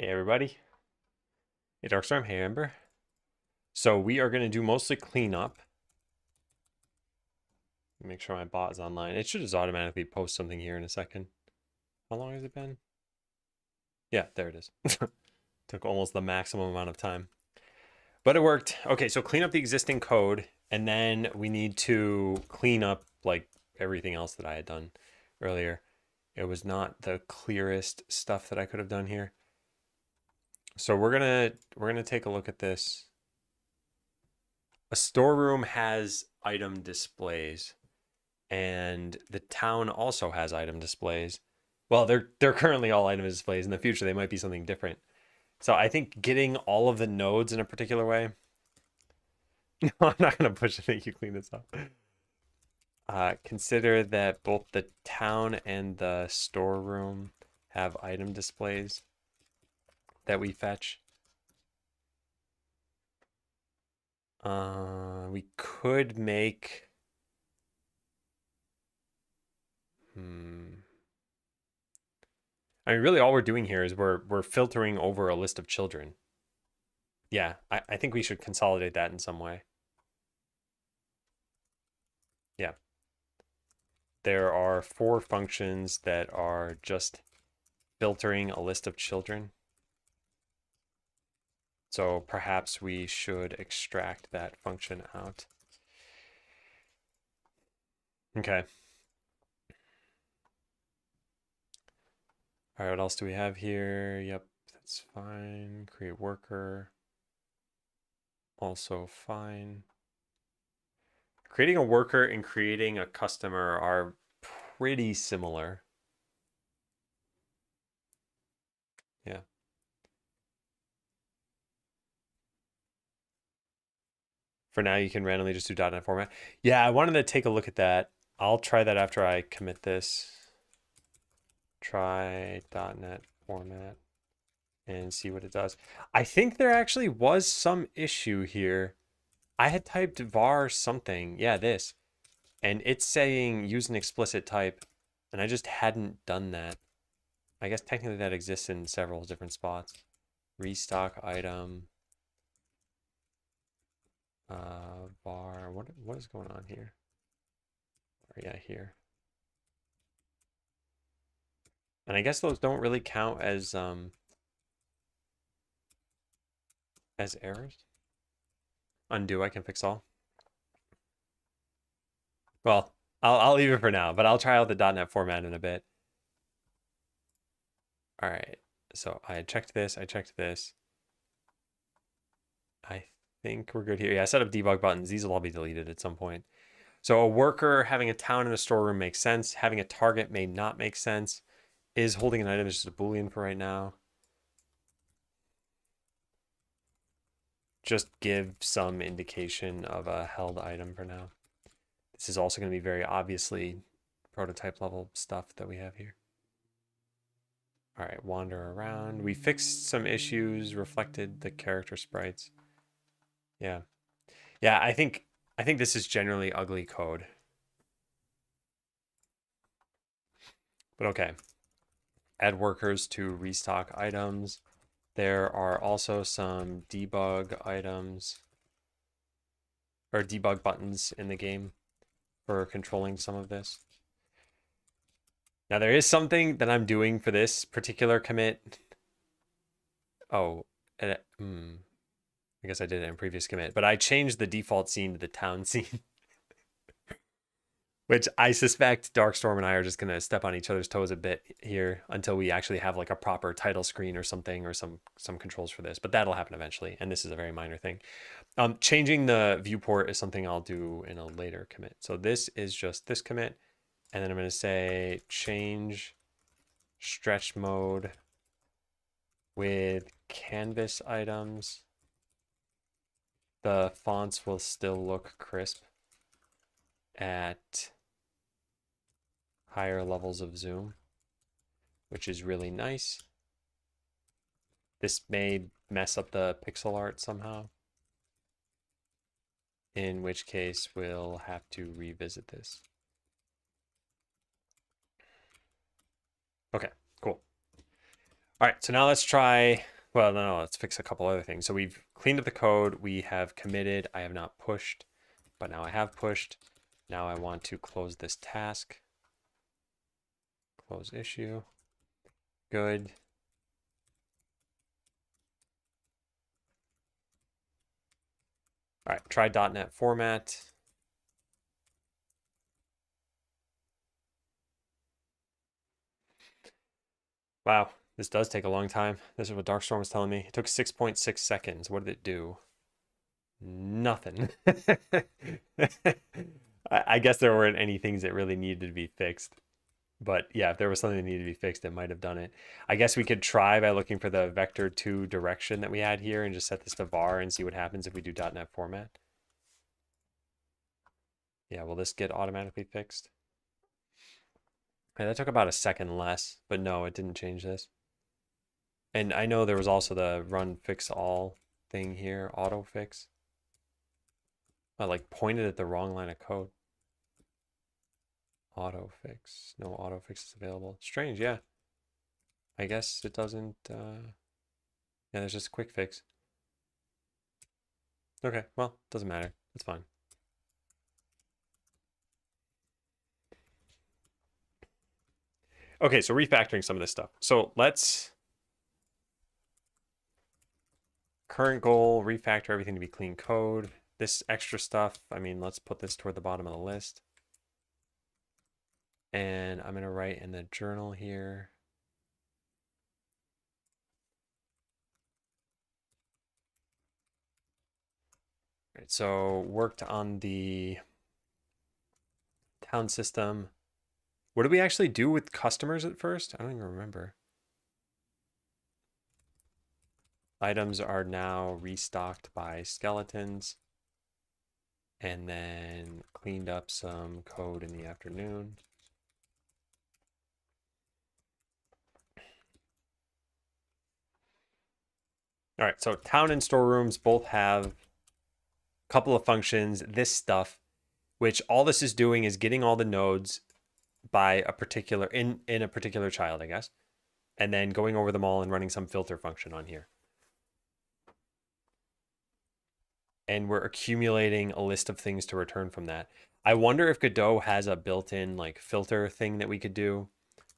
Hey everybody, hey Darkstorm, hey Ember. So we are going to do mostly cleanup. Make sure my bot is online. It should just automatically post something here in a second. How long has it been? Yeah, there it is. Took almost the maximum amount of time. But it worked. Okay, so clean up the existing code, and then we need to clean up like everything else that I had done earlier. It was not the clearest stuff that I could have done here. So we're gonna take a look at this. A storeroom has item displays, and the town also has item displays. Well, they're currently all item displays. In the future, they might be something different. So I think getting all of the nodes in a particular way. No, I'm not gonna push it. Make you clean this up. Consider that both the town and the storeroom have item displays that we fetch. We could make. I mean, really, all we're doing here is we're filtering over a list of children. Yeah, I think we should consolidate that in some way. Yeah. There are 4 functions that are just filtering a list of children. So perhaps we should extract that function out. Okay. All right, what else do we have here? Yep, that's fine. Create worker. Also fine. Creating a worker and creating a customer are pretty similar. Yeah. For now, you can randomly just do .NET format. Yeah, I wanted to take a look at that. I'll try that after I commit this. Try .NET format and see what it does. I think there actually was some issue here. I had typed var something. Yeah, this. And it's saying use an explicit type. And I just hadn't done that. I guess technically that exists in several different spots. Restock item. Var. What is going on here? Yeah, here. And I guess those don't really count as errors. Undo, I can fix all. Well, I'll leave it for now, but I'll try out the .NET format in a bit. All right. So I checked this. I checked this. I think we're good here. Yeah, I set up debug buttons. These will all be deleted at some point. So a worker having a town in a storeroom makes sense. Having a target may not make sense. Is holding an item is just a Boolean for right now. Just give some indication of a held item for now. This is also going to be very obviously prototype level stuff that we have here. All right, wander around. We fixed some issues, reflected the character sprites. Yeah. Yeah, I think this is generally ugly code. But okay. Add workers to restock items. There are also some debug items or debug buttons in the game for controlling some of this. Now there is something that I'm doing for this particular commit. Oh, I guess I did it in previous commit, but I changed the default scene to the town scene. Which I suspect Darkstorm and I are just going to step on each other's toes a bit here until we actually have like a proper title screen or something or some controls for this. But that'll happen eventually, and this is a very minor thing. Changing the viewport is something I'll do in a later commit. So this is just this commit, and then I'm going to say change stretch mode with canvas items. The fonts will still look crisp at higher levels of zoom, which is really nice. This may mess up the pixel art somehow, in which case we'll have to revisit this. Okay, cool. All right, so now let's try, well, no, let's fix a couple other things. So we've cleaned up the code, we have committed, I have not pushed, but now I have pushed. Now I want to close this task. Close issue. Good. All right, try .NET format. Wow, this does take a long time. This is what Darkstorm was telling me. It took 6.6 seconds. What did it do? Nothing. I guess there weren't any things that really needed to be fixed. But yeah, if there was something that needed to be fixed, it might have done it. I guess we could try by looking for the vector2 direction that we had here and just set this to var and see what happens if we do .NET format. Yeah, will this get automatically fixed? Yeah, that took about a second less, but no, it didn't change this. And I know there was also the run fix all thing here, auto fix. I like pointed at the wrong line of code. Auto fix. No auto fix is available. Strange, yeah. I guess it doesn't, yeah, there's just a quick fix. Okay, well, doesn't matter. It's fine. Okay, so refactoring some of this stuff. So let's, current goal, refactor everything to be clean code. This extra stuff, I mean, let's put this toward the bottom of the list. And I'm gonna write in the journal here. All right, so worked on the town system. What did we actually do with customers at first? I don't even remember. Items are now restocked by skeletons. And then cleaned up some code in the afternoon. All right, so town and storerooms both have a couple of functions. This stuff, which all this is doing is getting all the nodes by a particular, in a particular child, I guess, and then going over them all and running some filter function on here. And we're accumulating a list of things to return from that. I wonder if Godot has a built-in like filter thing that we could do.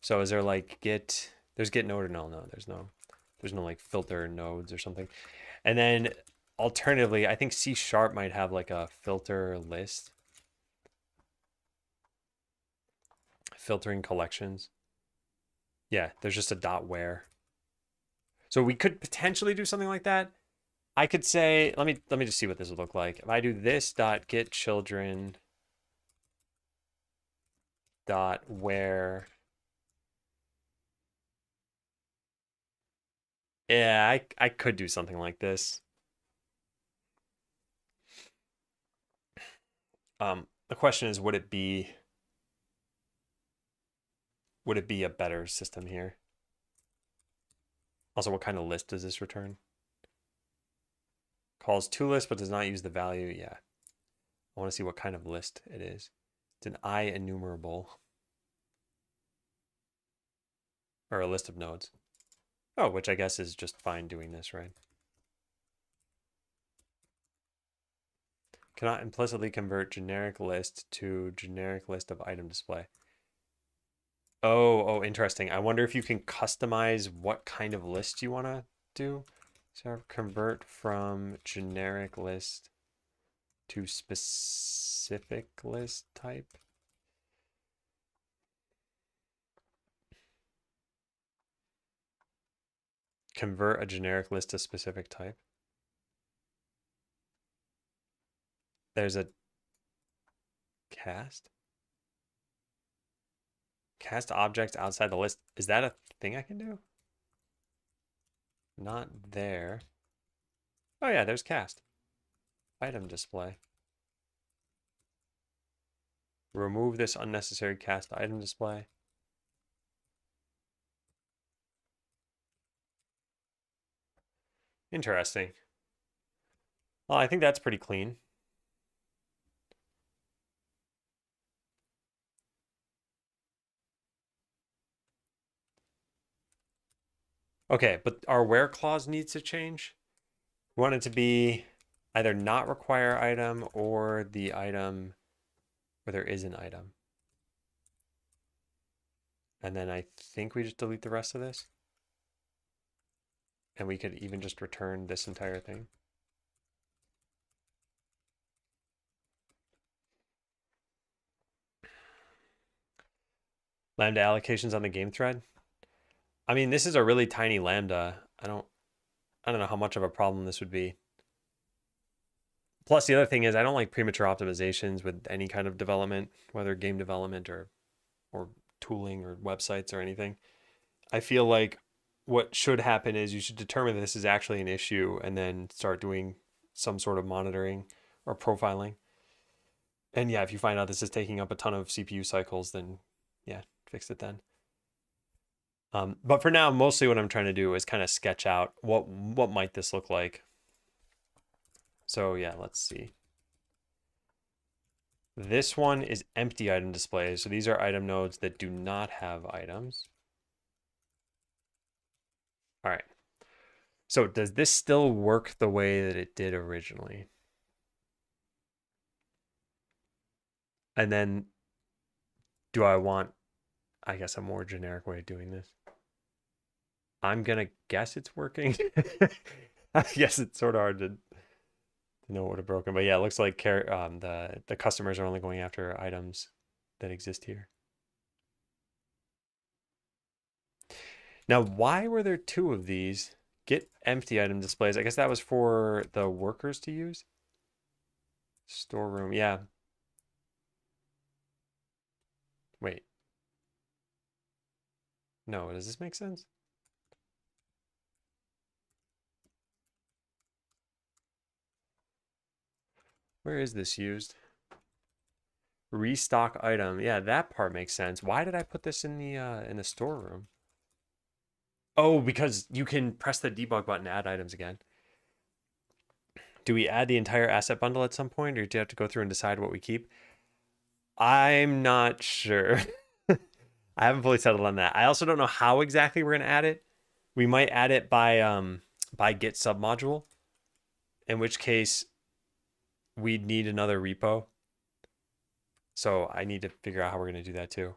So is there like get, there's get node or no, there's no like filter nodes or something. And then alternatively, I think C# might have like a filter list. Filtering collections. Yeah, there's just a .where. So we could potentially do something like that. I could say, let me just see what this would look like. If I do this .get children .where. Yeah, I could do something like this. The question is, would it be a better system here? Also, what kind of list does this return? Calls to list but does not use the value. Yeah. I want to see what kind of list it is. It's an IEnumerable. Or a list of nodes. Oh, which I guess is just fine doing this, right? Cannot implicitly convert generic list to generic list of item display. Oh, interesting. I wonder if you can customize what kind of list you want to do. So convert from generic list to specific list type. Convert a generic list to specific type. There's a cast. Cast objects outside the list. Is that a thing I can do? Not there. Oh yeah, there's cast. Item display. Remove this unnecessary cast item display. Interesting. Well, I think that's pretty clean. Okay, but our where clause needs to change. We want it to be either not require item or the item where there is an item. And then I think we just delete the rest of this. And we could even just return this entire thing. Lambda allocations on the game thread. I mean, this is a really tiny lambda. I don't know how much of a problem this would be. Plus, the other thing is I don't like premature optimizations with any kind of development, whether game development or tooling or websites or anything. I feel like what should happen is you should determine that this is actually an issue and then start doing some sort of monitoring or profiling. And yeah, if you find out this is taking up a ton of CPU cycles, then yeah, fix it then. But for now, mostly what I'm trying to do is kind of sketch out what might this look like. So yeah, let's see. This one is empty item displays. So these are item nodes that do not have items. All right. So does this still work the way that it did originally? And then do I want, I guess, a more generic way of doing this? I'm going to guess it's working. I guess it's sort of hard to know what would have broken. But yeah, it looks like the customers are only going after items that exist here. Now, why were there two of these? Get empty item displays. I guess that was for the workers to use. Storeroom, yeah. Wait. No, does this make sense? Where is this used? Restock item. Yeah, that part makes sense. Why did I put this in the storeroom? Oh, because you can press the debug button to add items again. Do we add the entire asset bundle at some point, or do you have to go through and decide what we keep? I'm not sure. I haven't fully settled on that. I also don't know how exactly we're going to add it. We might add it by Git submodule, in which case we'd need another repo. So I need to figure out how we're going to do that too.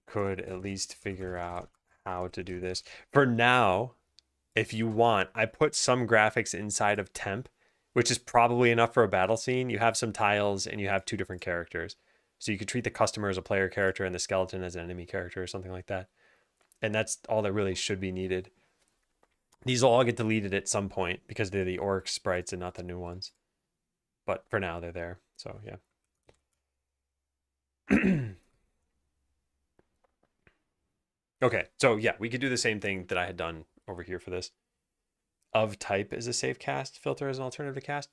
Could at least figure out how to do this. For now, if you want, I put some graphics inside of temp, which is probably enough for a battle scene. You have some tiles and you have two different characters. So you could treat the customer as a player character and the skeleton as an enemy character or something like that. And that's all that really should be needed. These will all get deleted at some point because they're the orc sprites and not the new ones. But for now, they're there. So yeah. Okay, so yeah, we could do the same thing that I had done over here for this. Of type is a safe cast, filter as an alternative to cast.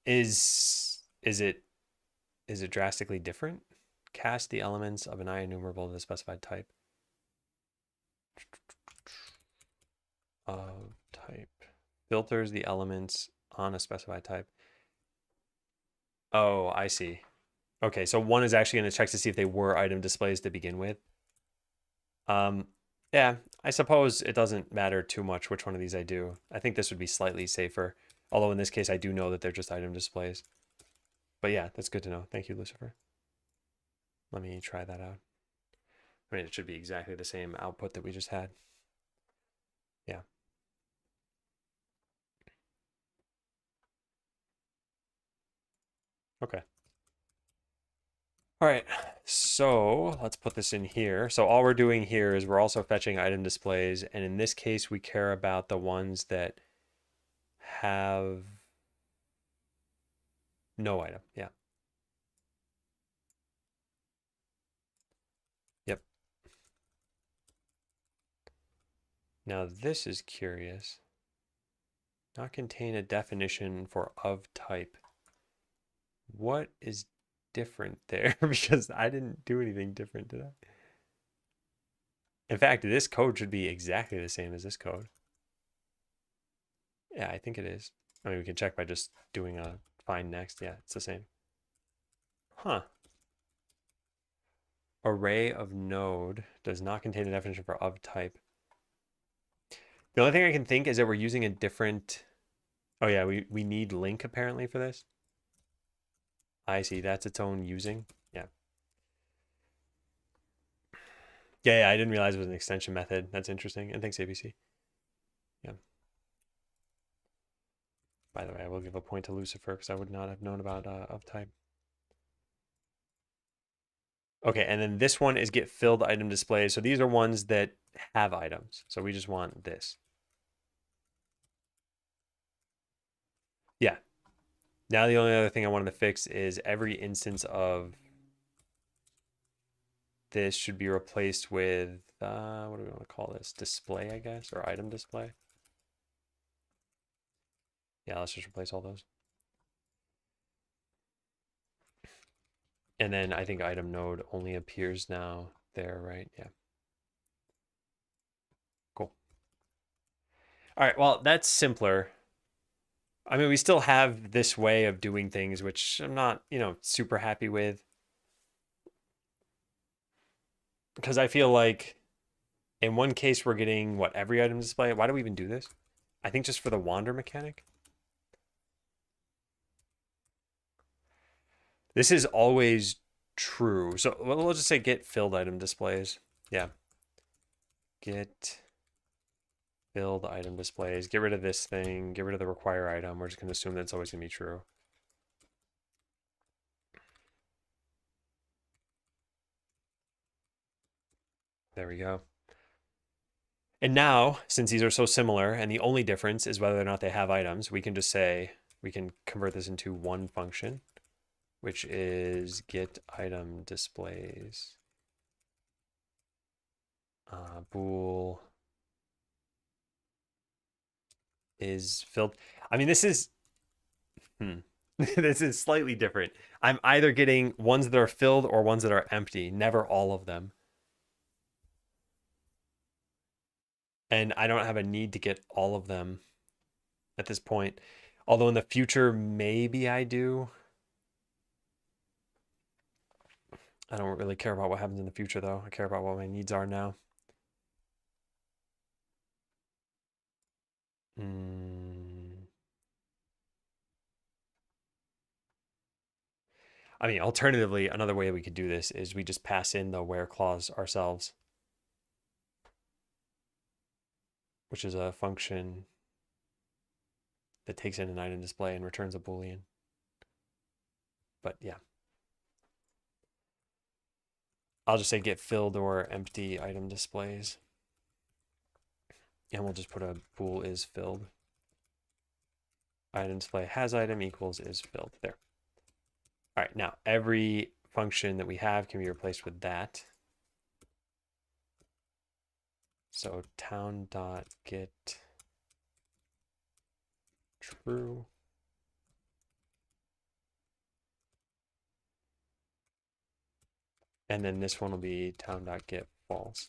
Is it drastically different? Cast the elements of an IEnumerable of the specified type. Of type. Filters the elements on a specified type. Oh, I see. Okay, so one is actually going to check to see if they were item displays to begin with. Yeah, I suppose it doesn't matter too much which one of these I do. I think this would be slightly safer. Although in this case, I do know that they're just item displays. But yeah, that's good to know. Thank you, Lucifer. Let me try that out. I mean, it should be exactly the same output that we just had. Yeah. Okay. All right, so let's put this in here. So all we're doing here is we're also fetching item displays. And in this case, we care about the ones that have no item. Yeah. Yep. Now this is curious. Not contain a definition for of type. What is different there? Because I didn't do anything different, did I? In fact, this code should be exactly the same as this code. Yeah, I think it is. I mean, we can check by just doing a find next. Yeah, it's the same. Huh. array of node does not contain a definition for of type. The only thing I can think is that we're using a different... Oh yeah, we need link apparently for this. I see, that's its own using. Yeah. Yeah, I didn't realize it was an extension method. That's interesting. And thanks, ABC. Yeah. By the way, I will give a point to Lucifer because I would not have known about of type. Okay, and then this one is get filled item displays. So these are ones that have items. So we just want this. Yeah. Now the only other thing I wanted to fix is every instance of this should be replaced with, what do we want to call this? Display, I guess, or item display. Yeah, let's just replace all those. And then I think item node only appears now there, right? Yeah. Cool. All right, well, that's simpler. I mean, we still have this way of doing things, which I'm not, super happy with. Because I feel like in one case, we're getting, what, every item display? Why do we even do this? I think just for the wander mechanic. This is always true. So we'll just say get filled item displays. Yeah. Get filled item displays. Get rid of this thing. Get rid of the require item. We're just going to assume that's always going to be true. There we go. And now, since these are so similar, and the only difference is whether or not they have items, we can just say, we can convert this into one function, which is get item displays. Bool is filled. I mean, this is, this is slightly different. I'm either getting ones that are filled or ones that are empty, never all of them. And I don't have a need to get all of them at this point. Although in the future, maybe I do. I don't really care about what happens in the future, though. I care about what my needs are now. I mean, alternatively, another way we could do this is we just pass in the where clause ourselves, which is a function that takes in an item display and returns a Boolean. But yeah. I'll just say get filled or empty item displays. And we'll just put a bool is filled. Item display has item equals is filled. There. All right, now every function that we have can be replaced with that. So town.get true. And then this one will be town.get false.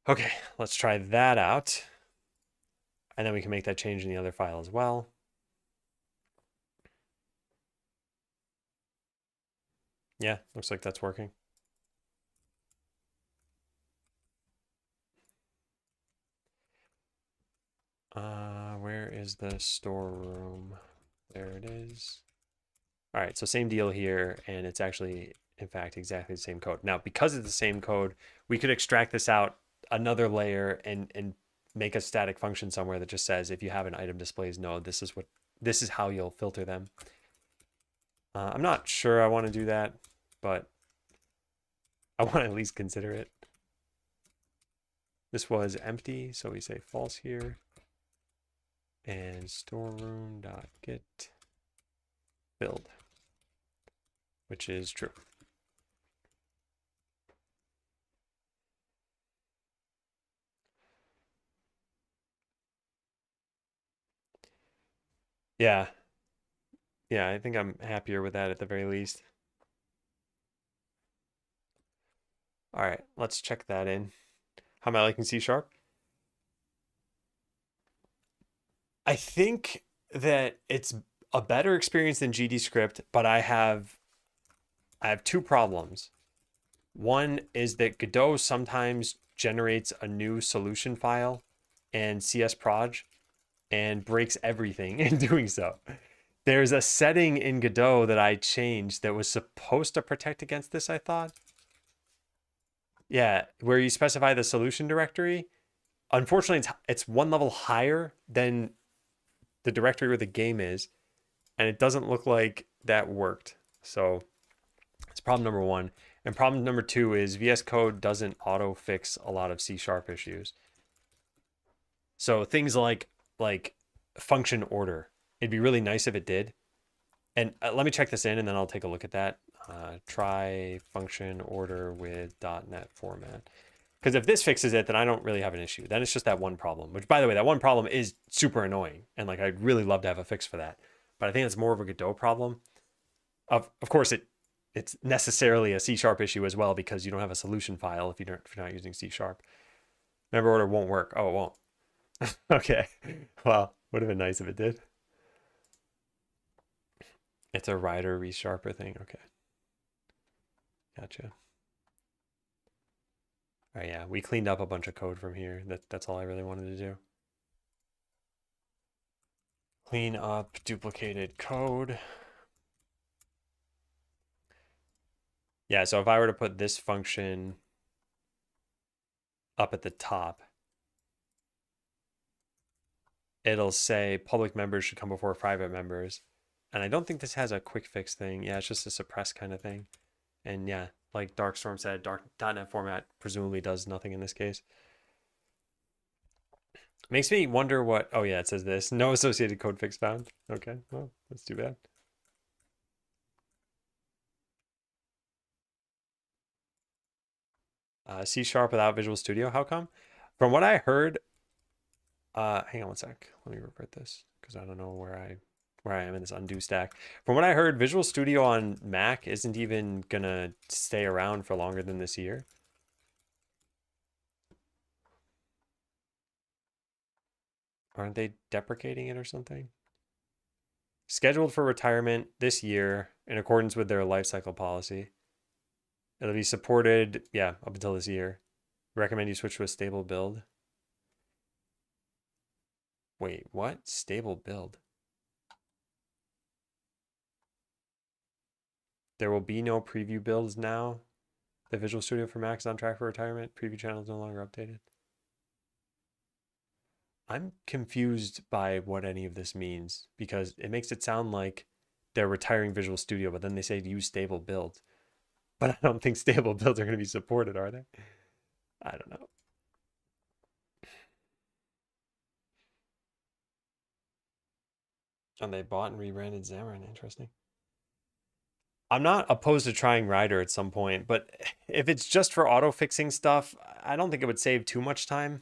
Okay, let's try that out. And then we can make that change in the other file as well. Yeah, looks like that's working. Where is the storeroom? There it is. All right, so same deal here, and it's actually, in fact, exactly the same code. Now, because it's the same code, we could extract this out another layer and make a static function somewhere that just says if you have an item displays node, this is how you'll filter them. I'm not sure I want to do that, but I want to at least consider it. This was empty, so we say false here. And storeroom.get filled, which is true. Yeah. Yeah, I think I'm happier with that at the very least. All right, let's check that in. How am I liking C#? I think that it's a better experience than GD script, but I have two problems. One is that Godot sometimes generates a new solution file and csproj and breaks everything in doing so. There's a setting in Godot that I changed that was supposed to protect against this, I thought. Yeah, where you specify the solution directory. Unfortunately, it's one level higher than the directory where the game is, and it doesn't look like that worked. So it's problem number one. And problem number two is VS Code doesn't auto fix a lot of C# issues. So things like function order. It'd be really nice if it did. And let me check this in, and then I'll take a look at that. Try function order with .NET format. Because if this fixes it, then I don't really have an issue. Then it's just that one problem, which, by the way, that one problem is super annoying. And like, I'd really love to have a fix for that. But I think it's more of a Godot problem. Of course, it's necessarily a C# issue as well, because you don't have a solution file if you're not using C#. Member order won't work. Oh, it won't. Okay. Well, would have been nice if it did. It's a writer resharper thing. Okay. Gotcha. All right, yeah, we cleaned up a bunch of code from here. That's all I really wanted to do. Clean up duplicated code. Yeah, so if I were to put this function up at the top, it'll say public members should come before private members. And I don't think this has a quick fix thing. Yeah, it's just a suppress kind of thing. And yeah, like Darkstorm said, .NET format presumably does nothing in this case. Makes me wonder what... Oh yeah, it says this. No associated code fix found. Okay, well, that's too bad. C# without Visual Studio. How come? From what I heard... hang on one sec. Let me revert this, because I don't know where I am in this undo stack. From what I heard, Visual Studio on Mac isn't even gonna stay around for longer than this year. Aren't they deprecating it or something? Scheduled for retirement this year in accordance with their lifecycle policy. It'll be supported, yeah, up until this year. Recommend you switch to a stable build. Wait, what? Stable build? There will be no preview builds now. The Visual Studio for Mac is on track for retirement. Preview channel is no longer updated. I'm confused by what any of this means, because it makes it sound like they're retiring Visual Studio, but then they say to use stable builds. But I don't think stable builds are going to be supported, are they? I don't know. And they bought and rebranded Xamarin. Interesting. I'm not opposed to trying Rider at some point, but if it's just for auto fixing stuff, I don't think it would save too much time.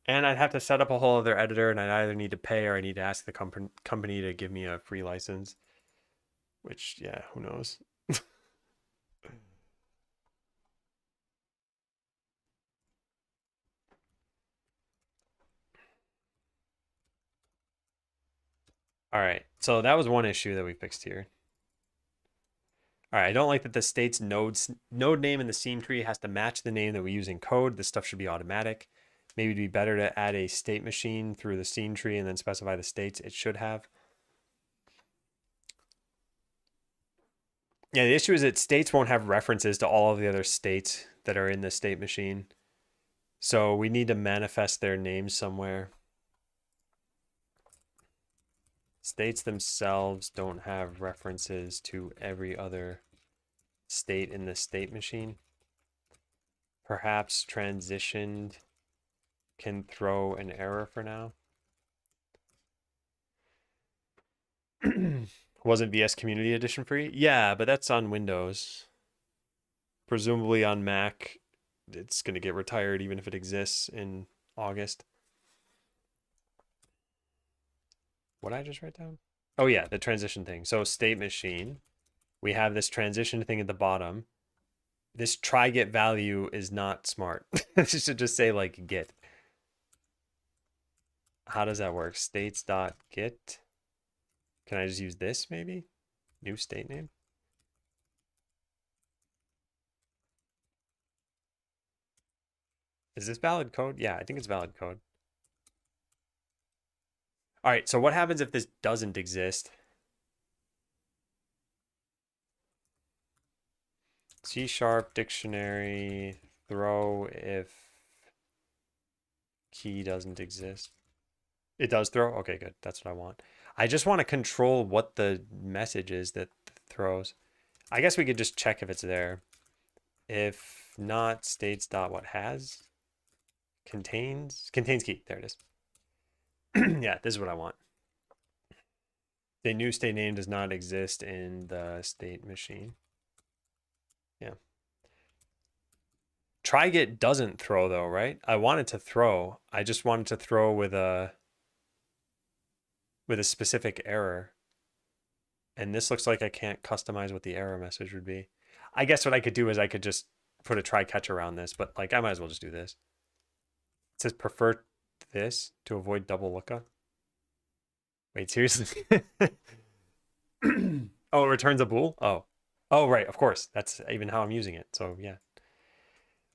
And I'd have to set up a whole other editor, and I'd either need to pay or I need to ask the company to give me a free license. Which, yeah, who knows? All right, so that was one issue that we fixed here. All right, I don't like that the state's node name in the scene tree has to match the name that we use in code. This stuff should be automatic. Maybe it'd be better to add a state machine through the scene tree and then specify the states it should have. Yeah, the issue is that states won't have references to all of the other states that are in the state machine. So we need to manifest their names somewhere. States themselves don't have references to every other state in the state machine. Perhaps transitioned can throw an error for now. Wasn't VS Community Edition free? Yeah, but that's on Windows. Presumably on Mac, it's going to get retired even if it exists in August. What did I just write down? Oh yeah, the transition thing. So state machine, we have this transition thing at the bottom. This try get value is not smart. It should just say like get. How does that work? States.get. Can I just use this maybe? New state name? Is this valid code? Yeah, I think it's valid code. All right, so what happens if this doesn't exist? C# dictionary throw if key doesn't exist. It does throw? Okay, good. That's what I want. I just want to control what the message is that throws. I guess we could just check if it's there. If not, states dot what has? Contains key. There it is. Yeah, this is what I want. The new state name does not exist in the state machine. Yeah. Try get doesn't throw though, right? I want it to throw. I just wanted to throw with a specific error. And this looks like I can't customize what the error message would be. I guess what I could do is I could just put a try catch around this, but like I might as well just do this. It says prefer this to avoid double lookup. Wait, seriously? Oh, it returns a bool? Oh. Oh, right, of course. That's even how I'm using it. So yeah.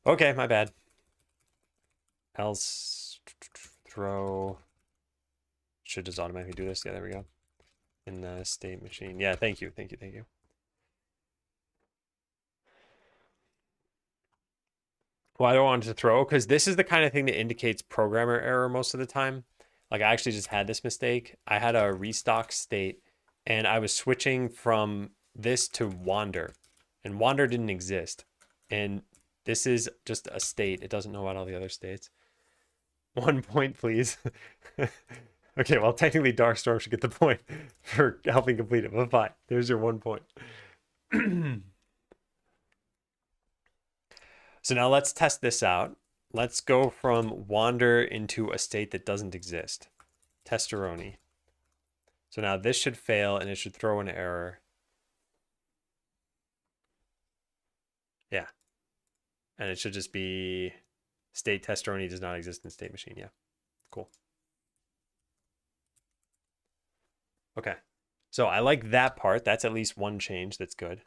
Okay, my bad. Else throw should just automatically do this. Yeah, there we go. In the state machine. Yeah, thank you. Well, I don't want it to throw because this is the kind of thing that indicates programmer error most of the time. Like I actually just had this mistake. I had a restock state and I was switching from this to wander and wander didn't exist. And this is just a state. It doesn't know about all the other states. 1 point, please. Okay, well, technically Darkstorm should get the point for helping complete it, but fine. There's your 1 point. So now let's test this out. Let's go from wander into a state that doesn't exist. Testeroni. So now this should fail and it should throw an error. Yeah. And it should just be state testeroni does not exist in state machine. Yeah. Cool. Okay. So I like that part. That's at least one change. That's good.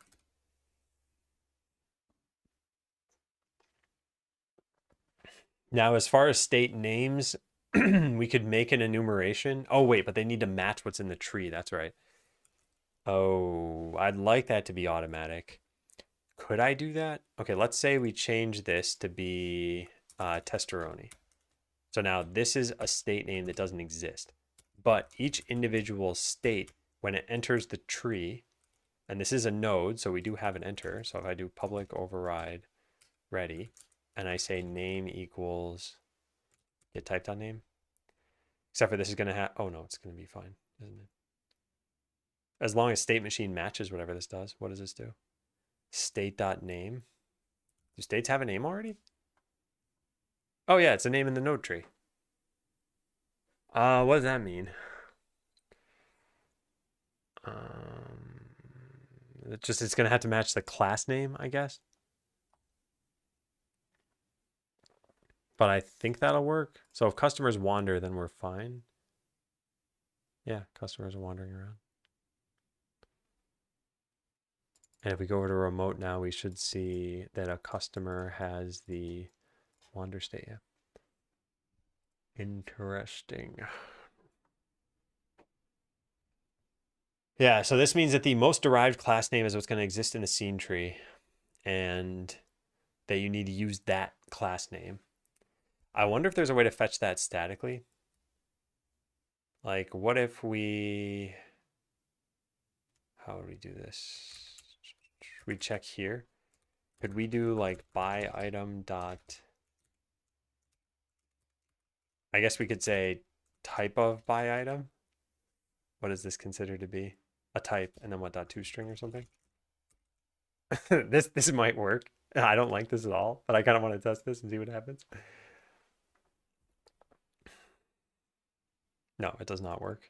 Now, as far as state names, we could make an enumeration. Oh, wait, but they need to match what's in the tree. That's right. Oh, I'd like that to be automatic. Could I do that? Okay, let's say we change this to be testeroni. So now this is a state name that doesn't exist. But each individual state, when it enters the tree, and this is a node, so we do have an enter. So if I do public override ready, and I say name equals get type.name, except for this is going to have, oh no, it's going to be fine, isn't it? As long as state machine matches whatever this does. What does this do? State.name. Do states have a name already? Oh yeah, it's a name in the node tree. What does that mean? It's gonna have to match the class name, I guess. But I think that'll work. So if customers wander, then we're fine. Yeah, customers are wandering around. And if we go over to remote now, we should see that a customer has the wander state. Yeah. Interesting. Yeah, so this means that the most derived class name is what's going to exist in the scene tree, and that you need to use that class name. I wonder if there's a way to fetch that statically. Like, what if we... How would we do this? We check here. Could we do like buy item dot... I guess we could say type of buy item. What is this considered to be? A type, and then what, dot toString or something? This might work. I don't like this at all, but I kind of want to test this and see what happens. No, it does not work.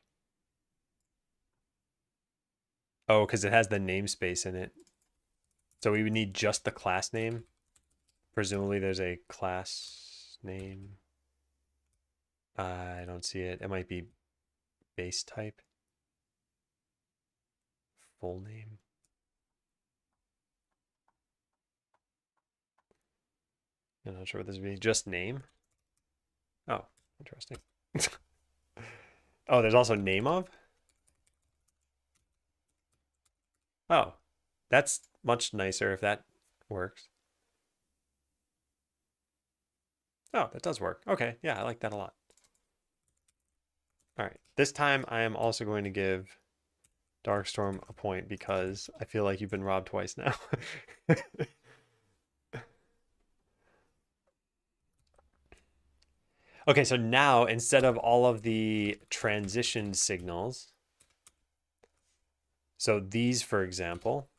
Oh, because it has the namespace in it. So we would need just the class name. Presumably there's a class name. I don't see it. It might be base type. Full name. I'm not sure what this would be. Just name. Oh, interesting. Oh, there's also name of. Oh, that's much nicer if that works. Oh, that does work. Okay, yeah, I like that a lot. All right, this time I am also going to give Darkstorm a point because I feel like you've been robbed twice now. Okay, so now instead of all of the transition signals, so these, for example,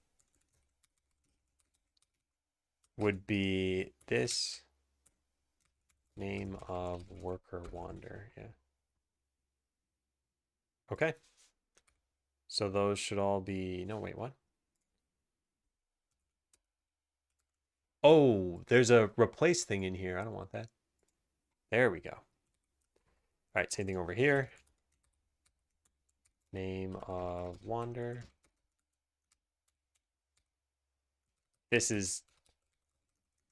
would be this name of worker wander. Yeah. Okay. So those should all be, no, wait, what? Oh, there's a replace thing in here. I don't want that. There we go. All right, same thing over here. Name of wander. This is,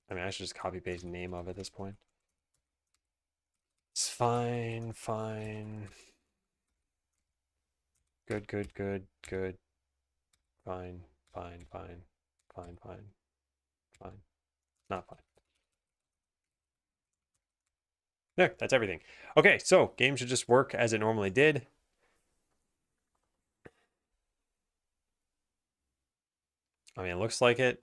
I mean, I should just copy paste name of at this point. It's fine, fine. Good, good, good, good. Fine, fine, fine, fine, fine, fine. Not fine. There, that's everything. Okay, so game should just work as it normally did. I mean, it looks like it.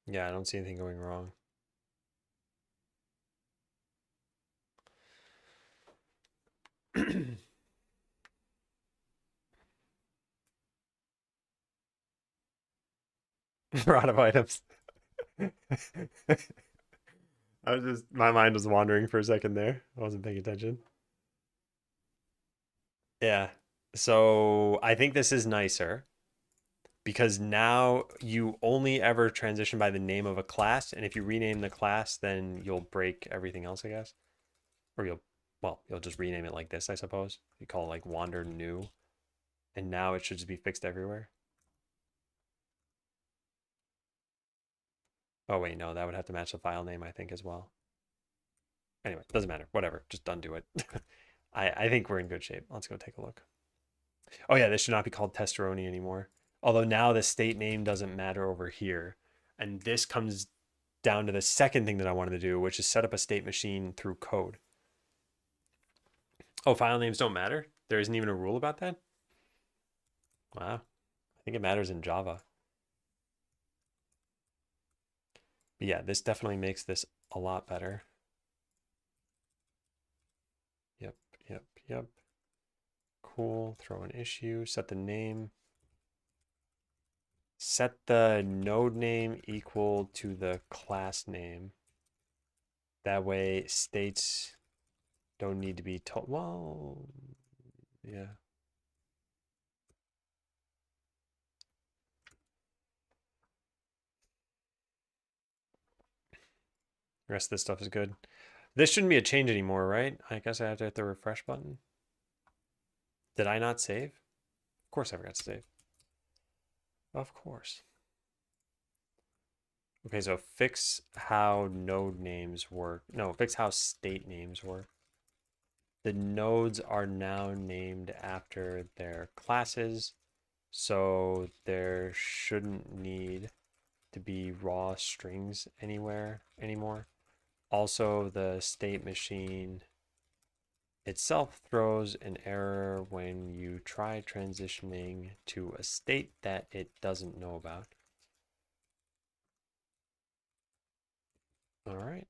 Yeah, I don't see anything going wrong. We're out of items. I was just, my mind was wandering for a second there. I wasn't paying attention. Yeah. So I think this is nicer because now you only ever transition by the name of a class. And if you rename the class, then you'll break everything else, I guess. Or you'll just rename it like this, I suppose. You call it like wander new. And now it should just be fixed everywhere. Oh, wait, no, that would have to match the file name, I think, as well. Anyway, doesn't matter. Whatever. Just undo it. I think we're in good shape. Let's go take a look. Oh, yeah, this should not be called Testeroni anymore. Although now the state name doesn't matter over here. And this comes down to the second thing that I wanted to do, which is set up a state machine through code. Oh, file names don't matter? There isn't even a rule about that? Wow. I think it matters in Java. But yeah, this definitely makes this a lot better. Yep, yep, yep. Cool. Throw an issue. Set the name. Set the node name equal to the class name. That way states don't need to be told. Well, yeah. The rest of this stuff is good. This shouldn't be a change anymore, right? I guess I have to hit the refresh button. Did I not save? Of course I forgot to save. Of course. Okay, so fix how node names work. No, fix how state names work. The nodes are now named after their classes, so there shouldn't need to be raw strings anymore. Also, the state machine itself throws an error when you try transitioning to a state that it doesn't know about. All right.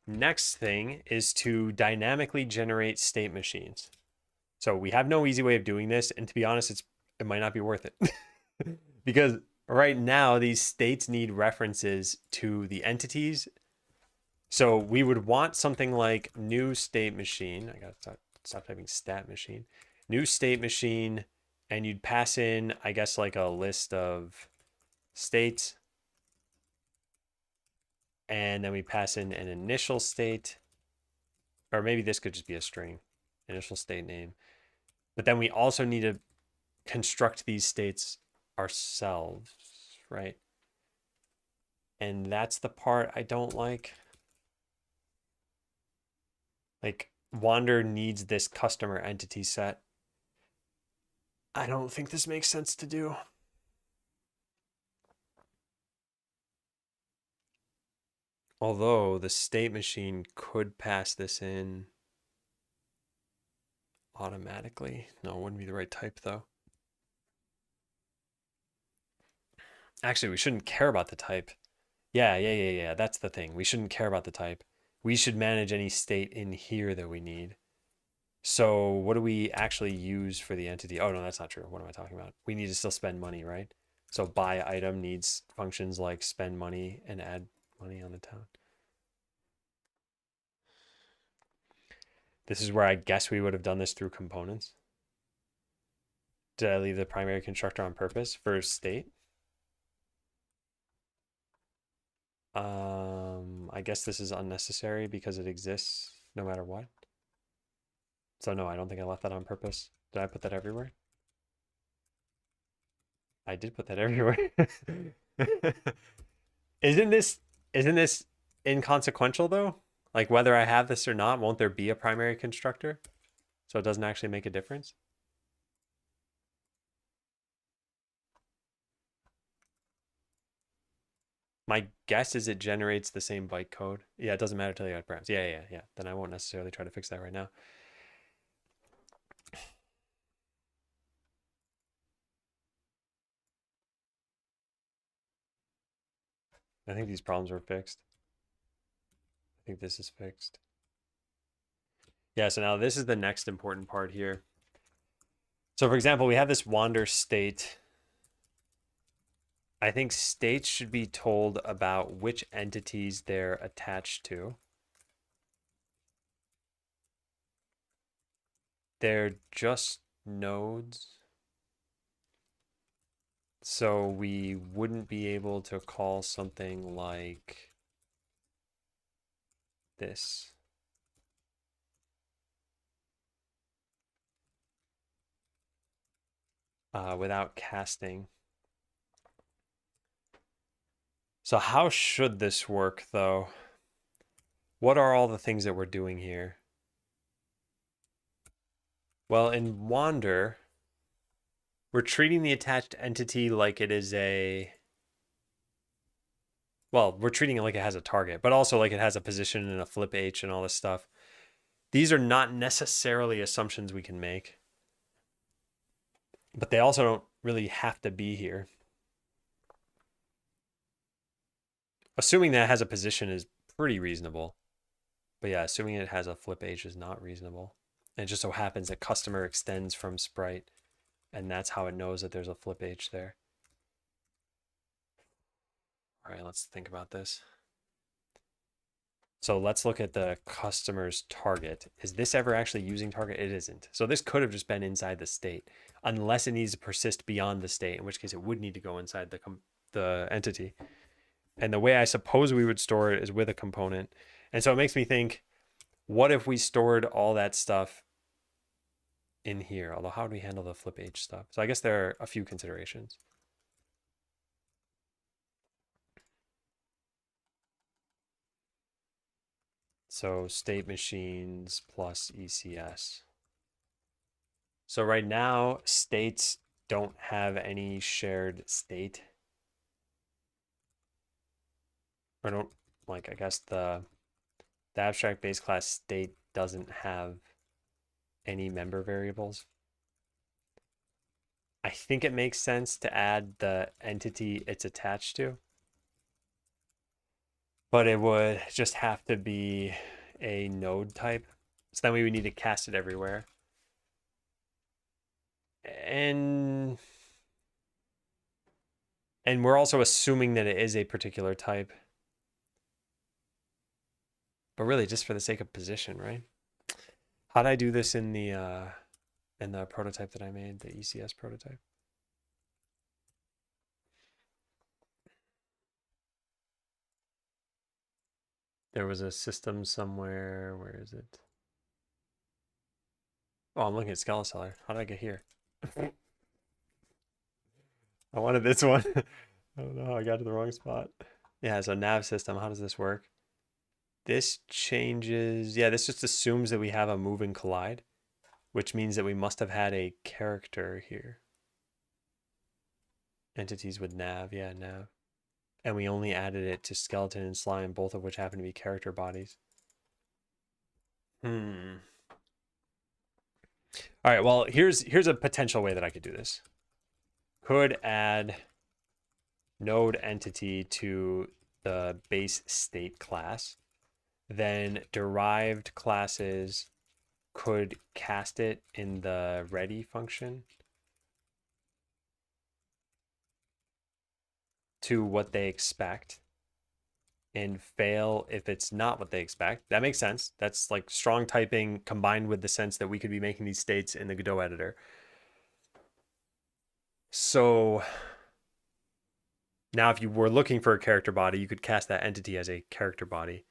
Next thing is to dynamically generate state machines. So we have no easy way of doing this, and to be honest, it might not be worth it. Because right now these states need references to the entities. So we would want something like new state machine. I gotta stop typing stat machine. New state machine, and you'd pass in, I guess, like a list of state, and then we pass in an initial state, or maybe this could just be a string, initial state name. But then we also need to construct these states ourselves, right? And that's the part I don't like. Like, Wander needs this customer entity set. I don't think this makes sense to do. Although the state machine could pass this in automatically. No, it wouldn't be the right type though. Actually, we shouldn't care about the type. Yeah. That's the thing. We shouldn't care about the type. We should manage any state in here that we need. So what do we actually use for the entity? Oh, no, that's not true. What am I talking about? We need to still spend money, right? So buy item needs functions like spend money and add money on the town. This is where I guess we would have done this through components. Did I leave the primary constructor on purpose for state? I guess this is unnecessary because it exists no matter what. So no, I don't think I left that on purpose. Did I put that everywhere? I did put that everywhere. Isn't this inconsequential though? Like whether I have this or not, won't there be a primary constructor? So it doesn't actually make a difference? My guess is it generates the same bytecode. Yeah, it doesn't matter till you add params. Yeah. Then I won't necessarily try to fix that right now. I think these problems were fixed. I think this is fixed. Yeah, so now this is the next important part here. So for example, we have this wander state. I think states should be told about which entities they're attached to. They're just nodes. So we wouldn't be able to call something like this. Without casting. So how should this work though? What are all the things that we're doing here? Well, in Wander, we're treating the attached entity like it is a... Well, we're treating it like it has a target, but also like it has a position and a flip H and all this stuff. These are not necessarily assumptions we can make. But they also don't really have to be here. Assuming that it has a position is pretty reasonable. But yeah, assuming it has a flip H is not reasonable. And it just so happens that customer extends from sprite, and that's how it knows that there's a flip H there. All right, let's think about this. So let's look at the customer's target. Is this ever actually using target? It isn't. So this could have just been inside the state, unless it needs to persist beyond the state, in which case it would need to go inside the entity. And the way I suppose we would store it is with a component. And so it makes me think, what if we stored all that stuff in here? Although how do we handle the flip H stuff? So I guess there are a few considerations. So state machines plus ECS. So right now, states don't have any shared state. Or don't, like, I guess the abstract base class state doesn't have any member variables. I think it makes sense to add the entity it's attached to, but it would just have to be a node type. So then we would need to cast it everywhere. And we're also assuming that it is a particular type. But really just for the sake of position, right? How'd I do this in the prototype that I made, the ECS prototype? There was a system somewhere. Where is it? Oh, I'm looking at Skeleseller. How did I get here? I wanted this one. I don't know how I got to the wrong spot. Yeah, so nav system. How does this work? This changes. Yeah, this just assumes that we have a move and collide, which means that we must have had a character here. Entities with nav. Yeah, nav. And we only added it to skeleton and slime, both of which happen to be character bodies. All right, well, here's a potential way that I could do this. Could add node entity to the base state class. Then derived classes could cast it in the ready function to what they expect and fail if it's not what they expect. That makes sense. That's like strong typing combined with the sense that we could be making these states in the Godot editor. So now if you were looking for a character body, you could cast that entity as a character body.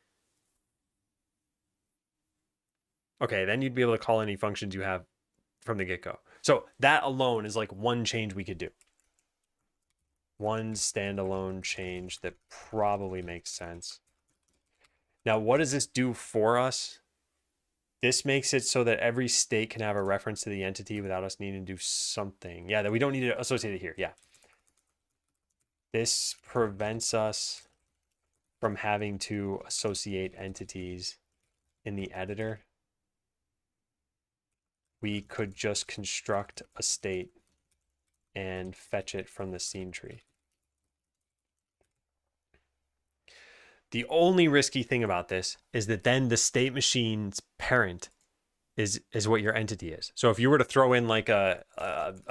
Okay, then you'd be able to call any functions you have from the get-go. So that alone is like one change we could do. One standalone change that probably makes sense. Now, what does this do for us? This makes it so that every state can have a reference to the entity without us needing to do something. Yeah, that we don't need to associate it here. Yeah. This prevents us from having to associate entities in the editor. We could just construct a state and fetch it from the scene tree. The only risky thing about this is that then the state machine's parent is what your entity is. So if you were to throw in like a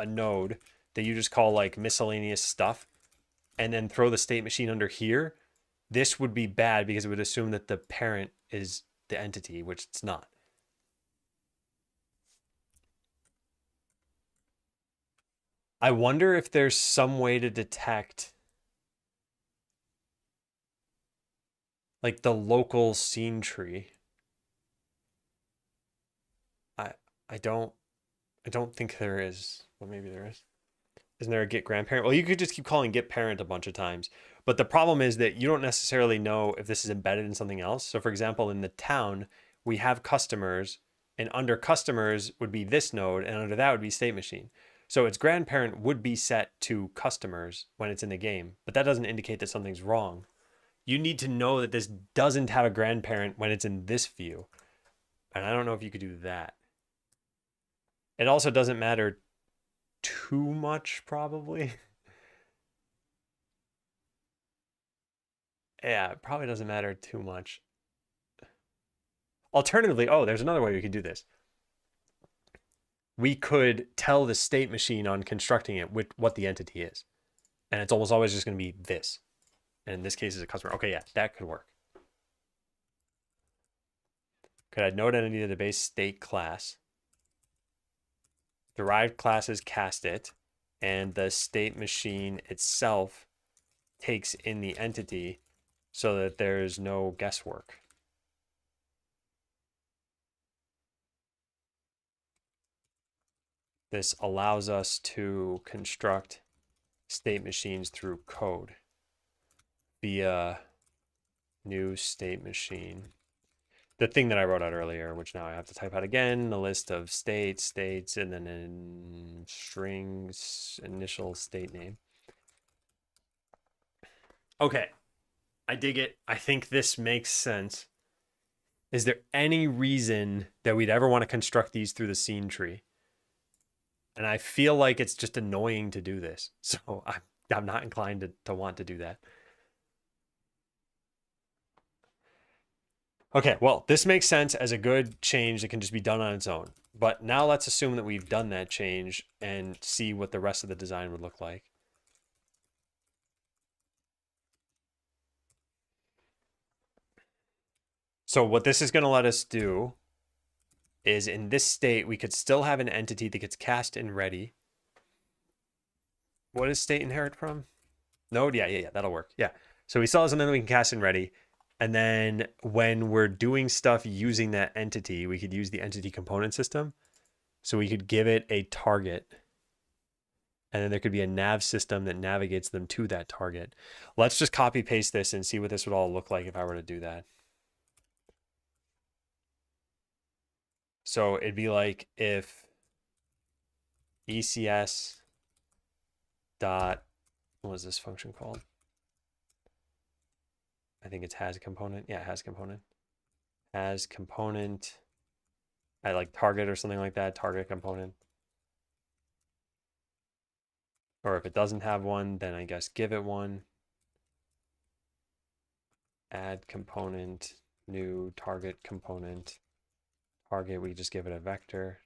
node that you just call like miscellaneous stuff and then throw the state machine under here, this would be bad because it would assume that the parent is the entity, which it's not. I wonder if there's some way to detect like the local scene tree. I don't think there is. Well, maybe there is. Isn't there a get grandparent? Well, you could just keep calling get parent a bunch of times. But the problem is that you don't necessarily know if this is embedded in something else. So for example, in the town, we have customers, and under customers would be this node, and under that would be state machine. So its grandparent would be set to customers when it's in the game, but that doesn't indicate that something's wrong. You need to know that this doesn't have a grandparent when it's in this view. And I don't know if you could do that. It also doesn't matter too much, probably. Yeah, it probably doesn't matter too much. Alternatively, oh, there's another way we could do this. We could tell the state machine on constructing it what the entity is. And it's almost always just going to be this. And in this case, it's a customer. Okay, yeah, that could work. Could add node entity to the base state class. Derived classes cast it, and the state machine itself takes in the entity so that there's no guesswork. This allows us to construct state machines through code via new state machine. The thing that I wrote out earlier, which now I have to type out again, the list of states, and then in strings, initial state name. Okay, I dig it. I think this makes sense. Is there any reason that we'd ever want to construct these through the scene tree? And I feel like it's just annoying to do this. So I'm not inclined to want to do that. Okay, well, this makes sense as a good change that can just be done on its own. But now let's assume that we've done that change and see what the rest of the design would look like. So what this is going to let us do is in this state, we could still have an entity that gets cast in ready. What does state inherit from? Node? Yeah, that'll work. Yeah. So we still have something that we can cast in ready. And then when we're doing stuff using that entity, we could use the entity component system. So we could give it a target, and then there could be a nav system that navigates them to that target. Let's just copy paste this and see what this would all look like if I were to do that. So it'd be like if ECS dot, what was this function called? I think it's has component. Yeah, has component. Has component at like target or something like that, target component. Or if it doesn't have one, then I guess give it one. Add component, new target component. Target, we just give it a vector.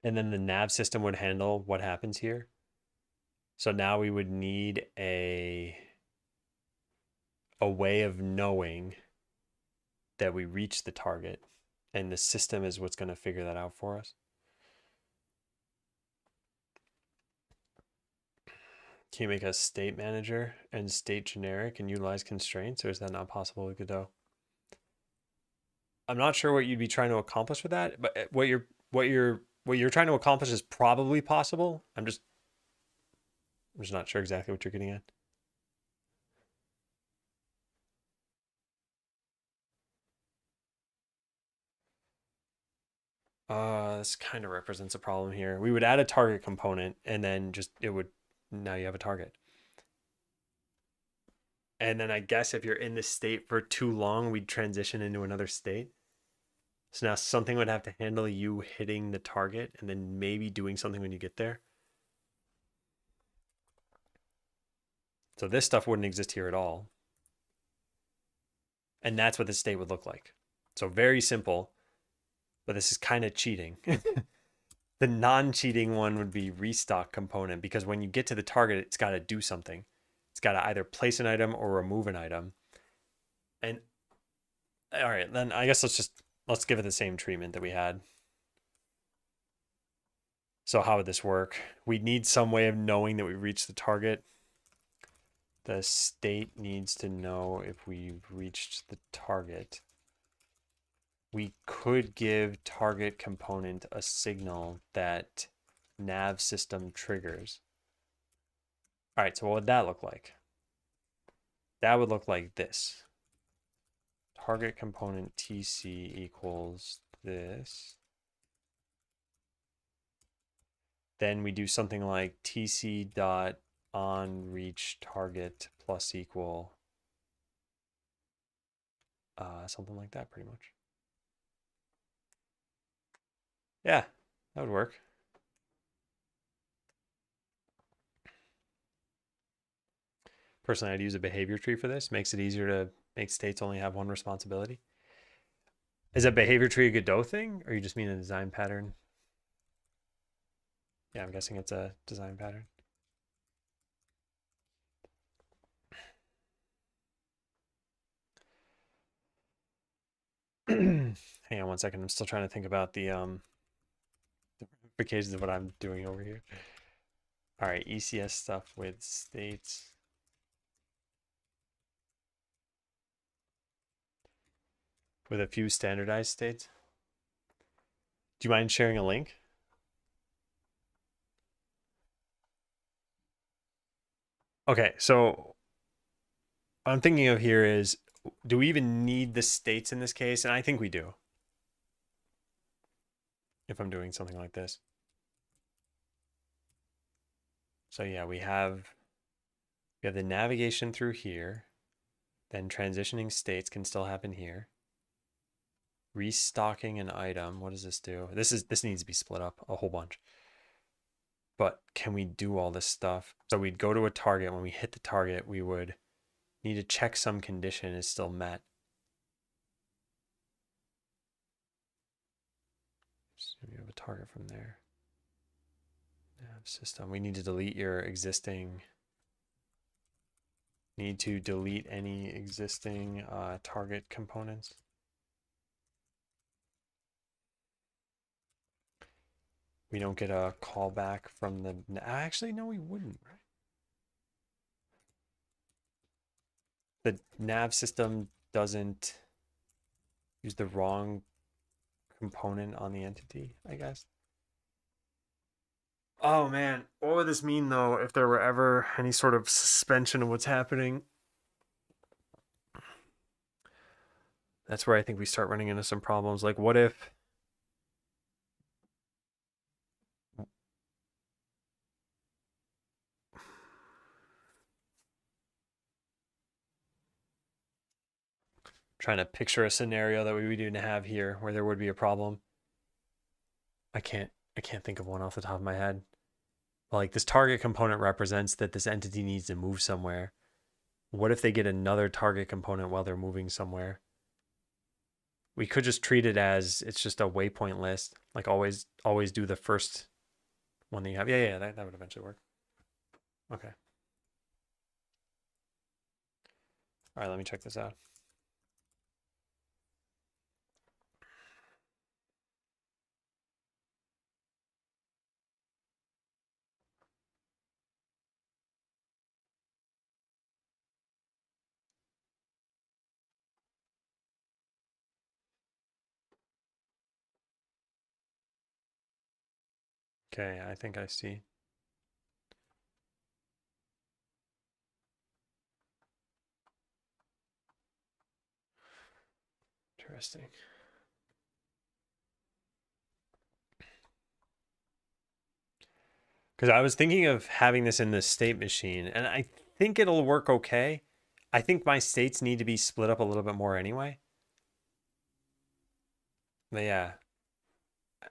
And then the nav system would handle what happens here. So now we would need a way of knowing that we reach the target, and the system is what's going to figure that out for us. Can you make a state manager and state generic and utilize constraints, or is that not possible with Godot? I'm not sure what you'd be trying to accomplish with that, but what you're trying to accomplish is probably possible. I'm just not sure exactly what you're getting at. This kind of represents a problem here. We would add a target component, and then now you have a target. And then I guess if you're in this state for too long, we'd transition into another state. So now something would have to handle you hitting the target and then maybe doing something when you get there. So this stuff wouldn't exist here at all. And that's what the state would look like. So very simple, but this is kind of cheating. The non-cheating one would be restock component, because when you get to the target, it's got to do something. It's got to either place an item or remove an item. And all right, then I guess let's give it the same treatment that we had. So how would this work? We need some way of knowing that we reached the target. The state needs to know if we've reached the target. We could give target component a signal that nav system triggers. All right, so what would that look like? That would look like this. Target component TC equals this. Then we do something like TC dot on reach target plus equal something like that, pretty much. Yeah, that would work. Personally, I'd use a behavior tree for this. Makes it easier to make states only have one responsibility. Is a behavior tree a Godot thing, or you just mean a design pattern? Yeah, I'm guessing it's a design pattern. Hang on one second. I'm still trying to think about the ramifications of what I'm doing over here. All right, ECS stuff with states. With a few standardized states. Do you mind sharing a link? Okay, so what I'm thinking of here is, do we even need the states in this case? And I think we do, if I'm doing something like this. So yeah, we have the navigation through here, then transitioning states can still happen here. Restocking an item, what does this do? This needs to be split up a whole bunch. But can we do all this stuff? So we'd go to a target. When we hit the target, we would need to check some condition is still met. So we have a target from there. Nav system. We need to delete your existing. Need to delete any existing target components. We don't get a callback from the. Actually, no, we wouldn't, right? the nav system doesn't use the wrong component on the entity, I guess. Oh man, what would this mean though if there were ever any sort of suspension of what's happening? That's where I think we start running into some problems. Like, what if trying to picture a scenario that we would need to have here where there would be a problem. I can't think of one off the top of my head. Like, this target component represents that this entity needs to move somewhere. What if they get another target component while they're moving somewhere? We could just treat it as it's just a waypoint list. Like, always do the first one that you have. Yeah, that would eventually work. Okay. All right, let me check this out. Okay, I think I see. Interesting. Because I was thinking of having this in the state machine, and I think it'll work okay. I think my states need to be split up a little bit more anyway. But yeah,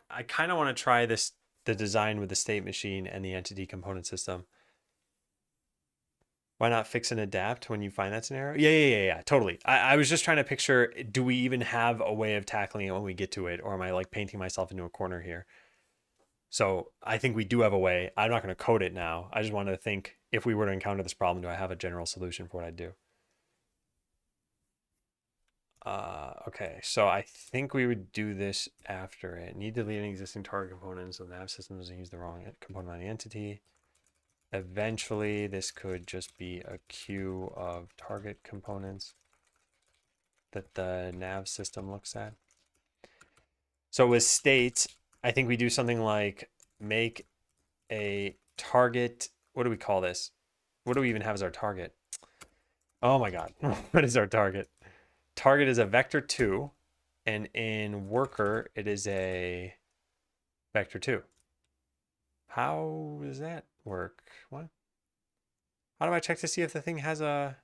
I kind of want to try the design with the state machine and the entity component system. Why not fix and adapt when you find that scenario? Yeah, totally. I was just trying to picture, do we even have a way of tackling it when we get to it? Or am I like painting myself into a corner here? So I think we do have a way. I'm not going to code it now. I just wanted to think, if we were to encounter this problem, do I have a general solution for what I'd do? Okay, so I think we would do this after it. Need to delete an existing target component so the nav system doesn't use the wrong component on the entity. Eventually, this could just be a queue of target components that the nav system looks at. So with state, I think we do something like make a target. What do we call this? What do we even have as our target? Oh my God. What is our target? Target is a vector 2, and in worker, it is a vector 2. How does that work? What? How do I check to see if the thing has an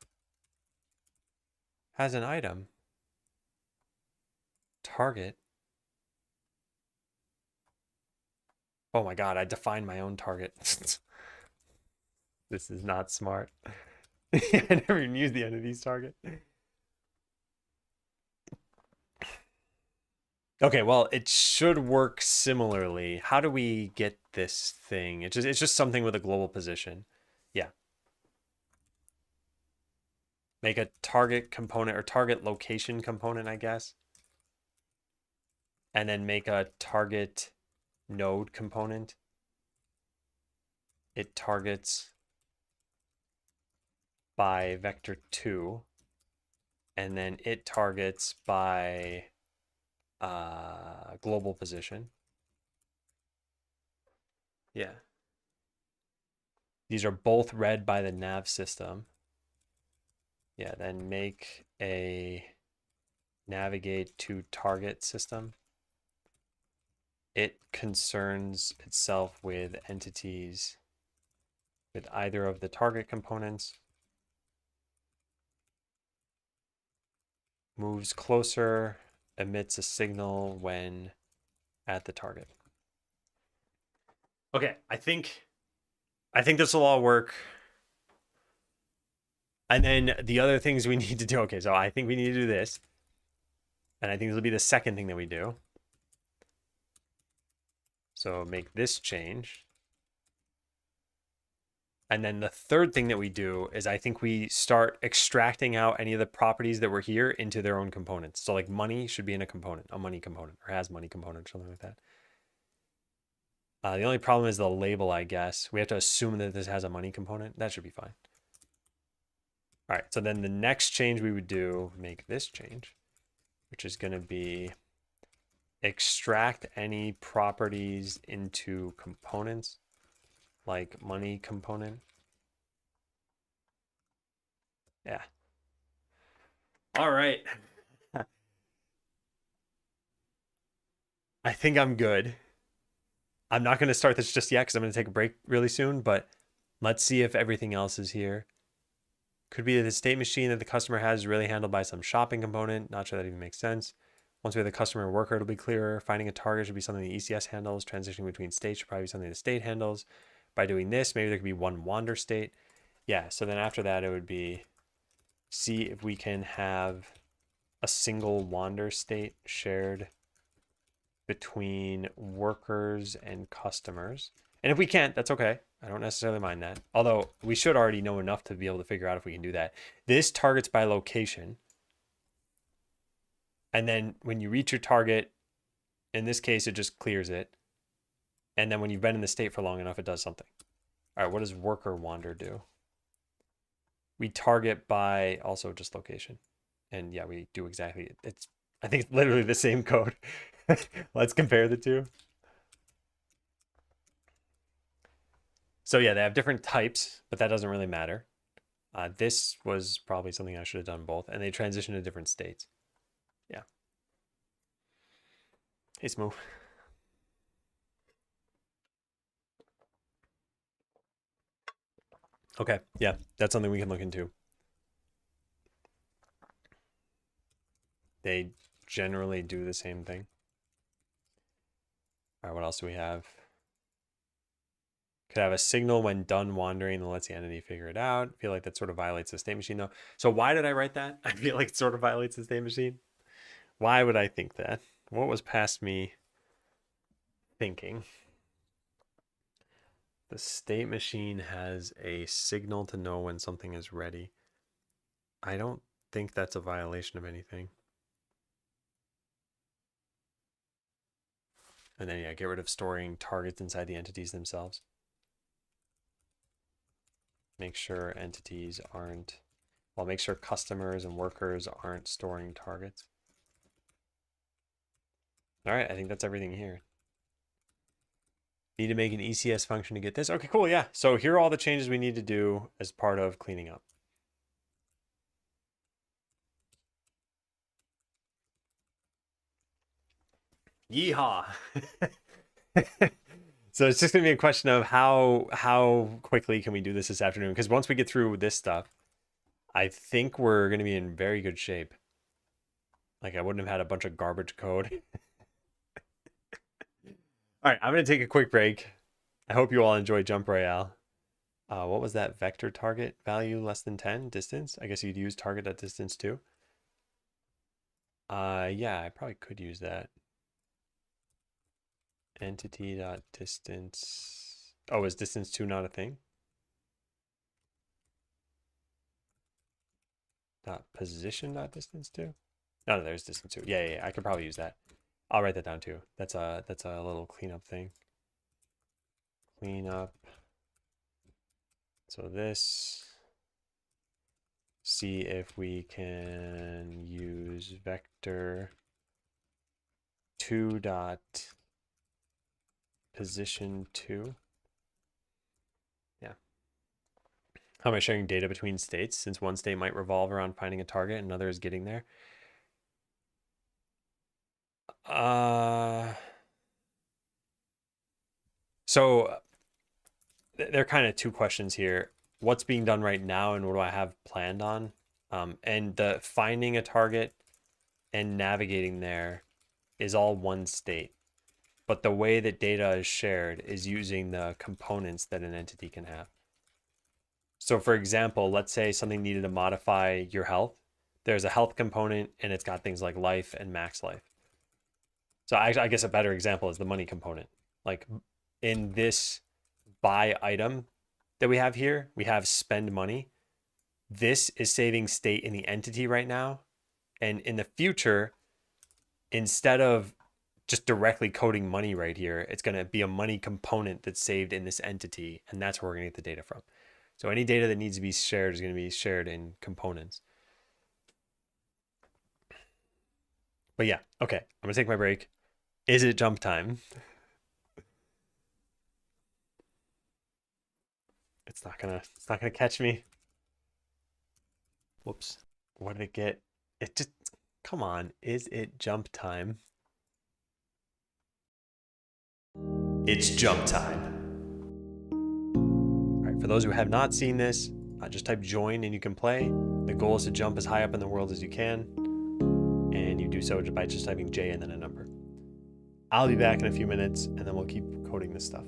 item? Target. Oh my God, I defined my own target. This is not smart. I never even used the entity's target. Okay, well, it should work similarly. How do we get this thing? It's just something with a global position. Yeah. Make a target component or target location component, I guess. And then make a target node component. It targets by vector 2. And then it targets by global position. Yeah. These are both read by the nav system. Yeah, then make a navigate to target system. It concerns itself with entities with either of the target components. Moves closer, emits a signal when at the target. Okay, I think this will all work. And then the other things we need to do. Okay, so I think we need to do this. And I think this will be the second thing that we do. So make this change. And then the third thing that we do is I think we start extracting out any of the properties that were here into their own components. So like money should be in a component, a money component, or has money component, something like that. The only problem is the label, I guess. We have to assume that this has a money component. That should be fine. All right, so then the next change we would do, make this change, which is going to be extract any properties into components, like money component. Yeah. All right. I think I'm good. I'm not going to start this just yet because I'm going to take a break really soon, but let's see if everything else is here. Could be that the state machine that the customer has is really handled by some shopping component. Not sure that even makes sense. Once we have the customer worker, it'll be clearer. Finding a target should be something the ECS handles. Transitioning between states should probably be something the state handles. By doing this, maybe there could be one wander state. Yeah, so then after that, it would be see if we can have a single wander state shared between workers and customers. And if we can't, that's okay. I don't necessarily mind that. Although we should already know enough to be able to figure out if we can do that. This targets by location. And then when you reach your target, in this case, it just clears it. And then when you've been in the state for long enough, it does something. All right, what does worker wander do? We target by also just location. And yeah, we do exactly, it's, I think it's literally the same code. Let's compare the two. So yeah, they have different types, but that doesn't really matter. This was probably something I should have done both, and they transition to different states. Yeah. Hey, Smooth. Okay, yeah, that's something we can look into. They generally do the same thing. All right, what else do we have? Could have a signal when done wandering that lets the entity figure it out. I feel like that sort of violates the state machine, though. So why did I write that? I feel like it sort of violates the state machine. Why would I think that? What was past me thinking? The state machine has a signal to know when something is ready. I don't think that's a violation of anything. And then, yeah, get rid of storing targets inside the entities themselves. Make sure entities aren't, well, make sure customers and workers aren't storing targets. All right, I think that's everything here. Need to make an ECS function to get this. Okay, cool, yeah. So here are all the changes we need to do as part of cleaning up. Yeehaw. So it's just gonna be a question of how quickly can we do this afternoon? Because once we get through this stuff, I think we're gonna be in very good shape. Like I wouldn't have had a bunch of garbage code. All right, I'm gonna take a quick break. I hope you all enjoy Jump Royale. What was that vector target value less than 10 distance? I guess you'd use target at distance too. Yeah, I probably could use that. Entity.distance. Oh, is distance 2 not a thing? Position.distance 2? No, there's distance 2. Yeah, I could probably use that. I'll write that down too. That's a little cleanup thing. Cleanup. So this. See if we can use vector 2 dot position 2. Yeah. How am I sharing data between states since one state might revolve around finding a target and another is getting there? So there are kind of two questions here. What's being done right now and what do I have planned on? And the finding a target and navigating there is all one state. But the way that data is shared is using the components that an entity can have. So for example, let's say something needed to modify your health. There's a health component and it's got things like life and max life. So I guess a better example is the money component. Like in this buy item that we have here, we have spend money. This is saving state in the entity right now. And in the future, instead of just directly coding money right here, it's going to be a money component that's saved in this entity. And that's where we're going to get the data from. So any data that needs to be shared is going to be shared in components. But yeah, okay, I'm going to take my break. Is it jump time? It's not gonna catch me. Whoops. What did it get? It just, come on. Is it jump time? It's jump time. All right, for those who have not seen this, just type join and you can play. The goal is to jump as high up in the world as you can. And you do so by just typing J and then a number. I'll be back in a few minutes and then we'll keep coding this stuff.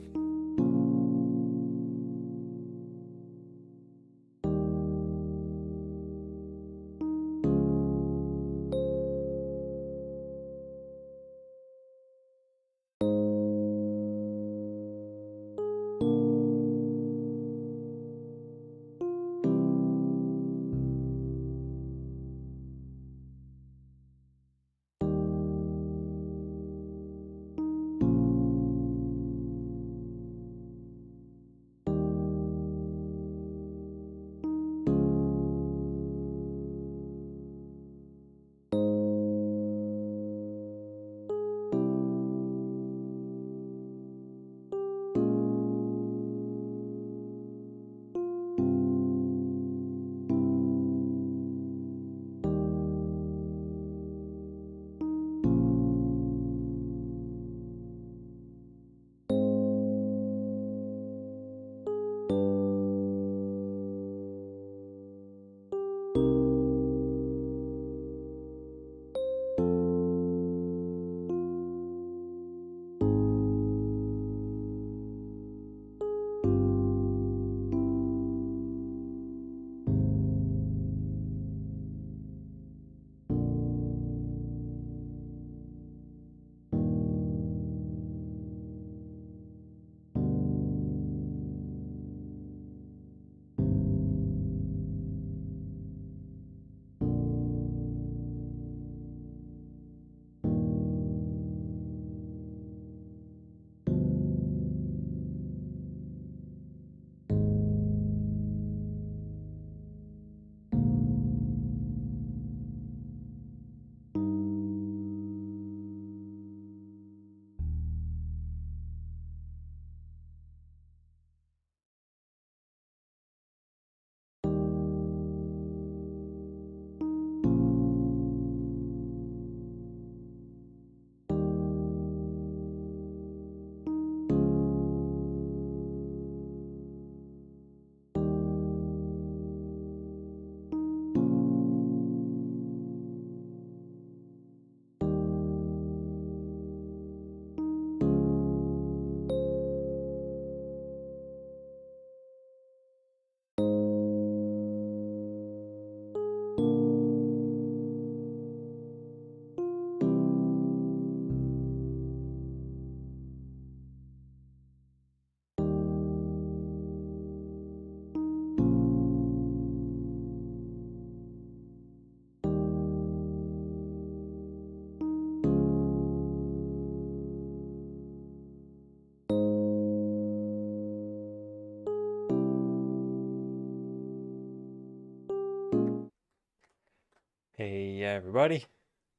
Hey everybody,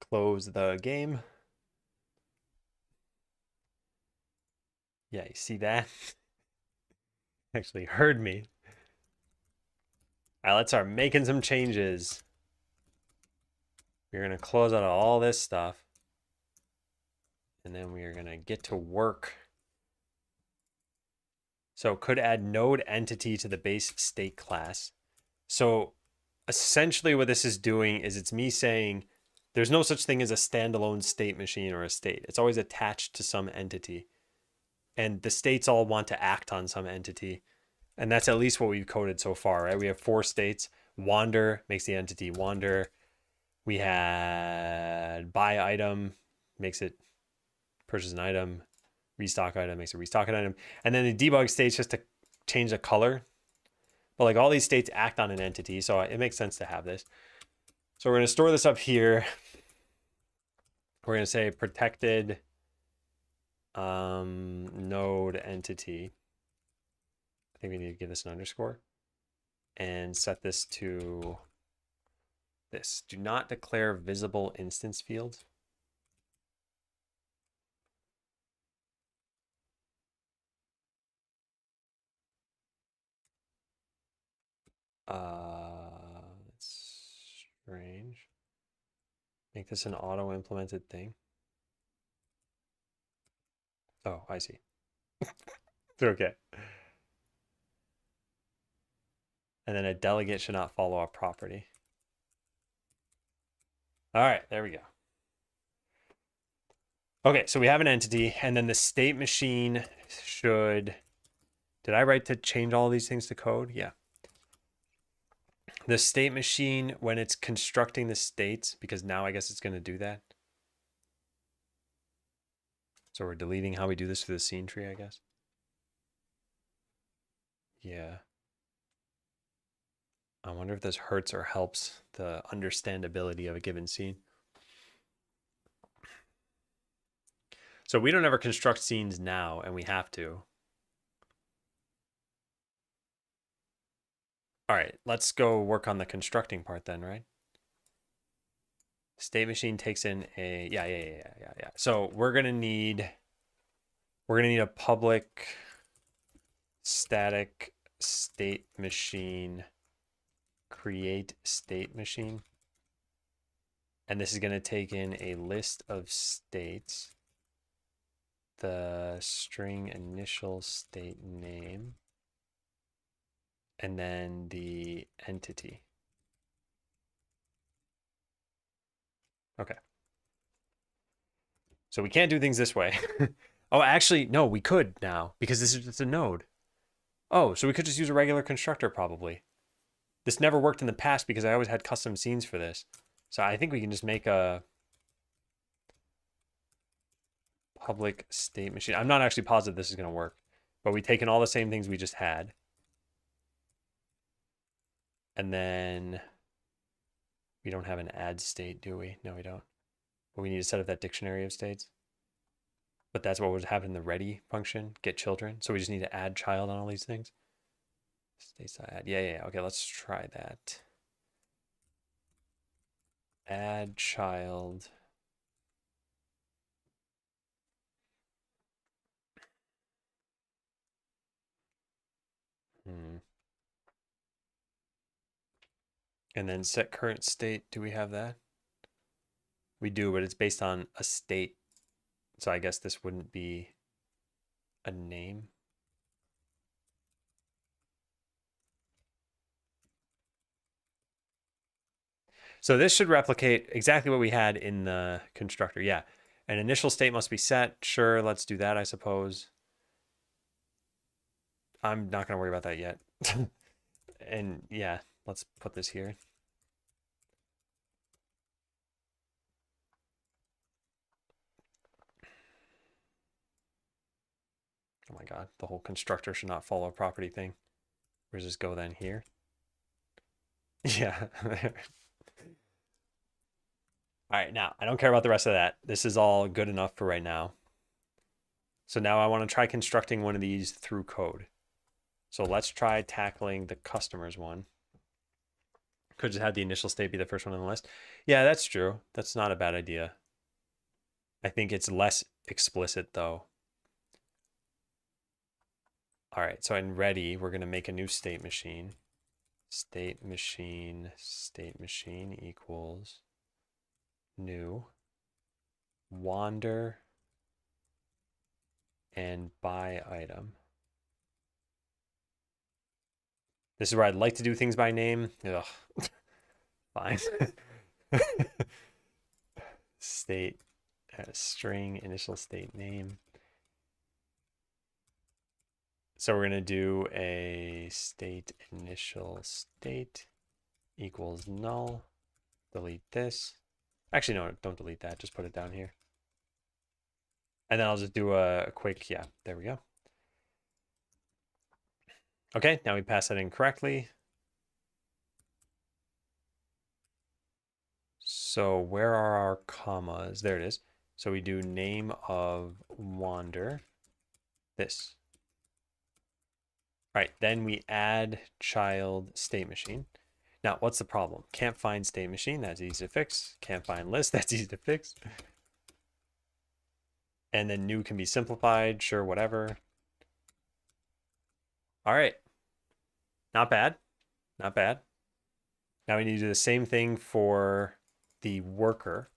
close the game. Yeah, you see that? Actually heard me. All right, let's start making some changes. We're gonna close out all this stuff. And then we are gonna get to work. So could add node entity to the base state class. So essentially what this is doing is it's me saying there's no such thing as a standalone state machine or a state. It's always attached to some entity. And the states all want to act on some entity. And that's at least what we've coded so far, right? We have 4 states. Wander makes the entity wander. We had buy item, makes it purchase an item. Restock item makes it restock an item. And then the debug states just to change the color. But like all these states act on an entity, so it makes sense to have this. So we're going to store this up here. We're going to say protected node entity. I think we need to give this an underscore. and set this to this. Do not declare visible instance field. That's strange. Make this an auto-implemented thing. Oh, I see. Okay. And then a delegate should not follow a property. All right, there we go. Okay, so we have an entity, and then the state machine should... Did I write to change all these things to code? Yeah. The state machine, when it's constructing the states, because now I guess it's going to do that. So we're deleting how we do this for the scene tree, I guess. Yeah. I wonder if this hurts or helps the understandability of a given scene. So we don't ever construct scenes now, and we have to. All right, let's go work on the constructing part then, right? State machine takes in a yeah. So we're gonna need a public static state machine create state machine, and this is gonna take in a list of states, the string initial state name, and then the entity. Okay. So we can't do things this way. Oh, actually, no, we could now because this is just a node. Oh, so we could just use a regular constructor probably. This never worked in the past because I always had custom scenes for this. So I think we can just make a public state machine. I'm not actually positive this is going to work, but we take in all the same things we just had. And then we don't have an add state, do we? No, we don't. But we need to set up that dictionary of states. But that's what would happen in the ready function, get children. So we just need to add child on all these things. States add. Yeah. Okay, let's try that. Add child. And then set current state. Do we have that? We do, but it's based on a state. So I guess this wouldn't be a name. So this should replicate exactly what we had in the constructor. Yeah. An initial state must be set. Sure, let's do that, I suppose. I'm not going to worry about that yet. And yeah, let's put this here. Oh my God, the whole constructor should not follow a property thing. Where does this go then? Here? Yeah. All right, now I don't care about the rest of that. This is all good enough for right now. So now I want to try constructing one of these through code. So let's try tackling the customers one. Could just have the initial state be the first one on the list. Yeah, that's true. That's not a bad idea. I think it's less explicit though. All right, so in ready, we're going to make a new state machine. State machine equals new wander and buy item. This is where I'd like to do things by name. Ugh. Fine. State string initial state name. So we're going to do a state initial state equals null. Delete this. Actually, no, don't delete that. Just put it down here. And then I'll just do a quick, yeah, there we go. Okay, now we pass that in correctly. So where are our commas? There it is. So we do name of wander, this. All right, then we add child state machine. Now, what's the problem? Can't find state machine. That's easy to fix. Can't find list. That's easy to fix. And then new can be simplified. Sure, whatever. All right. Not bad. Not bad. Now we need to do the same thing for the worker.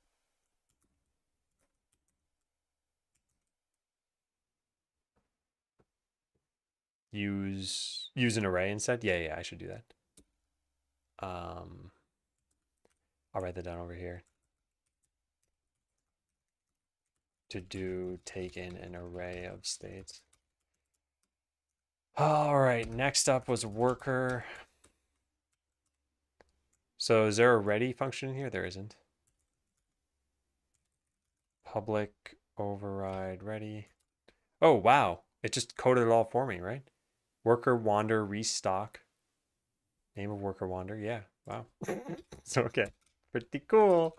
Use an array instead. Yeah, I should do that. I'll write that down over here. To do take in an array of states. All right, next up was worker. So is there a ready function in here? There isn't. Public override ready. Oh, wow. It just coded it all for me, right? Worker wander restock. Name of worker wander. Yeah. Wow. So, okay. Pretty cool.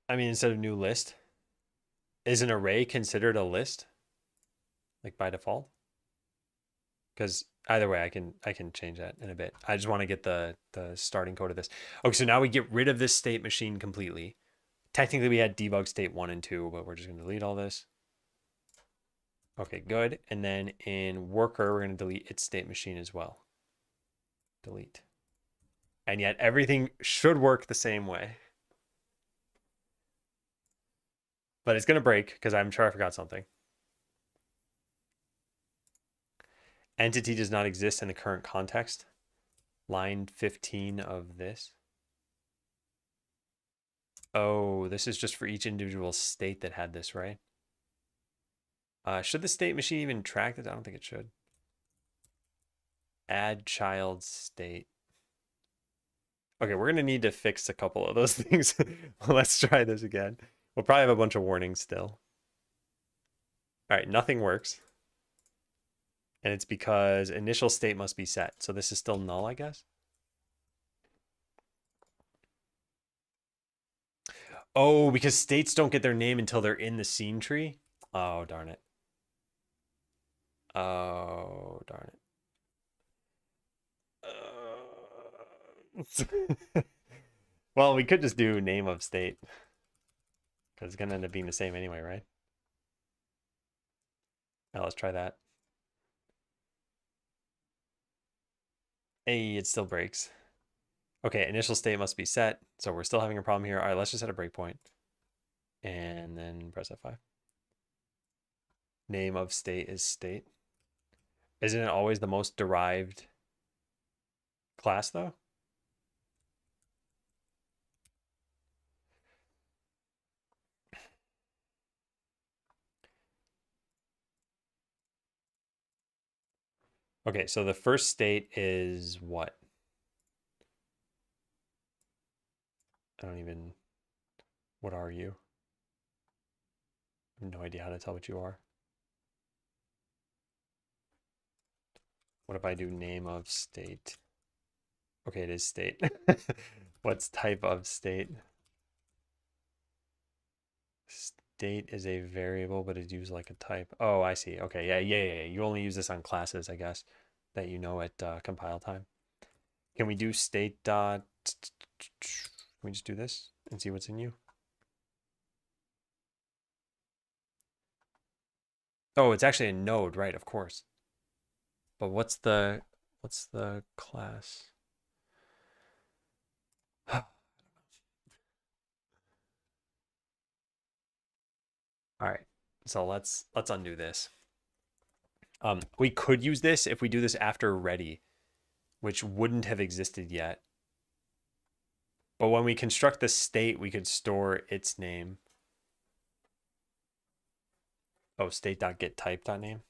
I mean, instead of new list, is an array considered a list? Like by default? Because either way, I can change that in a bit. I just want to get the starting code of this. Okay, so now we get rid of this state machine completely. Technically, we had debug state 1 and 2, but we're just going to delete all this. Okay, good. And then in worker, we're going to delete its state machine as well. Delete. And yet everything should work the same way. But it's going to break because I'm sure I forgot something. Entity does not exist in the current context. Line 15 of this. Oh, this is just for each individual state that had this, right? Should the state machine even track this? I don't think it should. Add child state. Okay, we're going to need to fix a couple of those things. Let's try this again. We'll probably have a bunch of warnings still. All right, nothing works. And it's because initial state must be set. So this is still null, I guess. Oh, because states don't get their name until they're in the scene tree? Oh, darn it. Oh, darn it. Well, we could just do name of state. Because it's going to end up being the same anyway, right? Now let's try that. Hey, it still breaks. Okay, initial state must be set. So we're still having a problem here. All right, let's just set a breakpoint. And then press F5. Name of state is state. Isn't it always the most derived class, though? Okay, so the first state is what? I don't even... What are you? I have no idea how to tell what you are. What if I do name of state? Okay, it is state. What's type of state? State is a variable, but it's used like a type. Oh, I see. Okay, yeah. You only use this on classes, I guess, that you know at compile time. Can we do state dot... Can we just do this and see what's in you? Oh, it's actually a node, right? Of course. But what's the class? All right. So let's undo this. We could use this if we do this after ready, which wouldn't have existed yet. But when we construct the state, we could store its name. Oh, state.getType.name.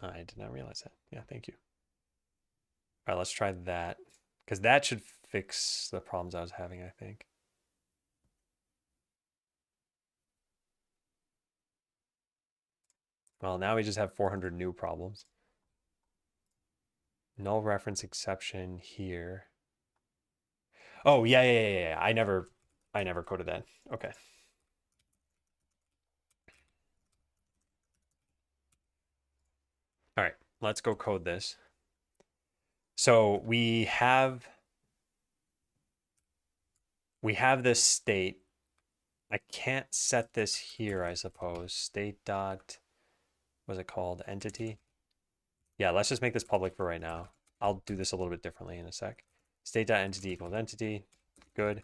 I did not realize that. Yeah, thank you. All right, let's try that. Because that should fix the problems I was having, I think. Well, now we just have 400 new problems. Null reference exception here. Oh, yeah. I never coded that. Okay. All right, let's go code this. So we have this state. I can't set this here, I suppose. State dot, what's it called? Entity. Yeah, let's just make this public for right now. I'll do this a little bit differently in a sec. State dot entity equals entity. Good. All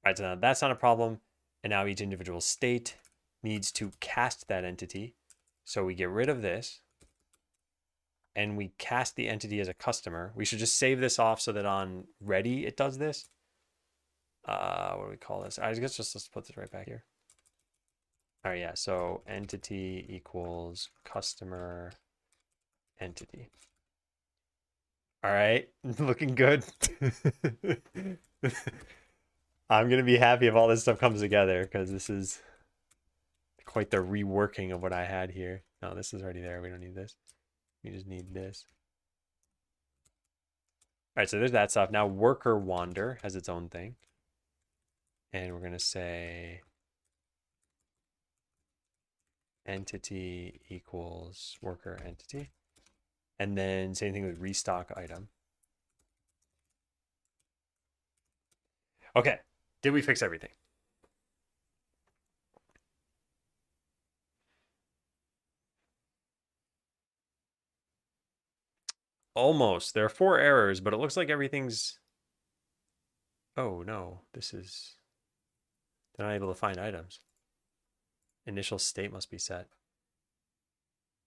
right, so now that's not a problem. And now each individual state needs to cast that entity. So we get rid of this and we cast the entity as a customer. We should just save this off so that on ready it does this. What do we call this? I guess just let's put this right back here. All right, yeah. So entity equals customer entity. All right, looking good. I'm gonna be happy if all this stuff comes together because this is quite the reworking of what I had here. No, this is already there. We don't need this. We just need this. All right, so there's that stuff. Now worker wander has its own thing. And we're gonna say entity equals worker entity. And then same thing with restock item. Okay, did we fix everything? Almost. There are 4 errors, but it looks like everything's... Oh, no. This is... They're not able to find items. Initial state must be set.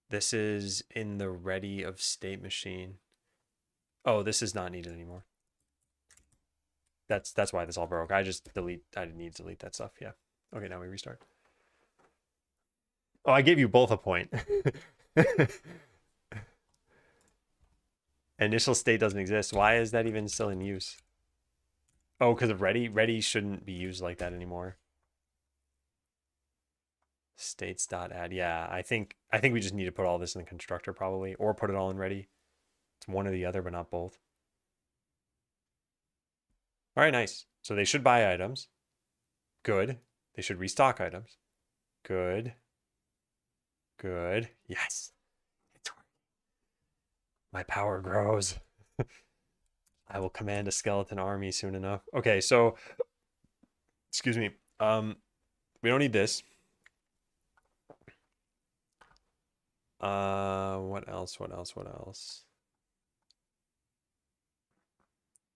This is in the ready of state machine. Oh, this is not needed anymore. That's why this all broke. I didn't need to delete that stuff. Yeah. Okay, now we restart. Oh, I gave you both a point. Initial state doesn't exist. Why is that even still in use? Oh, because of ready? Ready shouldn't be used like that anymore. States.add. Yeah, I think we just need to put all this in the constructor probably, or put it all in ready. It's one or the other, but not both. All right, nice. So they should buy items. Good. They should restock items. Good. Good. Yes. My power grows. I will command a skeleton army soon enough. Okay, so excuse me. We don't need this. What else?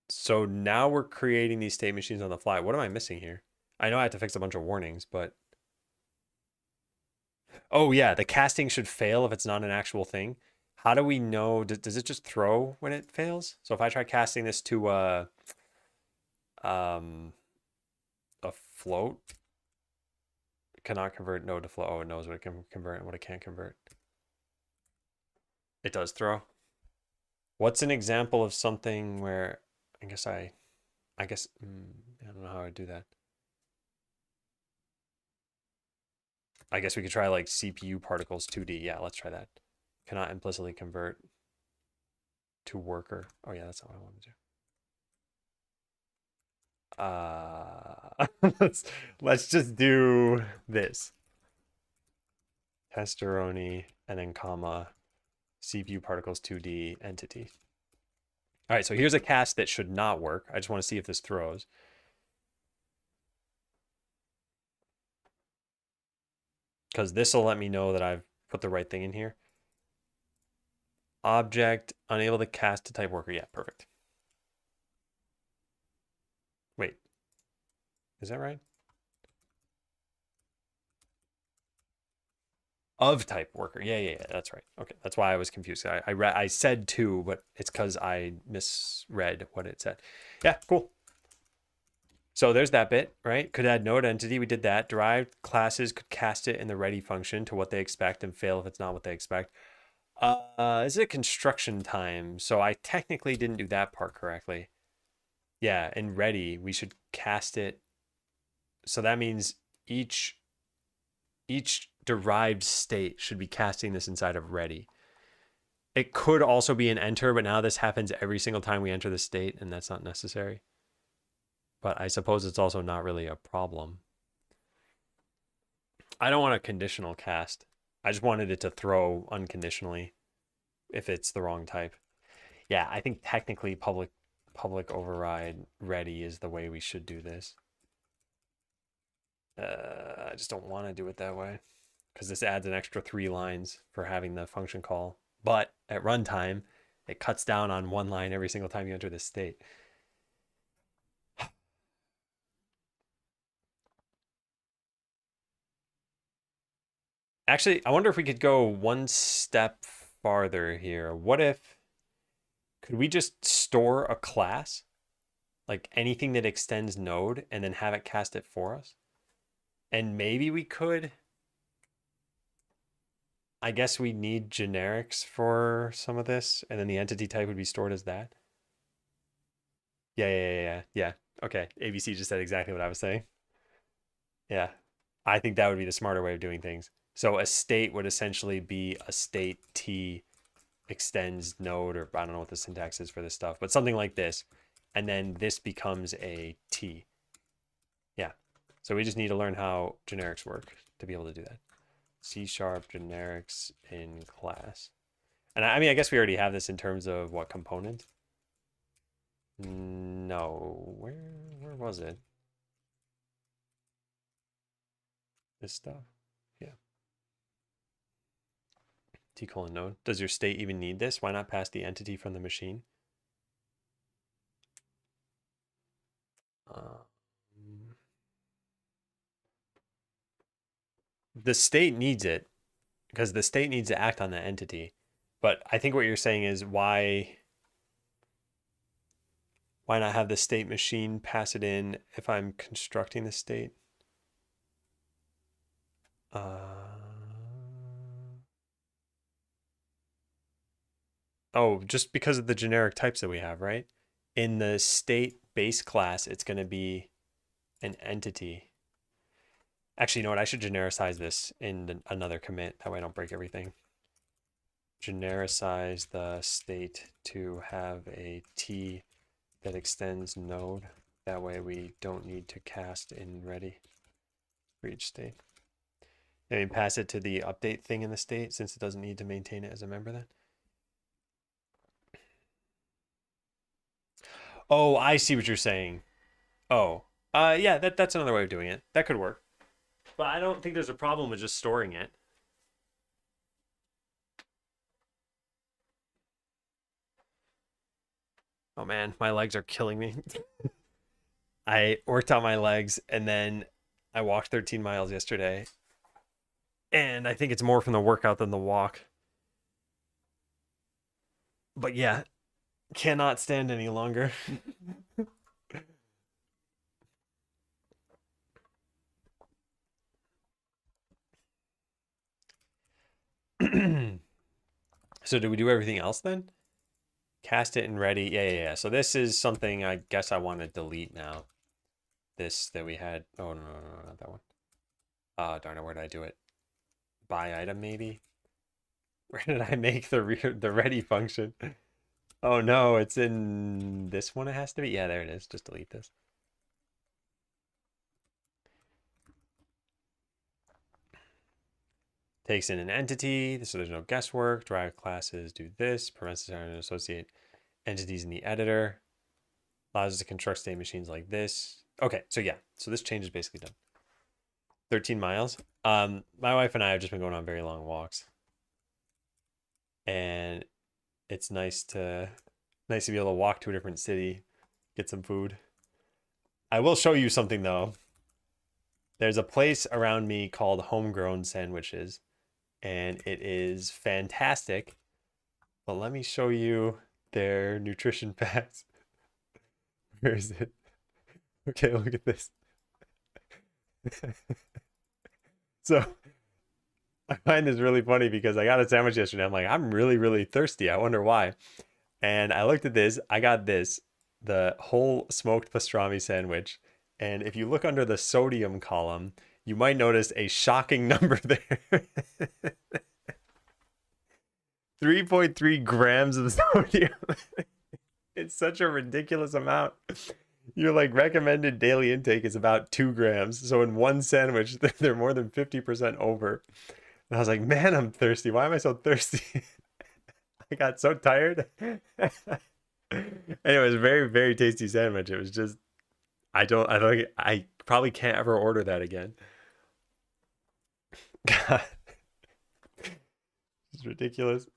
So now we're creating these state machines on the fly. What am I missing here? I know I have to fix a bunch of warnings, but... Oh yeah, the casting should fail if it's not an actual thing. How do we know? Does it just throw when it fails? So if I try casting this to a float, it cannot convert node to float. Oh, it knows what it can convert and what it can't convert. It does throw. What's an example of something where I don't know how I do that. I guess we could try like CPU particles 2D. Yeah, let's try that. Cannot implicitly convert to worker. Oh yeah, that's not what I want to do. Let's just do this. Testeroni and then comma CPU particles 2D entity. All right, so here's a cast that should not work. I just want to see if this throws. Because this will let me know that I've put the right thing in here. Object, unable to cast to type worker. Yeah, perfect. Wait, is that right? Of type worker. Yeah, that's right. Okay, that's why I was confused. I said 2, but it's because I misread what it said. Yeah, cool. So there's that bit, right? Could add node entity. We did that. Derived classes could cast it in the ready function to what they expect and fail if it's not what they expect. Is it construction time? So I technically didn't do that part correctly. Yeah, in ready, we should cast it. So that means each derived state should be casting this inside of ready. It could also be an enter, but now this happens every single time we enter the state, and that's not necessary. but I suppose it's also not really a problem. I don't want a conditional cast. I just wanted it to throw unconditionally if it's the wrong type. Yeah, I think technically public override ready is the way we should do this. I just don't want to do it that way because this adds an extra 3 lines for having the function call. But at runtime, it cuts down on 1 line every single time you enter this state. Actually, I wonder if we could go one step farther here. What if, could we just store a class, like anything that extends node, and then have it cast it for us? And maybe we could, I guess we need generics for some of this, and then the entity type would be stored as that. Yeah. Okay, ABC just said exactly what I was saying. Yeah, I think that would be the smarter way of doing things. So a state would essentially be a state T extends node, or I don't know what the syntax is for this stuff, but something like this. And then this becomes a T. Yeah. So we just need to learn how generics work to be able to do that. C# generics in class. And I mean, I guess we already have this in terms of what component? No, where was it? This stuff? Yeah. T: node. Does your state even need this? Why not pass the entity from the machine? The state needs it because the state needs to act on the entity. But I think what you're saying is why not have the state machine pass it in if I'm constructing the state? Oh, just because of the generic types that we have, right? In the state base class, it's going to be an entity. Actually, you know what? I should genericize this in another commit. That way I don't break everything. Genericize the state to have a T that extends node. That way we don't need to cast in ready for each state. I mean, pass it to the update thing in the state since it doesn't need to maintain it as a member then. Oh, I see what you're saying. Oh, yeah, that's another way of doing it. That could work. But I don't think there's a problem with just storing it. Oh man, my legs are killing me. I worked on my legs and then I walked 13 miles yesterday. And I think it's more from the workout than the walk. But yeah, cannot stand any longer. So do we do everything else then? Cast it and ready. Yeah. So this is something I guess I want to delete now. This that we had. Oh, no, not that one. Darn it, where did I do it? Buy item, maybe? Where did I make the ready function? Oh no, it's in this one it has to be? Yeah, there it is. Just delete this. Takes in an entity, so there's no guesswork. Derived classes do this. Prevents us to associate entities in the editor. Allows us to construct state machines like this. Okay, so yeah. So this change is basically done. 13 miles. My wife and I have just been going on very long walks. And it's nice to be able to walk to a different city, get some food. I will show you something though. There's a place around me called Homegrown Sandwiches, and it is fantastic. But let me show you their nutrition facts. Where is it? Okay, look at this. So I find this really funny because I got a sandwich yesterday. I'm like, I'm really, really thirsty. I wonder why. And I looked at this. I got this, the whole smoked pastrami sandwich. And if you look under the sodium column, you might notice a shocking number there. 3.3 grams of sodium. It's such a ridiculous amount. Your like recommended daily intake is about 2 grams. So in one sandwich, they're more than 50% over. And I was like, man, I'm thirsty. Why am I so thirsty? I got so tired. Anyway, it was a very, very tasty sandwich. It was just, I don't, I probably can't ever order that again. God, it's ridiculous.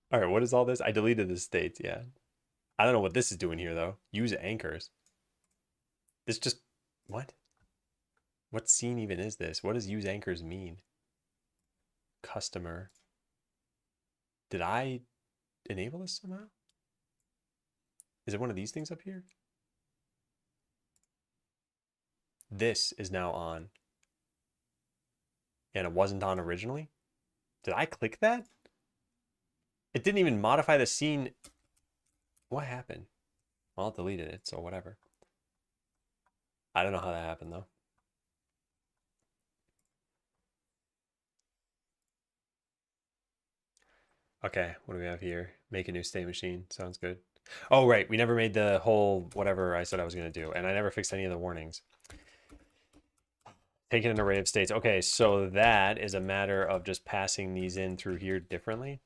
All right, what is all this? I deleted the states. Yeah. I don't know what this is doing here, though. Use anchors. This just, what? What scene even is this? What does use anchors mean? Customer. Did I enable this somehow? Is it one of these things up here? This is now on. And it wasn't on originally? Did I click that? It didn't even modify the scene. What happened? Well, it deleted it, so whatever. I don't know how that happened, though. Okay, what do we have here? Make a new state machine. Sounds good. Oh, right. We never made the whole whatever I said I was going to do, and I never fixed any of the warnings. Taking an array of states. Okay, so that is a matter of just passing these in through here differently.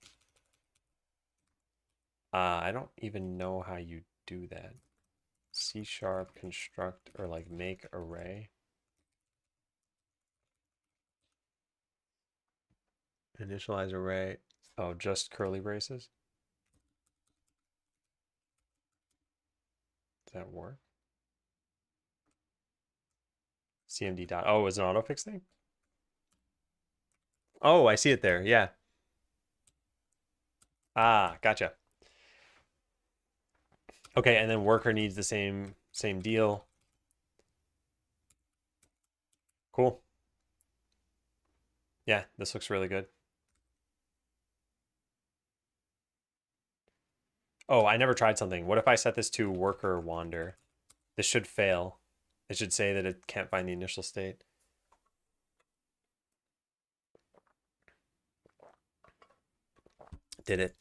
I don't even know how you do that. C# construct or like make array. Initialize array. Oh, just curly braces? Does that work? CMD dot. Oh, is it an autofix thing? Oh, I see it there. Yeah. Ah, gotcha. Okay, and then worker needs the same deal. Cool. Yeah, this looks really good. Oh, I never tried something. What if I set this to worker wander? This should fail. It should say that it can't find the initial state. Did it?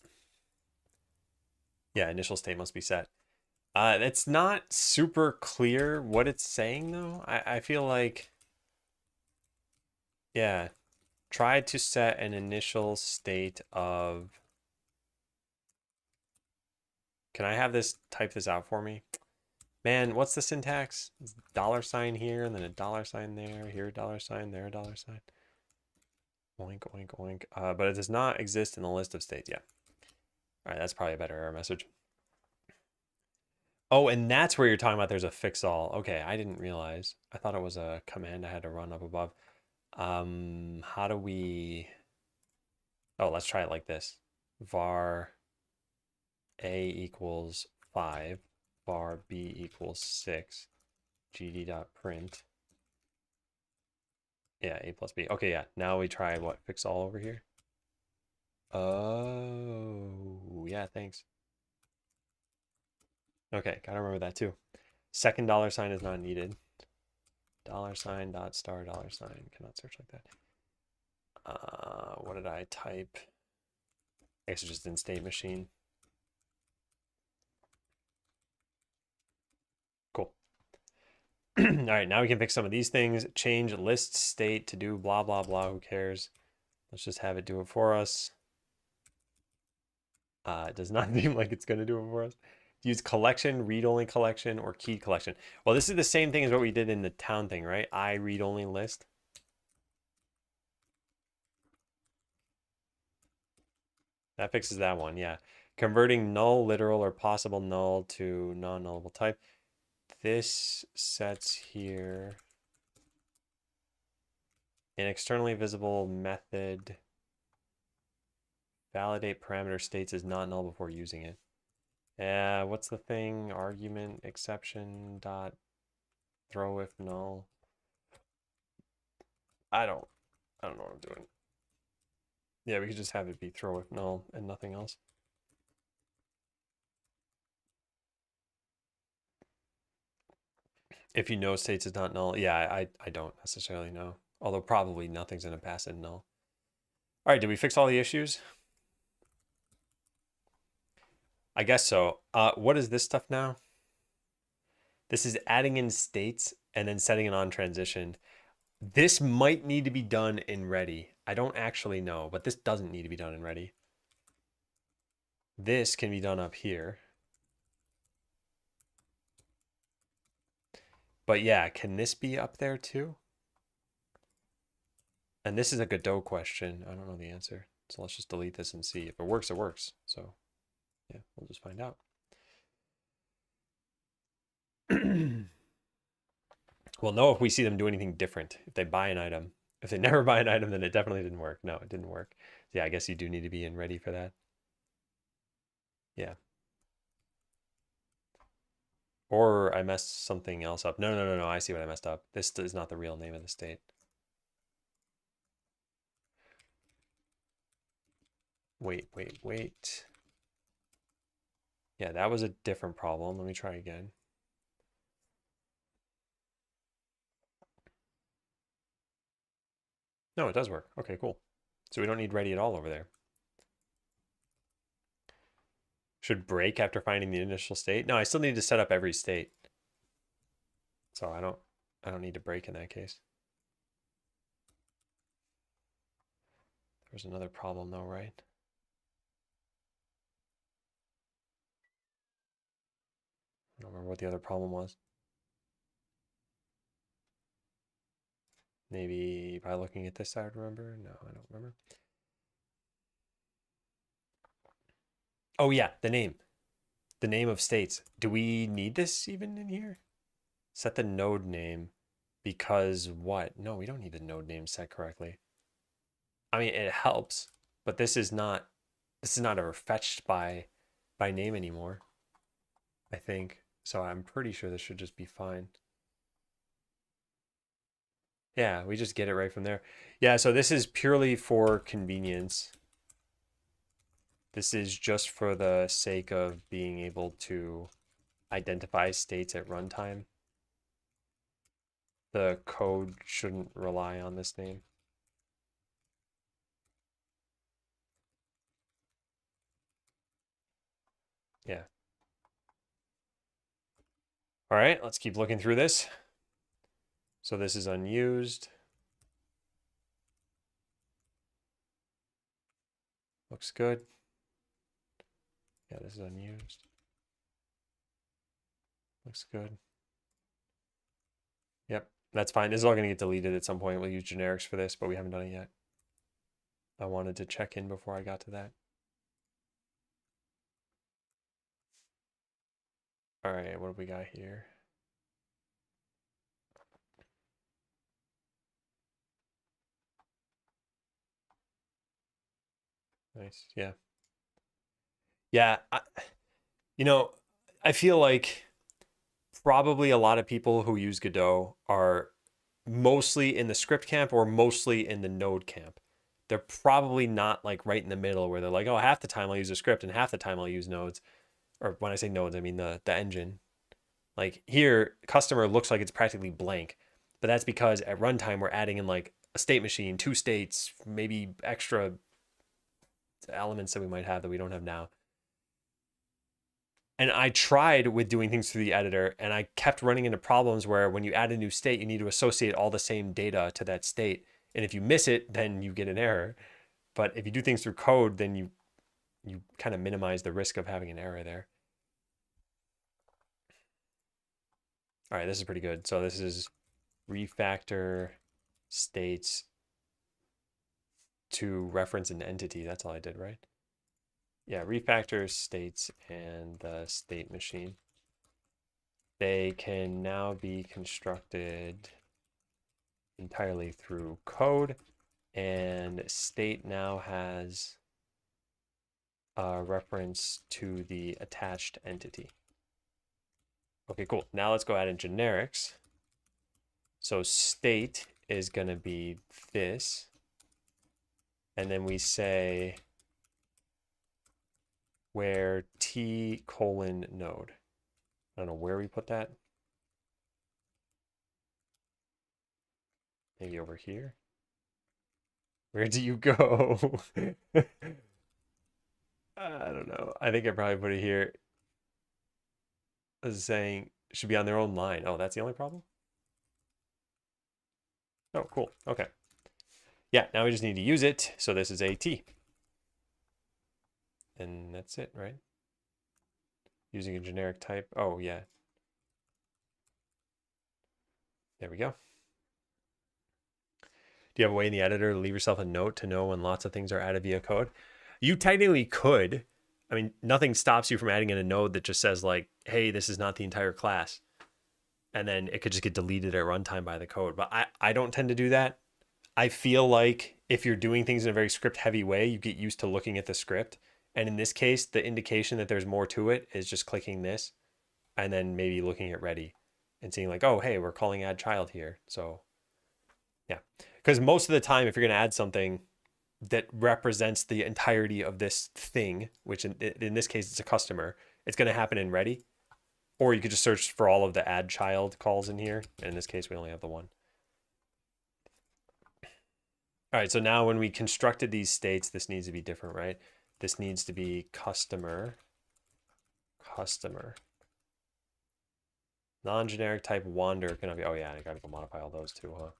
Yeah, initial state must be set. It's not super clear what it's saying, though. I feel like, yeah, try to set an initial state of... Can I have this type this out for me? Man, what's the syntax? It's $sign here, and then a $sign there, here a $sign, there a $sign. Oink, oink, oink. But it does not exist in the list of states. Yeah. All right, that's probably a better error message. Oh, and that's where you're talking about there's a fix all. Okay, I didn't realize. I thought it was a command I had to run up above. How do we... Oh, let's try it like this. Var A equals 5, var B equals 6, gd.print. Yeah, A plus B. Okay, yeah. Now we try what? Fix all over here? Oh, yeah, thanks. Okay, gotta remember that too. Second $sign is not needed. $sign dot star $sign. Cannot search like that. What did I type? I guess it's just in state machine. Cool. All right, now we can fix some of these things. Change list state to do blah, blah, blah. Who cares? Let's just have it do it for us. It does not seem like it's going to do it for us. Use collection, read-only collection, or keyed collection. Well, this is the same thing as what we did in the town thing, right? I read-only list. That fixes that one, yeah. Converting null, literal, or possible null to non-nullable type. This sets here an externally visible method. Validate parameter states is not null before using it. What's the thing? Argument exception dot throw if null. I don't know what I'm doing. Yeah, we could just have it be throw if null and nothing else. If you know states is not null, yeah, I don't necessarily know. Although probably nothing's gonna pass in null. All right, did we fix all the issues? I guess so. What is this stuff now? This is adding in states and then setting it on transition. This might need to be done in ready. I don't actually know, but this doesn't need to be done in ready. This can be done up here. But yeah, can this be up there too? And this is a Godot question. I don't know the answer. So let's just delete this and see. If it works, it works. So yeah, we'll just find out. We'll know if we see them do anything different. If they buy an item. If they never buy an item, then it definitely didn't work. No, it didn't work. Yeah, I guess you do need to be in ready for that. Yeah. Or I messed something else up. No. I see what I messed up. This is not the real name of the state. Wait. Yeah, that was a different problem. Let me try again. No, it does work. Okay, cool. So we don't need ready at all over there. Should break after finding the initial state? No, I still need to set up every state. So I don't need to break in that case. There's another problem though, right? I don't remember what the other problem was. Maybe by looking at this, I would remember. No, I don't remember. Oh yeah, the name. The name of states. Do we need this even in here? Set the node name because what? No, we don't need the node name set correctly. I mean, it helps, but this is not ever fetched by name anymore, I think. So I'm pretty sure this should just be fine. Yeah, we just get it right from there. Yeah, so this is purely for convenience. This is just for the sake of being able to identify states at runtime. The code shouldn't rely on this name. Yeah. All right, let's keep looking through this. So this is unused. Looks good. Yeah, this is unused. Looks good. Yep, that's fine. This is all going to get deleted at some point. We'll use generics for this, but we haven't done it yet. I wanted to check in before I got to that. All right, what have we got here? Nice, yeah. Yeah, I feel like probably a lot of people who use Godot are mostly in the script camp or mostly in the node camp. They're probably not like right in the middle where they're like, oh, half the time I'll use a script and half the time I'll use nodes. Or when I say nodes, I mean the engine. Like here, customer looks like it's practically blank, but that's because at runtime we're adding in like a state machine, two states, maybe extra elements that we might have that we don't have now. And I tried with doing things through the editor, and I kept running into problems where when you add a new state, you need to associate all the same data to that state. And if you miss it, then you get an error. But if you do things through code, then you kind of minimize the risk of having an error there. All right, this is pretty good. So this is refactor states to reference an entity. That's all I did, right? Yeah, refactor states and the state machine. They can now be constructed entirely through code, and state now has a reference to the attached entity. Okay, cool. Now let's go add in generics. So state is going to be this, and then we say where t colon node. I don't know where we put that. Maybe over here. Where do you go? I don't know. I think I probably put it here as saying should be on their own line. Oh, that's the only problem? Oh, cool. Okay. Yeah, now we just need to use it. So this is AT. And that's it, right? Using a generic type. Oh, yeah. There we go. Do you have a way in the editor to leave yourself a note to know when lots of things are added via code? You technically could. I mean, nothing stops you from adding in a node that just says like, hey, this is not the entire class. And then it could just get deleted at runtime by the code. But I don't tend to do that. I feel like if you're doing things in a very script heavy way, you get used to looking at the script. And in this case, the indication that there's more to it is just clicking this and then maybe looking at ready and seeing like, oh, hey, we're calling add child here. So yeah, because most of the time, if you're going to add something that represents the entirety of this thing, which in this case, it's a customer, it's going to happen in ready. Or you could just search for all of the add child calls in here. In this case, we only have the one. All right, so now when we constructed these states, this needs to be different, right? This needs to be customer. Non-generic type wander can be, oh yeah, I gotta go modify all those too, huh?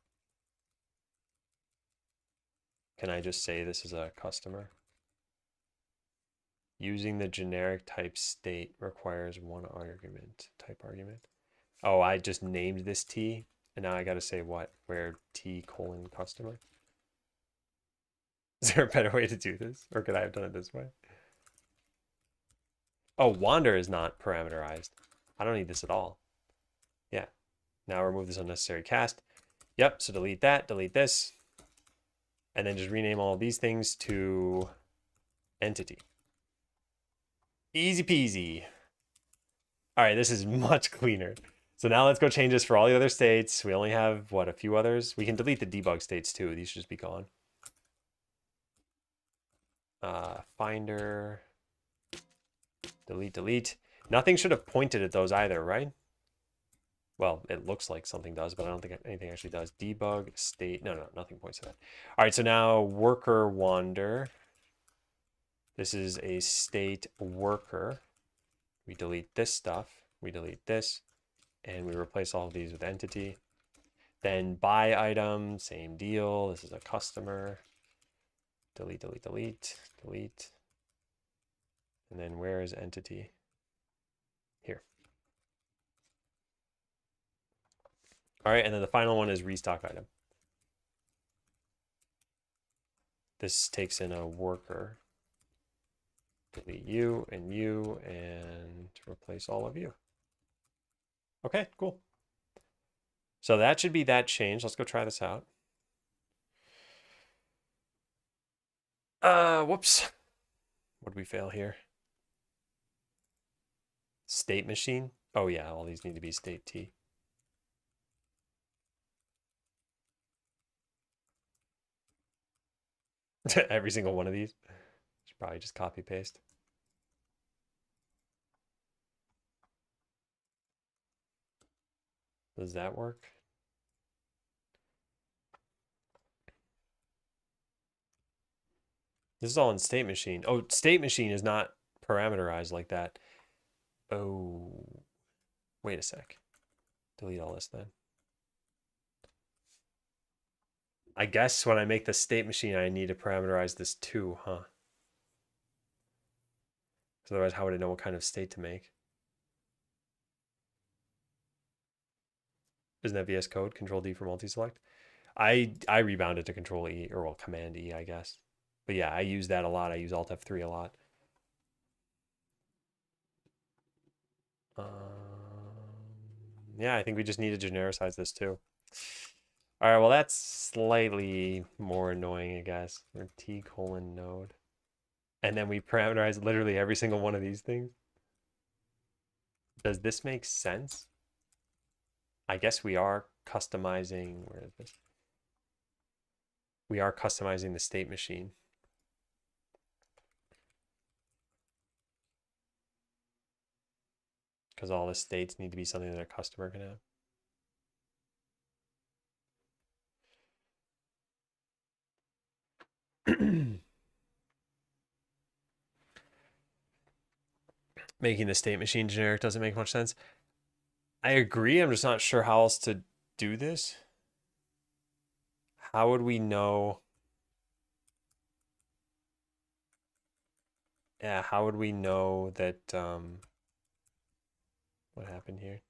Can I just say this is a customer? Using the generic type state requires one argument, type argument. Oh, I just named this T, and now I gotta say what? Where T colon customer? Is there a better way to do this? Or could I have done it this way? Oh, wander is not parameterized. I don't need this at all. Yeah. Now remove this unnecessary cast. Yep, so delete that, delete this. And then just rename all of these things to entity. Easy peasy. All right, this is much cleaner. So now let's go change this for all the other states. We only have, what, a few others? We can delete the debug states too. These should just be gone. Finder. Delete, delete. Nothing should have pointed at those either, right? Well, it looks like something does, but I don't think anything actually does. Debug state. No, nothing points to that. All right, so now worker wander. This is a state worker. We delete this stuff. We delete this. And we replace all of these with entity. Then buy item, same deal. This is a customer. Delete, delete, delete, delete. And then where is entity? Here. All right, and then the final one is restock item. This takes in a worker. Delete you, and replace all of you. Okay, cool. So that should be that change. Let's go try this out. Whoops. What did we fail here? State machine. Oh yeah, all these need to be state T. Every single one of these. Should probably just copy paste. Does that work? This is all in state machine. Oh, state machine is not parameterized like that. Oh, wait a sec. Delete all this then. I guess when I make the state machine, I need to parameterize this too, huh? Because otherwise, how would I know what kind of state to make? Isn't that VS Code? Control D for multi-select? I rebounded to Control E, or well, Command E, I guess. But yeah, I use that a lot. I use Alt F3 a lot. Yeah, I think we just need to genericize this too. All right, well, that's slightly more annoying, I guess. We're T colon node. And then we parameterize literally every single one of these things. Does this make sense? I guess we are customizing, where is this? We are customizing the state machine. Because all the states need to be something that a customer can have. making the state machine generic doesn't make much sense. I agree. I'm just not sure how else to do this. How would we know? Yeah, how would we know that what happened here?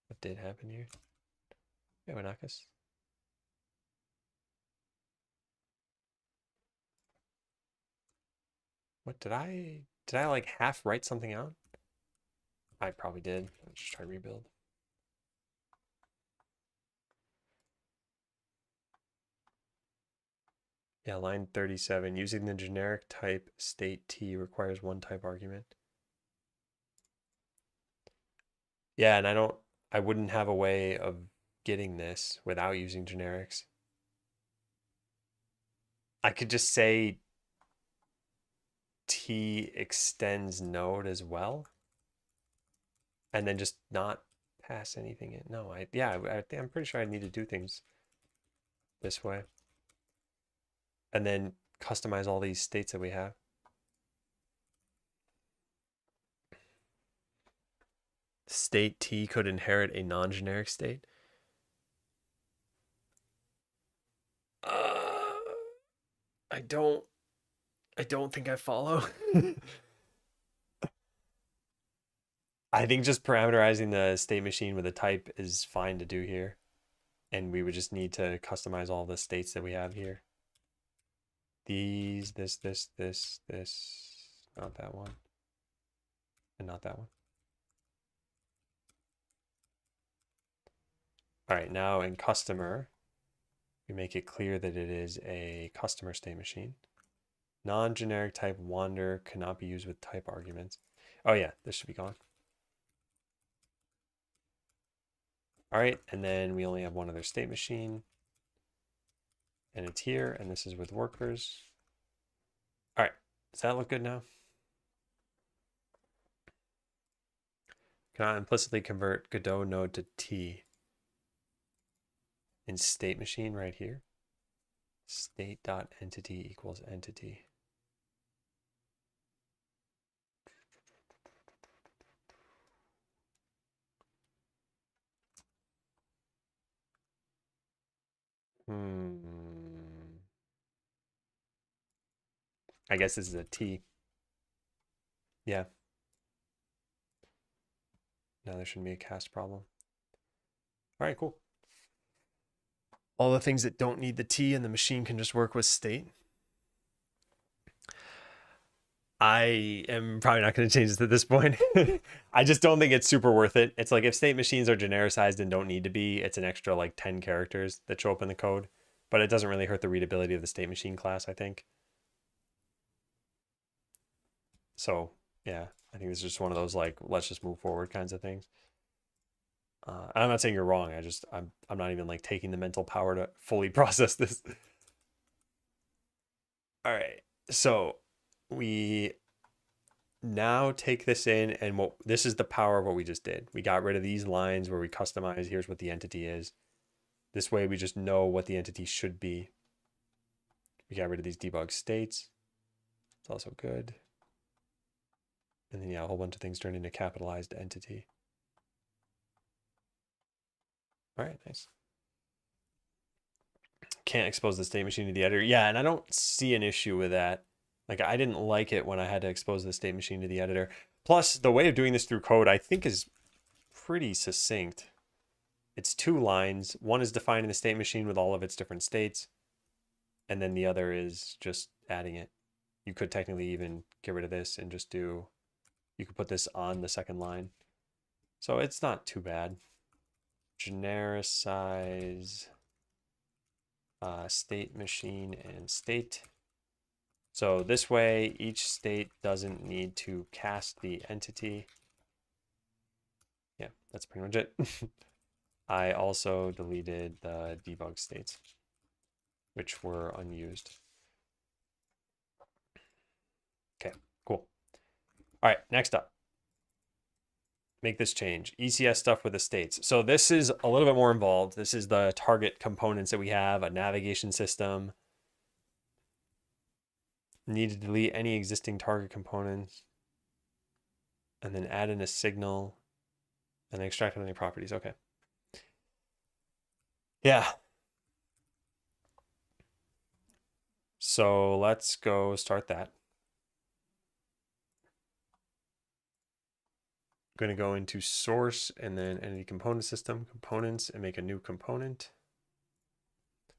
What did happen here? Yeah, Wanakas. What did I like half write something out? I probably did. Let's just try rebuild. Yeah, line 37. Using the generic type state T requires one type argument. Yeah, and I wouldn't have a way of getting this without using generics. I could just say T extends node as well, and then just not pass anything in. No, I'm pretty sure I need to do things this way. And then customize all these states that we have. State T could inherit a non-generic state. I don't think I follow. I think just parameterizing the state machine with a type is fine to do here. And we would just need to customize all the states that we have here. These, this, not that one, and not that one. All right, now in customer, we make it clear that it is a customer state machine. Non-generic type wander cannot be used with type arguments. Oh yeah, this should be gone. All right, and then we only have one other state machine. And it's here, and this is with workers. All right, does that look good now? Cannot implicitly convert Godot node to T in state machine right here. State.entity equals entity. I guess this is a T. Yeah. No, there shouldn't be a cast problem. All right, cool. All the things that don't need the T and the machine can just work with state. I am probably not going to change this at this point. I just don't think it's super worth it. It's like if state machines are genericized and don't need to be, it's an extra like 10 characters that show up in the code. But it doesn't really hurt the readability of the state machine class, I think. So, yeah, I think this is just one of those like, let's just move forward kinds of things. I'm not saying you're wrong. I'm not even like taking the mental power to fully process this. All right. So we now take this in, and this is the power of what we just did. We got rid of these lines where we customize, here's what the entity is. This way we just know what the entity should be. We got rid of these debug states. It's also good. And then yeah, a whole bunch of things turned into capitalized entity. All right, nice. Can't expose the state machine to the editor. Yeah, and I don't see an issue with that. Like I didn't like it when I had to expose the state machine to the editor. Plus, the way of doing this through code, I think, is pretty succinct. It's 2 lines. One is defining the state machine with all of its different states. And then the other is just adding it. You could technically even get rid of this and just do, you could put this on the second line. So it's not too bad. Genericize state machine and state. So this way, each state doesn't need to cast the entity. Yeah, that's pretty much it. I also deleted the debug states, which were unused. Okay, cool. All right, next up. Make this change. ECS stuff with the states. So this is a little bit more involved. This is the target components that we have, a navigation system. Need to delete any existing target components. And then add in a signal. And then extract any properties. Okay. Yeah. So let's go start that. I'm going to go into source and then entity component system, components, and make a new component.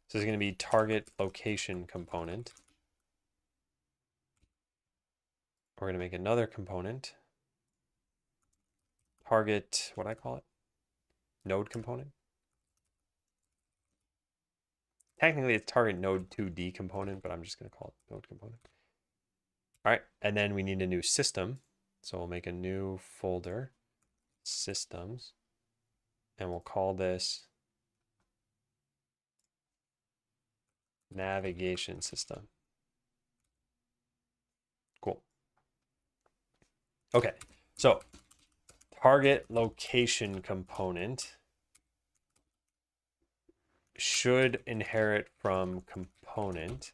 So it's going to be target location component. We're going to make another component. Target, what do I call it? Node component. Technically, it's target node 2D component, but I'm just going to call it node component. All right, and then we need a new system. So we'll make a new folder, systems, and we'll call this navigation system. Cool. Okay, so target location component should inherit from component,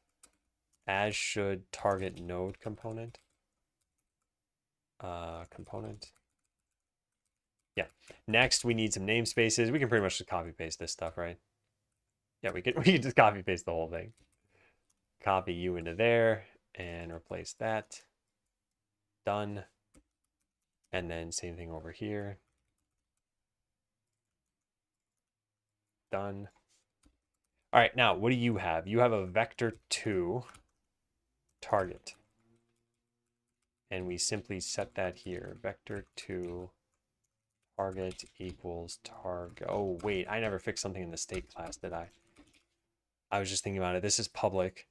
as should target node component. Component. Yeah. Next, we need some namespaces. We can pretty much just copy paste this stuff, right? Yeah, we can just copy paste the whole thing. Copy you into there and replace that. Done. And then same thing over here. Done. All right, now what do you have? You have a vector2 target. And we simply set that here. Vector2 target equals target. Oh, wait, I never fixed something in the state class, did I? I was just thinking about it. This is public.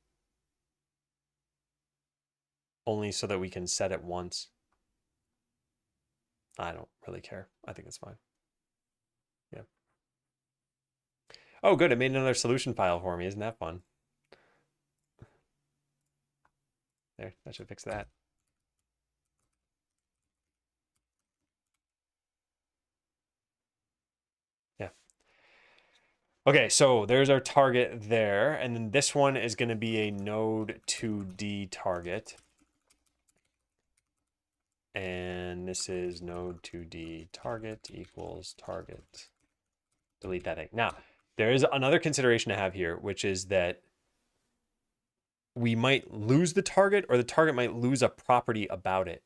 Only so that we can set it once. I don't really care. I think it's fine. Yeah. Oh, good. It made another solution file for me. Isn't that fun? There, that should fix that. Yeah. Okay, so there's our target there. And then this one is going to be a node 2D target. And this is node 2D target equals target. Delete that thing. Now, there is another consideration to have here, which is that we might lose the target, or the target might lose a property about it.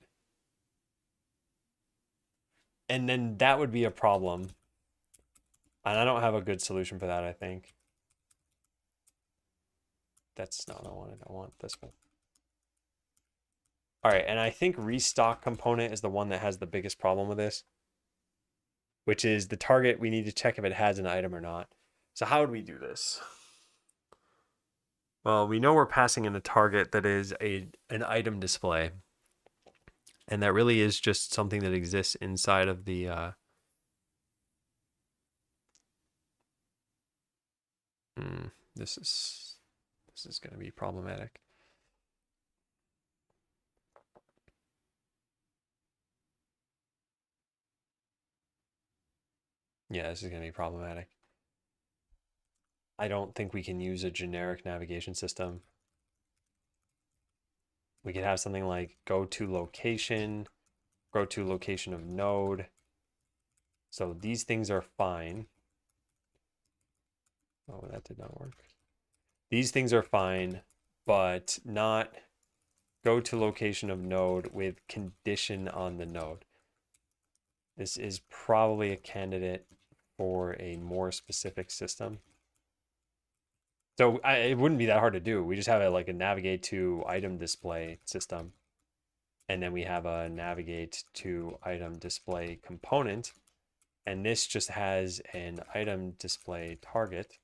And then that would be a problem. And I don't have a good solution for that, I think. That's not what I wanted. I want this one. All right, and I think restock component is the one that has the biggest problem with this, which is the target. We need to check if it has an item or not. So how would we do this? Well, we know we're passing in a target that is an item display. And that really is just something that exists inside of the this is going to be problematic. Yeah, this is going to be problematic. I don't think we can use a generic navigation system. We could have something like go to location of node. So these things are fine. Oh, that did not work. These things are fine, but not go to location of node with condition on the node. This is probably a candidate for a more specific system. So it wouldn't be that hard to do. We just have like a navigate to item display system. And then we have a navigate to item display component. And this just has an item display target.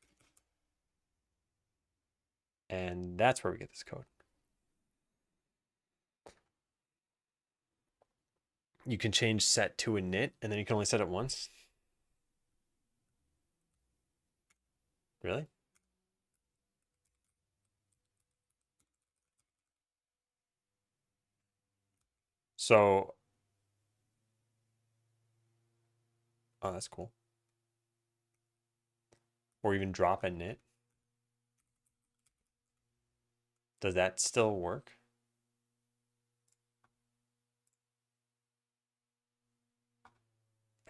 And that's where we get this code. You can change set to init, and then you can only set it once. Really? So, oh, that's cool. Or even drop a init. Does that still work?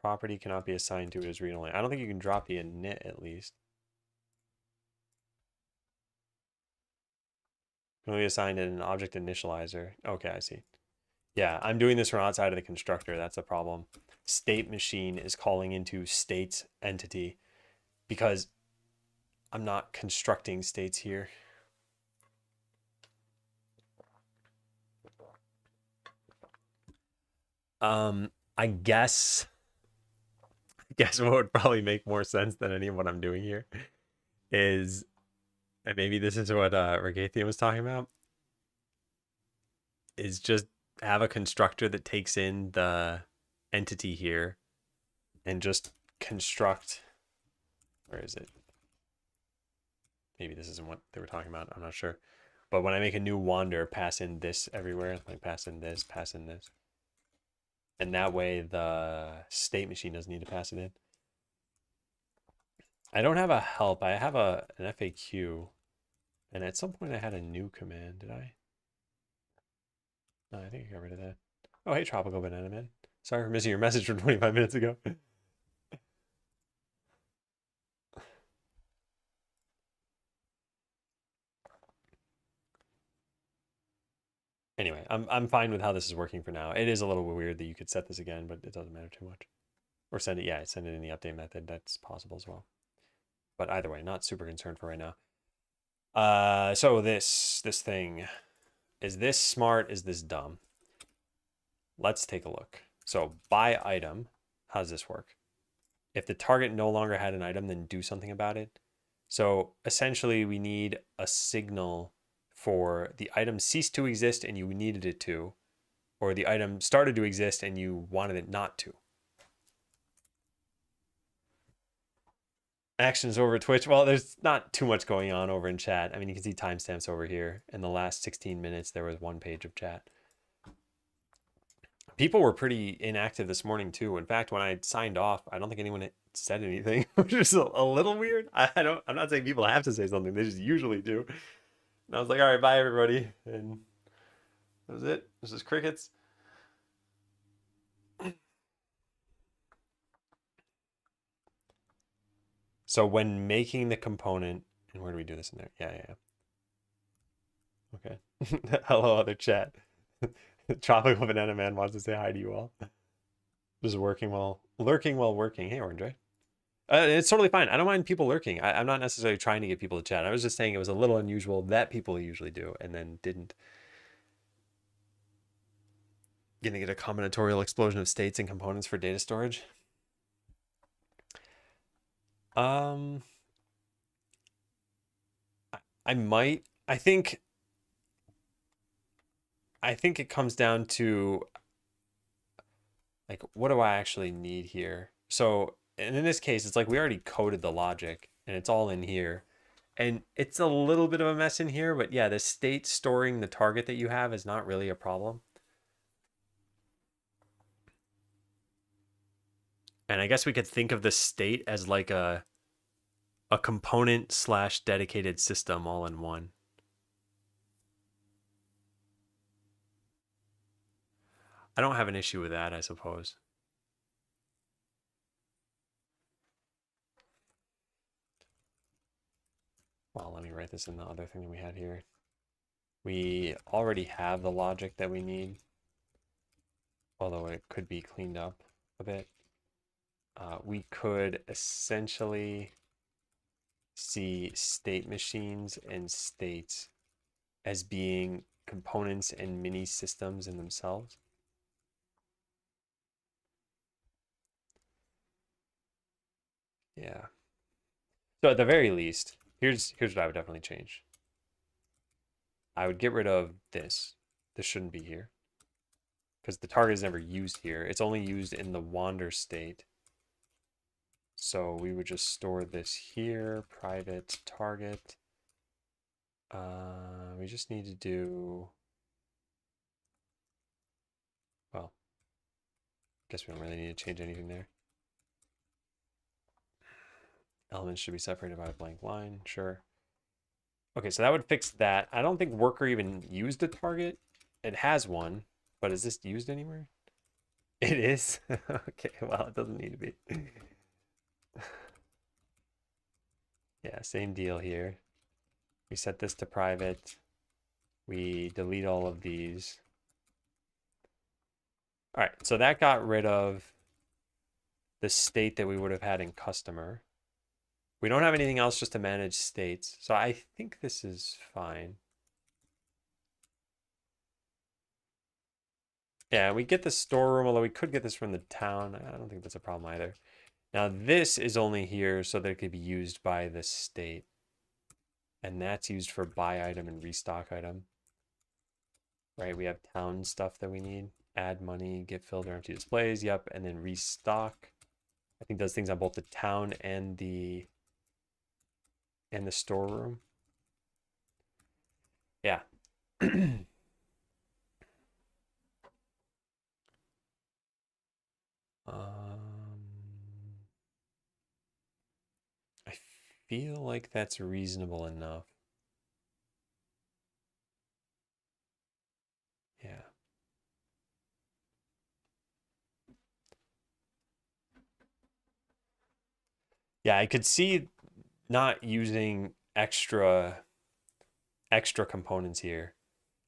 property cannot be assigned to it as read-only. I don't think you can drop the init at least. Can only assign an object initializer. Okay, I see. Yeah, I'm doing this from outside of the constructor. That's a problem. State machine is calling into states entity because I'm not constructing states here. I guess what would probably make more sense than any of what I'm doing here is, and maybe this is what Regathian was talking about, is just have a constructor that takes in the entity here and just construct, where is it? Maybe this isn't what they were talking about, I'm not sure. But when I make a new wander, pass in this everywhere, like pass in this, pass in this. And that way the state machine doesn't need to pass it in. I don't have a help. I have an FAQ. And at some point I had a new command. Did I? No, I think I got rid of that. Oh, hey, Tropical Banana Man. Sorry for missing your message from 25 minutes ago. Anyway, I'm fine with how this is working for now. It is a little weird that you could set this again, but it doesn't matter too much. Or send it, yeah, send it in the update method. That's possible as well. But either way, not super concerned for right now. So this thing, is this smart? Is this dumb? Let's take a look. So by item, how does this work? If the target no longer had an item, then do something about it. So essentially we need a signal for the item ceased to exist and you needed it to, or the item started to exist and you wanted it not to. Actions over Twitch. Well, there's not too much going on over in chat. I mean, you can see timestamps over here. In the last 16 minutes, there was 1 page of chat. People were pretty inactive this morning too. In fact, when I signed off, I don't think anyone said anything, which is a little weird. I'm not saying people have to say something. They just usually do. And I was like, all right, bye everybody. And that was it. This is crickets. So when making the component, and where do we do this in there? Yeah. Okay. Hello, other chat. Tropical Banana Man wants to say hi to you all. Just lurking while working. Hey, Orange. It's totally fine. I don't mind people lurking. I'm not necessarily trying to get people to chat. I was just saying it was a little unusual that people usually do and then didn't. Gonna get a combinatorial explosion of states and components for data storage. I might. I think it comes down to, like, what do I actually need here? So, and in this case, it's like we already coded the logic and it's all in here. And it's a little bit of a mess in here, but yeah, the state storing the target that you have is not really a problem. And I guess we could think of the state as like a component / dedicated system all in one. I don't have an issue with that, I suppose. Well, let me write this in the other thing that we had here. We already have the logic that we need, although it could be cleaned up a bit. We could essentially see state machines and states as being components and mini systems in themselves. Yeah. So at the very least, here's what I would definitely change. I would get rid of this. This shouldn't be here because the target is never used here. It's only used in the wander state. So we would just store this here, private target. We just need to do, well, guess we don't really need to change anything there. Elements should be separated by a blank line, sure. Okay, so that would fix that. I don't think worker even used a target. It has one, but is this used anywhere? It is? Okay, well, it doesn't need to be. Yeah, same deal here. We set this to private. We delete all of these. All right, so that got rid of the state that we would have had in customer. We don't have anything else just to manage states. So I think this is fine. Yeah, we get the storeroom, although we could get this from the town. I don't think that's a problem either. Now this is only here so that it could be used by the state. And that's used for buy item and restock item. Right, we have town stuff that we need. Add money, get filled or empty displays, yep, and then restock. I think does things on both the town and the storeroom. Yeah. I feel like that's reasonable enough. Yeah. Yeah, I could see not using extra components here.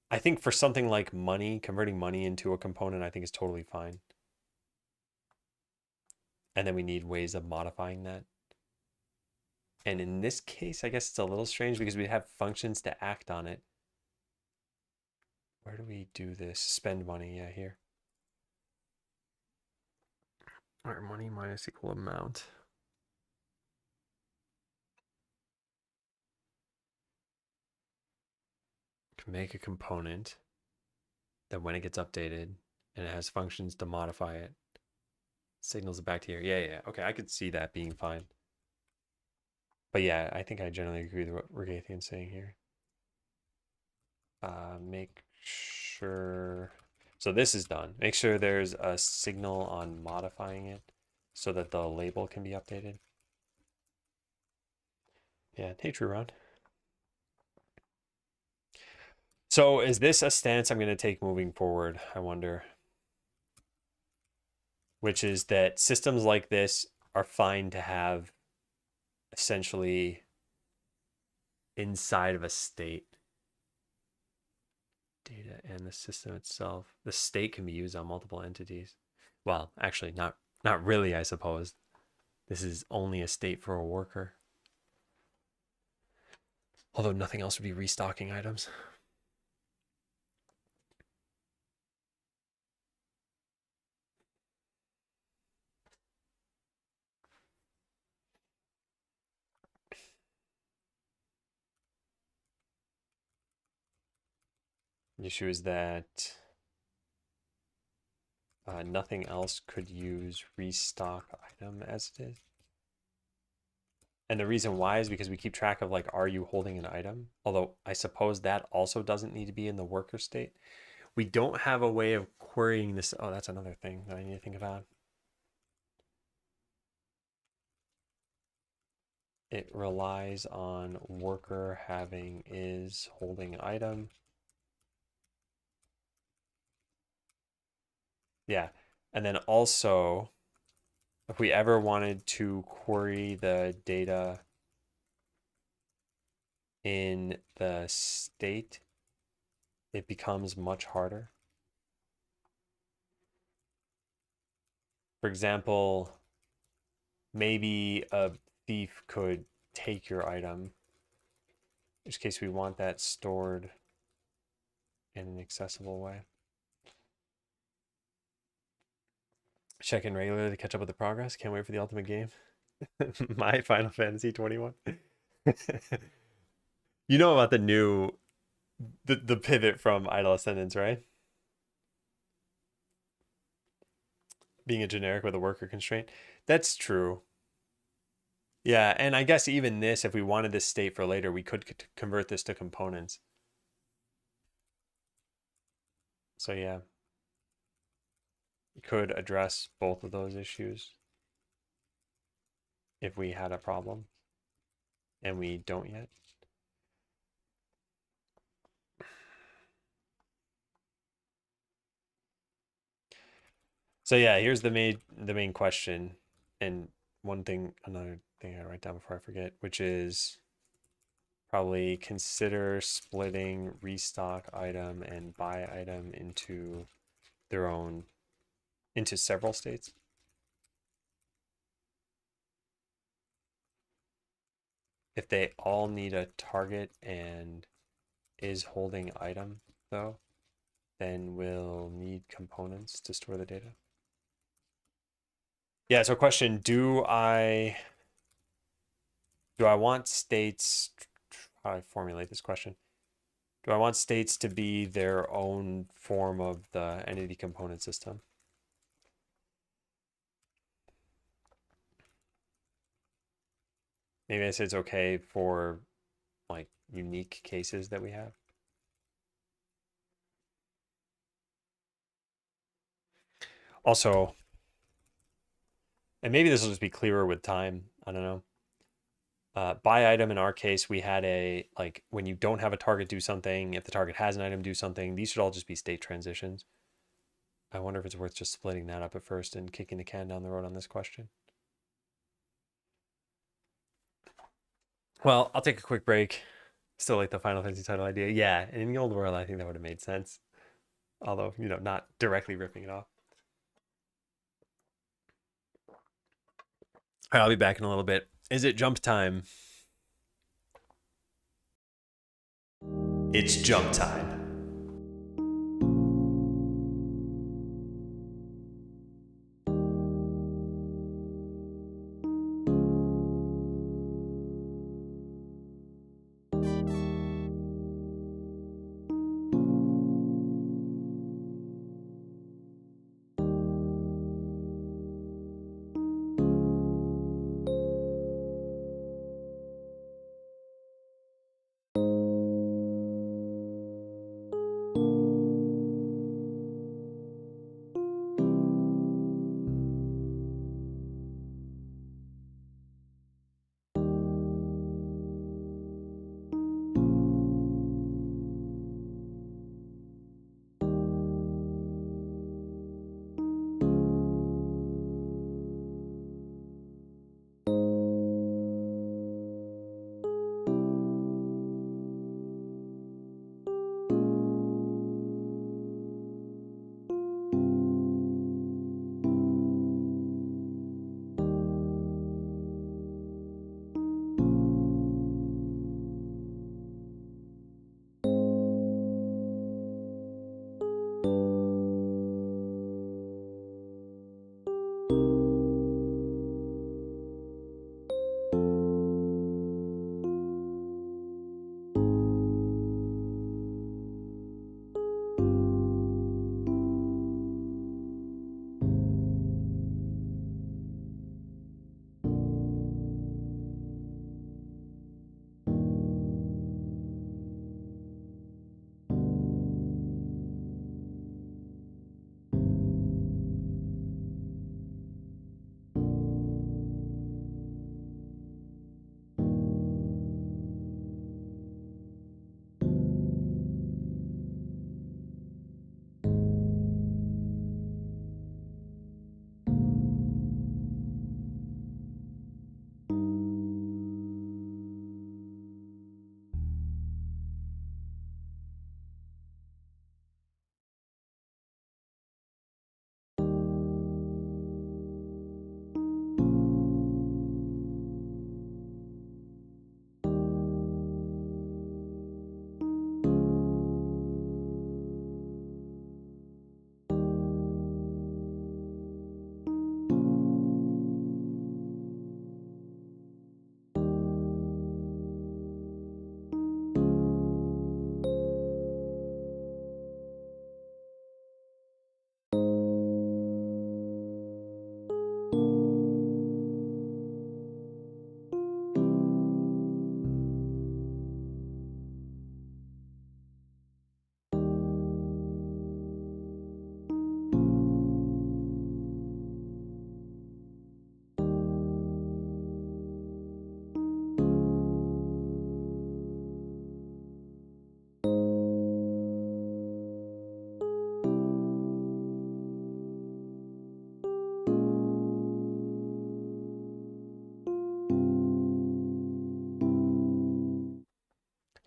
I think for something like money, converting money into a component, I think is totally fine. And then we need ways of modifying that. And in this case, I guess it's a little strange because we have functions to act on it. Where do we do this? Spend money, yeah, here. Our money minus equal amount. Can make a component that when it gets updated and it has functions to modify it, signals it back to here. Yeah. Okay, I could see that being fine. But yeah, I think I generally agree with what Regathian's saying here. Make sure. So this is done. Make sure there's a signal on modifying it so that the label can be updated. Yeah, hey, true round. So is this a stance I'm going to take moving forward? I wonder. Which is that systems like this are fine to have essentially inside of a state. Data and the system itself. The state can be used on multiple entities. Well, actually, not really, I suppose. This is only a state for a worker. Although nothing else would be restocking items. The issue is that nothing else could use restock item as it is. And the reason why is because we keep track of like, are you holding an item? Although I suppose that also doesn't need to be in the worker state. We don't have a way of querying this. Oh, that's another thing that I need to think about. It relies on worker having is holding item. Yeah. And then also, if we ever wanted to query the data in the state, it becomes much harder. For example, maybe a thief could take your item, in which case we want that stored in an accessible way. Check in regularly to catch up with the progress. Can't wait for the ultimate game. My Final Fantasy 21. You know about the new the pivot from Idle Ascendance, right? Being a generic with a worker constraint. That's true. Yeah, and I guess even this, if we wanted this state for later, we could convert this to components. So yeah, you could address both of those issues if we had a problem, and we don't yet. So yeah, here's the main question, and another thing I write down before I forget, which is probably consider splitting restock item and buy item into several states. If they all need a target and is holding item though, then we'll need components to store the data. Yeah, so question, do I want states, how do I formulate this question? Do I want states to be their own form of the entity component system? Maybe I say it's okay for like unique cases that we have. Also, and maybe this will just be clearer with time, I don't know. Buy item in our case, we had like when you don't have a target, do something. If the target has an item, do something. These should all just be state transitions. I wonder if it's worth just splitting that up at first and kicking the can down the road on this question. Well, I'll take a quick break. Still like the Final Fantasy title idea. Yeah, in the old world, I think that would have made sense. Although, not directly ripping it off. All right, I'll be back in a little bit. Is it jump time? It's jump time.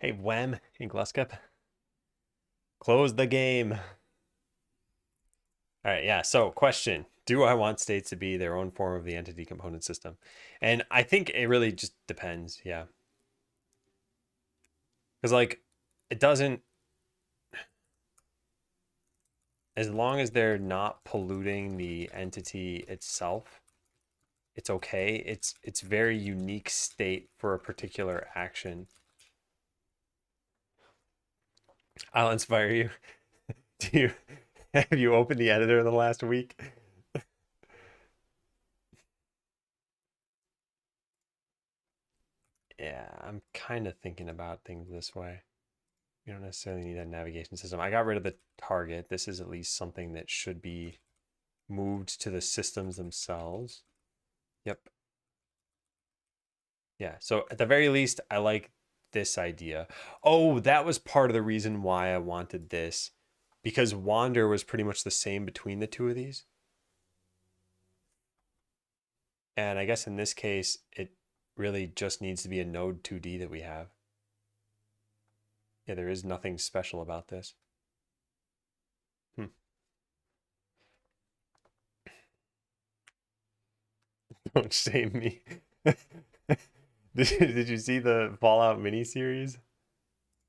Hey, Wham in Gluskup. Close the game. All right, yeah. So, question: do I want states to be their own form of the entity component system? And I think it really just depends. Yeah, because like it doesn't. As long as they're not polluting the entity itself, it's okay. It's very unique state for a particular action. I'll inspire you. Do you have you opened the editor in the last week? Yeah, I'm kind of thinking about things this way. You don't necessarily need a navigation system. I got rid of the target. This is at least something that should be moved to the systems themselves. Yep. Yeah, so at the very least, I like this idea. Oh, that was part of the reason why I wanted this, because Wander was pretty much the same between the two of these. And I guess in this case, it really just needs to be a node 2D that we have. Yeah, there is nothing special about this. Don't shame me. Did you see the Fallout miniseries?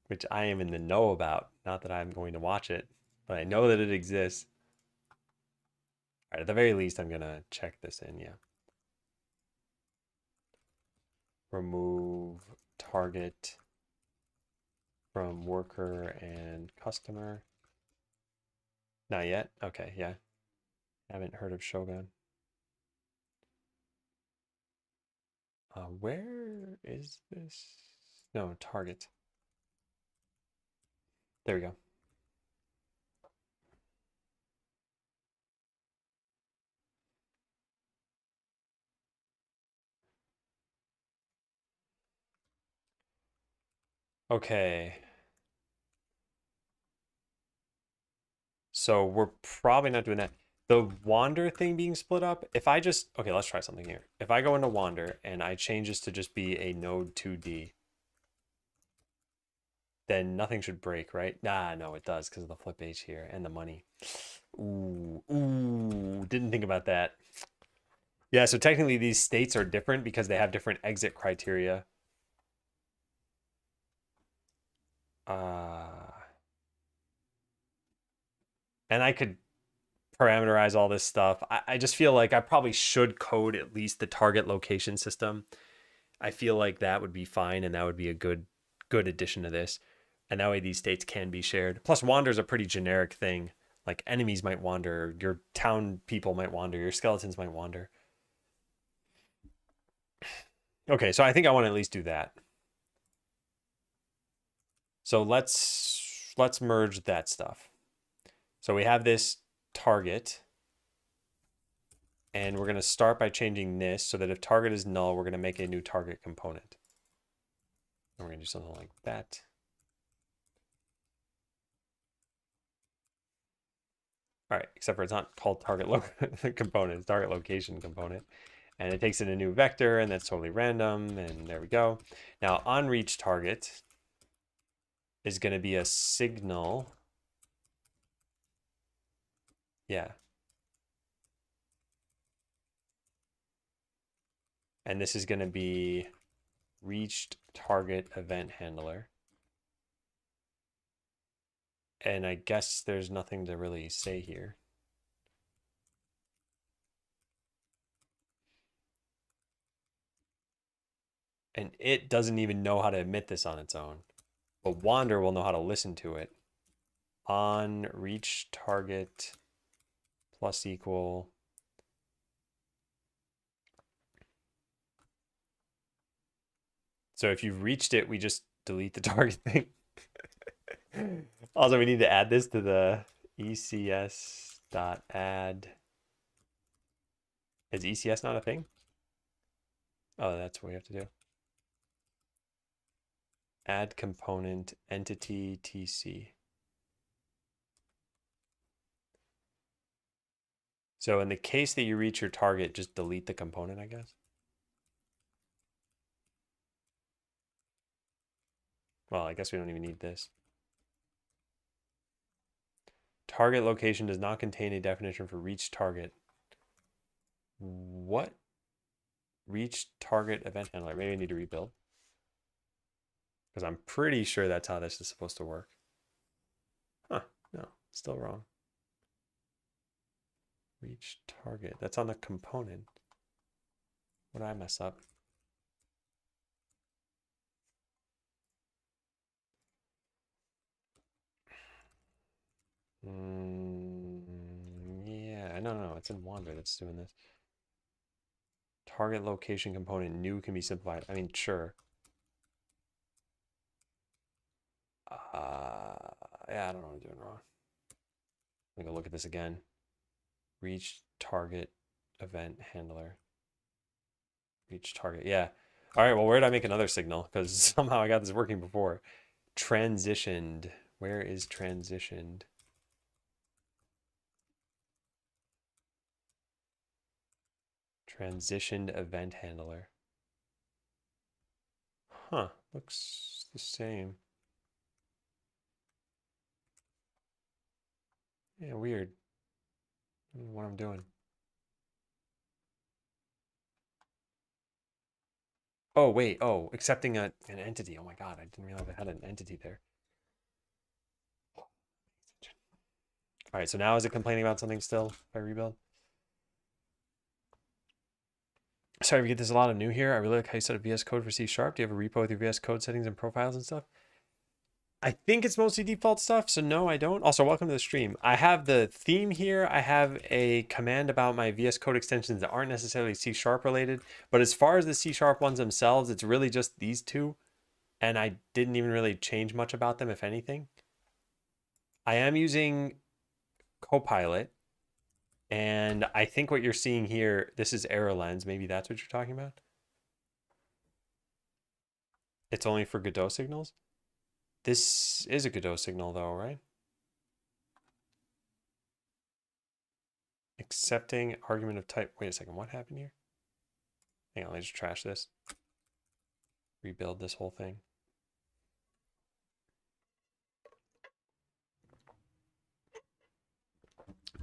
Which I am in the know about. Not that I'm going to watch it, but I know that it exists. All right, at the very least, I'm going to check this in, yeah. Remove target from worker and customer. Not yet? Okay, yeah. Haven't heard of Shogun. Where is this? No, target. There we go. Okay. So we're probably not doing that. The Wander thing being split up, if I just, okay, let's try something here. If I go into Wander and I change this to just be a node 2D, then nothing should break, right? Nah, no, it does because of the flip H here and the money. Ooh, didn't think about that. Yeah, so technically these states are different because they have different exit criteria. And I could parameterize all this stuff. I just feel like I probably should code at least the target location system. I feel like that would be fine and that would be a good addition to this. And that way these states can be shared. Plus wander is a pretty generic thing. Like enemies might wander, your town people might wander, your skeletons might wander. Okay, so I think I want to at least do that. So let's merge that stuff. So we have this target, and we're going to start by changing this so that if target is null, we're going to make a new target component. And we're going to do something like that. All right, except for it's not called target component, it's target location component. And it takes in a new vector, and that's totally random, and there we go. Now, on reach target is going to be a signal. Yeah. And this is going to be reached target event handler. And I guess there's nothing to really say here. And it doesn't even know how to emit this on its own. But Wander will know how to listen to it. On reach target plus equal. So if you've reached it, we just delete the target thing. Also, we need to add this to the ECS.add. Is ECS not a thing? Oh, that's what we have to do. Add component entity TC. So in the case that you reach your target, just delete the component, I guess. Well, I guess we don't even need this. Target location does not contain a definition for reach target. What? Reach target event handler. Maybe I need to rebuild. Because I'm pretty sure that's how this is supposed to work. Huh, no, still wrong. Reach target. That's on the component. What did I mess up? Yeah, no, it's in Wander that's doing this. Target location component new can be simplified. I mean, sure. Yeah, I don't know what I'm doing wrong. I'm gonna look at this again. Reach target event handler. Reach target. Yeah. All right. Well, where did I make another signal? Because somehow I got this working before. Transitioned. Where is transitioned? Transitioned event handler. Huh. Looks the same. Yeah, weird. I don't know what I'm doing. Oh, wait. Oh, accepting an entity. Oh my God. I didn't realize I had an entity there. All right. So now is it complaining about something still if I rebuild? Sorry, we get this a lot of new here. I really like how you set up VS Code for C#. Do you have a repo with your VS Code settings and profiles and stuff? I think it's mostly default stuff, so no, I don't. Also, welcome to the stream. I have the theme here. I have a command about my VS Code extensions that aren't necessarily C# related, but as far as the C# ones themselves, it's really just these two, and I didn't even really change much about them, if anything. I am using Copilot, and I think what you're seeing here, this is error lens. Maybe that's what you're talking about? It's only for Godot signals? This is a Godot signal though, right? Accepting argument of type. Wait a second, what happened here? Hang on, let me just trash this. Rebuild this whole thing.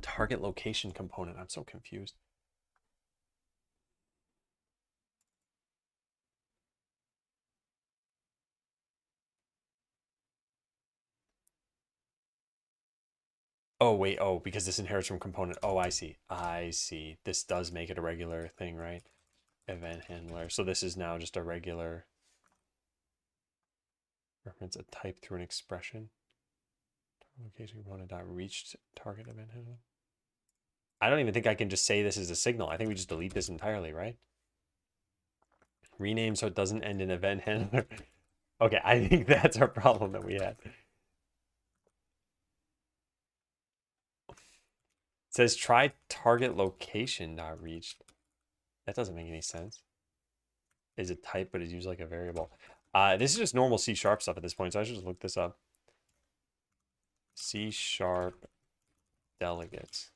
Target location component. I'm so confused. Oh, wait. Oh, because this inherits from component. Oh, I see. I see. This does make it a regular thing, right? Event handler. So this is now just a regular reference a type through an expression. Location component dot reached target event handler. I don't even think I can just say this is a signal. I think we just delete this entirely, right? Rename so it doesn't end in event handler. Okay, I think that's our problem that we had. It says try target location not reached. That doesn't make any sense. Is it type but is used like a variable? This is just normal C# stuff at this point, so I should just look this up. C# delegates.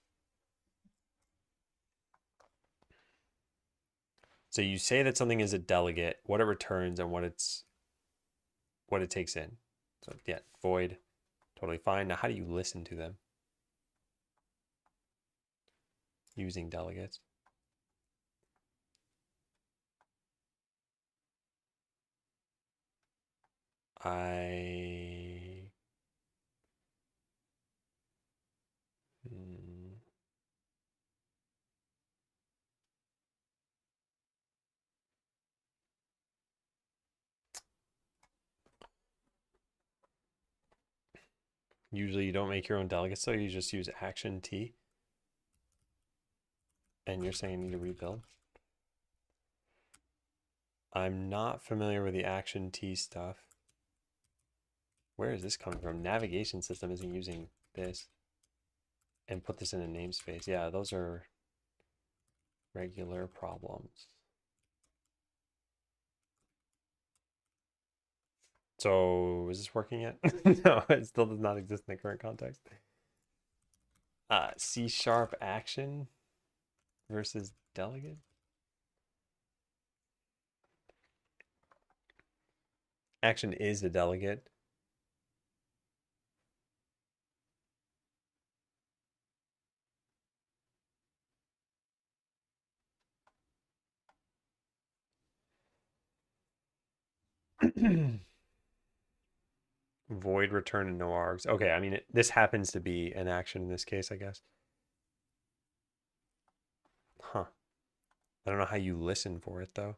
So you say that something is a delegate, what it returns and what it takes in. So yeah, void, totally fine. Now how do you listen to them? Using delegates. Usually you don't make your own delegates, so you just use action T. And you're saying you need to rebuild? I'm not familiar with the action T stuff. Where is this coming from? Navigation system isn't using this. And put this in a namespace. Yeah, those are regular problems. So is this working yet? No, it still does not exist in the current context. C# action versus delegate. Action is a delegate. Void return and no args. Okay, I mean, this happens to be an action in this case, I guess. Huh. I don't know how you listen for it, though.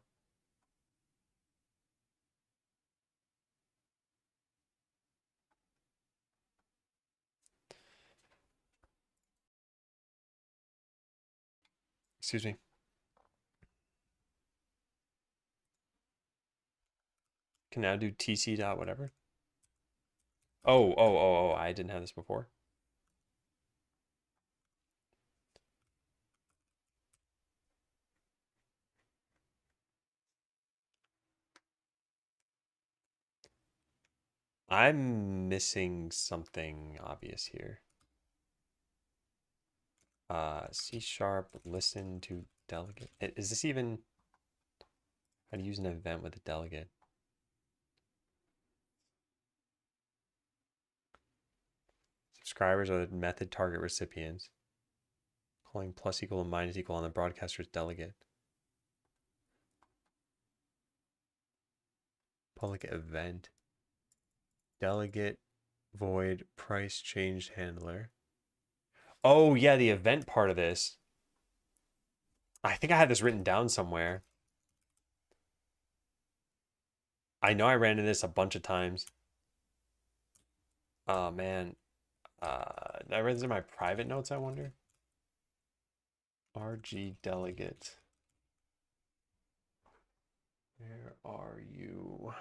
Excuse me. Can now do tc dot whatever. Oh, I didn't have this before. I'm missing something obvious here. C# listen to delegate. Is this even how to use an event with a delegate? Subscribers are the method target recipients. Calling plus equal and minus equal on the broadcaster's delegate. Public event. Delegate void price change handler. Oh yeah, the event part of this. I think I had this written down somewhere. I know I ran into this a bunch of times. Oh man. Did I read this in my private notes, I wonder? RG delegate. Where are you?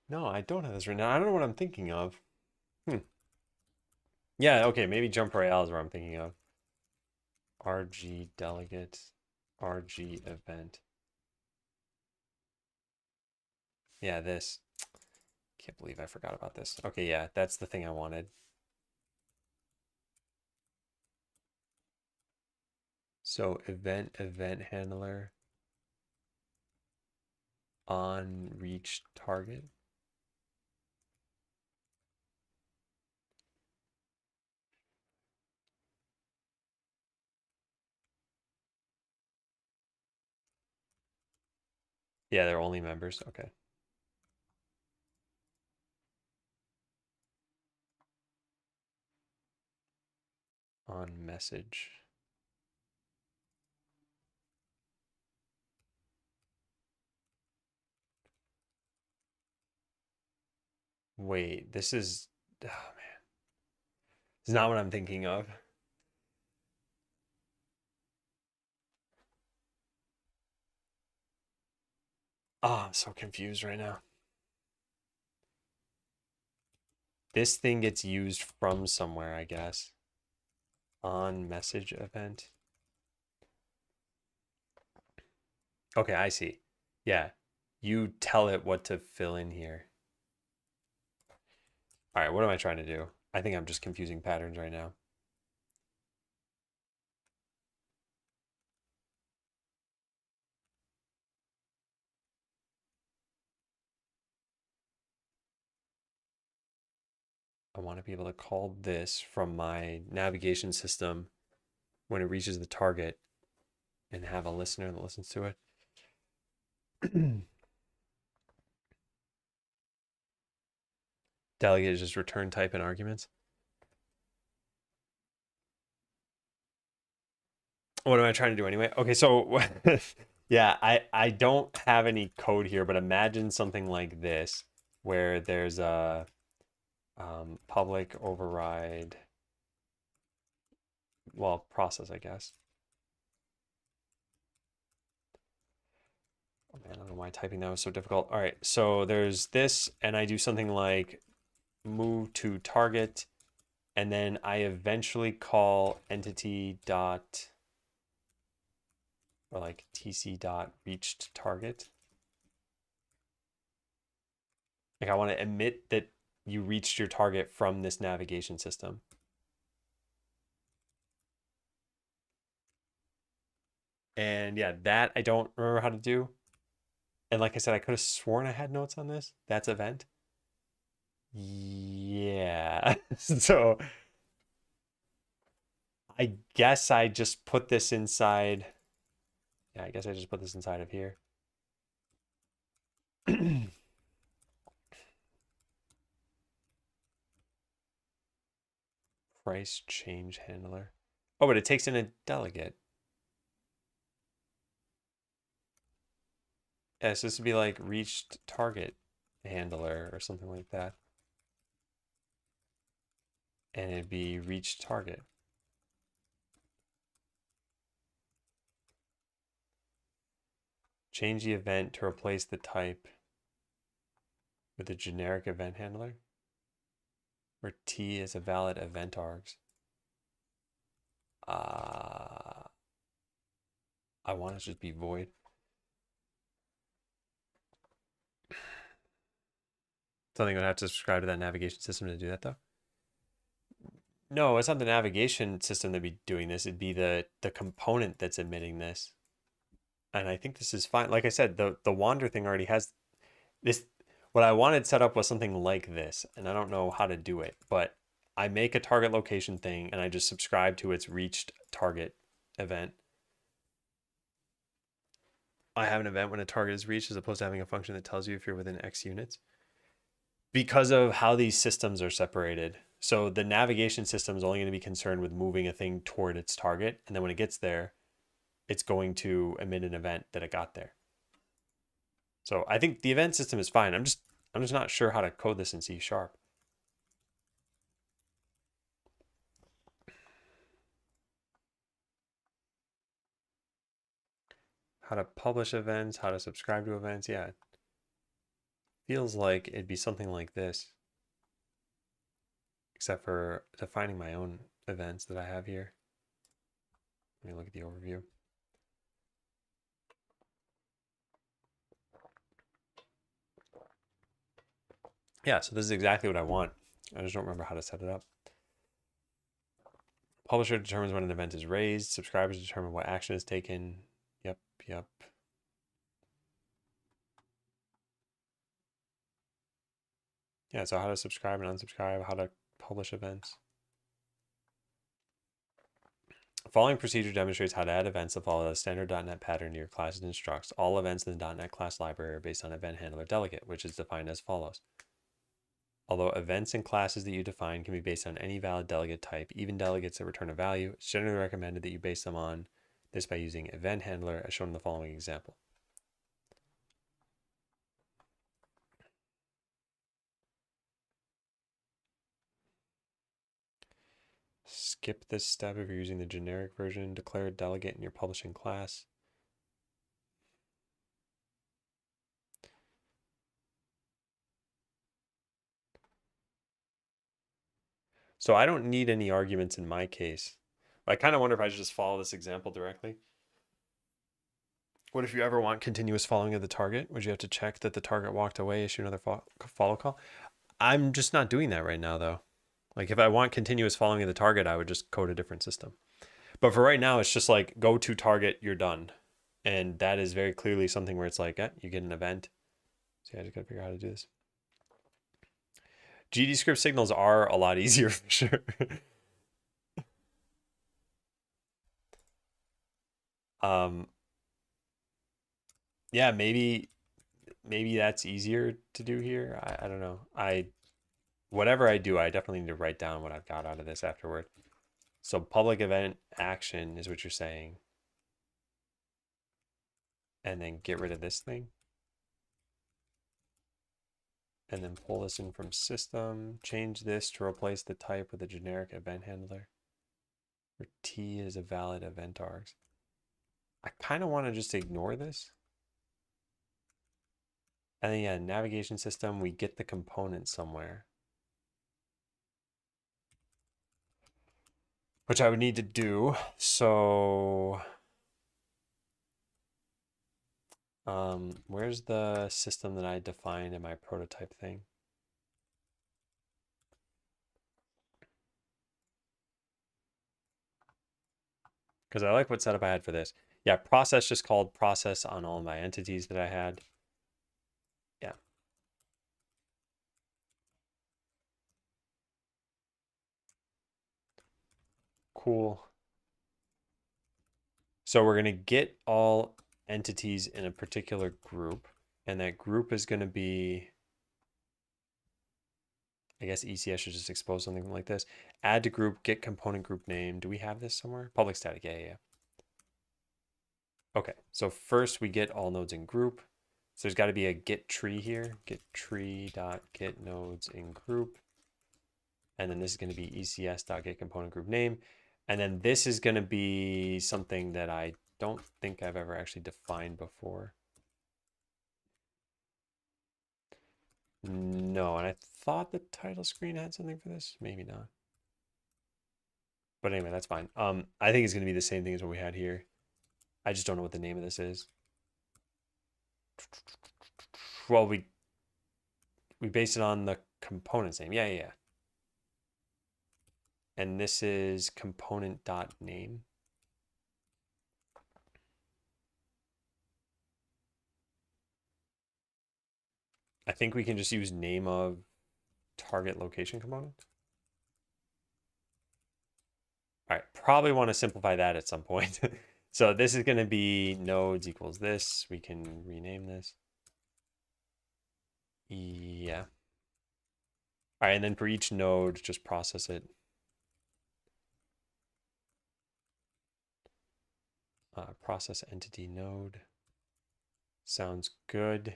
No, I don't have this written down. I don't know what I'm thinking of. Yeah, okay, maybe Jump Royale is what I'm thinking of. RG delegate, RG event. Yeah, this. Can't believe I forgot about this. Okay, yeah, that's the thing I wanted. So event handler on reach target. Yeah, they're only members. Okay. On message. Wait, this is, oh man, this is not what I'm thinking of. Oh, I'm so confused right now. This thing gets used from somewhere, I guess. On message event. Okay, I see. Yeah, you tell it what to fill in here. All right, what am I trying to do? I think I'm just confusing patterns right now. I want to be able to call this from my navigation system when it reaches the target and have a listener that listens to it. Delegate is just return type and arguments. What am I trying to do anyway? Okay, so yeah, I don't have any code here, but imagine something like this where there's a public override, well, process, I guess. Oh man, I don't know why typing that was so difficult. All right, so there's this, and I do something like move to target, and then I eventually call entity dot, or like tc dot reached target. Like I want to emit that you reached your target from this navigation system. And yeah, that I don't remember how to do. And like I said, I could have sworn I had notes on this. That's event. Yeah. So I guess I just put this inside. Yeah, I guess I just put this inside of here. Price change handler. Oh, but it takes in a delegate. Yeah, so this would be like reached target handler or something like that. And it'd be reached target. Change the event to replace the type with a generic event handler, where T is a valid event args. I want it to just be void. Something would have to subscribe to that navigation system to do that, though. No, it's not the navigation system that'd be doing this. It'd be the component that's emitting this. And I think this is fine. Like I said, the wander thing already has this. What I wanted set up was something like this, and I don't know how to do it, but I make a target location thing and I just subscribe to its reached target event. I have an event when a target is reached as opposed to having a function that tells you if you're within X units. Because of how these systems are separated. So the navigation system is only going to be concerned with moving a thing toward its target. And then when it gets there, it's going to emit an event that it got there. So I think the event system is fine. I'm just not sure how to code this in C#. How to publish events, how to subscribe to events. Yeah. Feels like it'd be something like this. Except for defining my own events that I have here. Let me look at the overview. Yeah, so this is exactly what I want. I just don't remember how to set it up. Publisher determines when an event is raised. Subscribers determine what action is taken. Yep. Yeah, so how to subscribe and unsubscribe, how to publish events. The following procedure demonstrates how to add events that follow the standard .NET pattern to your class's instructs. All events in the .NET class library are based on event handler delegate, which is defined as follows. Although events and classes that you define can be based on any valid delegate type, even delegates that return a value, it's generally recommended that you base them on this by using event handler as shown in the following example. Skip this step if you're using the generic version. Declare a delegate in your publishing class. So I don't need any arguments in my case. I kind of wonder if I should just follow this example directly. What if you ever want continuous following of the target? Would you have to check that the target walked away, issue another follow call? I'm just not doing that right now, though. Like if I want continuous following of the target, I would just code a different system. But for right now, it's just like go to target, you're done. And that is very clearly something where it's like, you get an event. So yeah, I just gotta figure out how to do this. GD script signals are a lot easier for sure. Yeah, maybe that's easier to do here. I don't know. Whatever I do, I definitely need to write down what I've got out of this afterward. So public event action is what you're saying. And then get rid of this thing. And then pull this in from system. Change this to replace the type with a generic event handler. Where T is a valid event args. I kind of want to just ignore this. And then yeah, navigation system, we get the component somewhere. Which I would need to do. So where's the system that I defined in my prototype thing? Because I like what setup I had for this. Yeah, process just called process on all my entities that I had. Yeah. Cool. So we're going to get all entities in a particular group, and that group is going to be, I guess ECS should just expose something like this. Add to group, get component group name. Do we have this somewhere? Public static, yeah. Okay, so first we get all nodes in group. So there's got to be a get tree here. Get tree dot get nodes in group. And then this is going to be ECS dot get component group name. And then this is going to be something that I don't think I've ever actually defined before. No, and I thought the title screen had something for this. Maybe not. But anyway, that's fine. I think it's going to be the same thing as what we had here. I just don't know what the name of this is. Well, we base it on the component's name. Yeah. And this is component.name. I think we can just use name of target location component. All right, probably want to simplify that at some point. So this is going to be nodes equals this. We can rename this. Yeah. All right, and then for each node, just process it. Process entity node. Sounds good.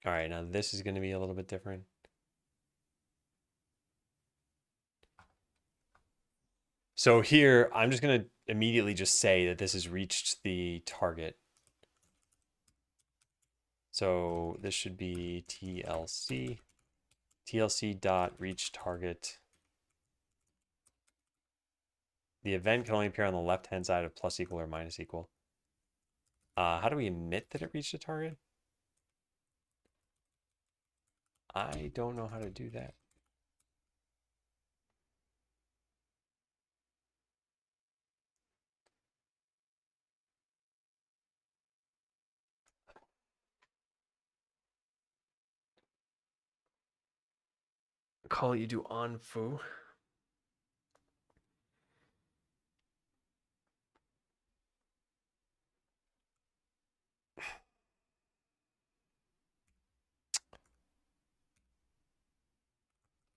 All right, now this is going to be a little bit different. So here, I'm just going to immediately just say that this has reached the target. So this should be TLC dot reach target. The event can only appear on the left-hand side of plus equal or minus equal. How do we admit that it reached a target? I don't know how to do that. Call you do on foo.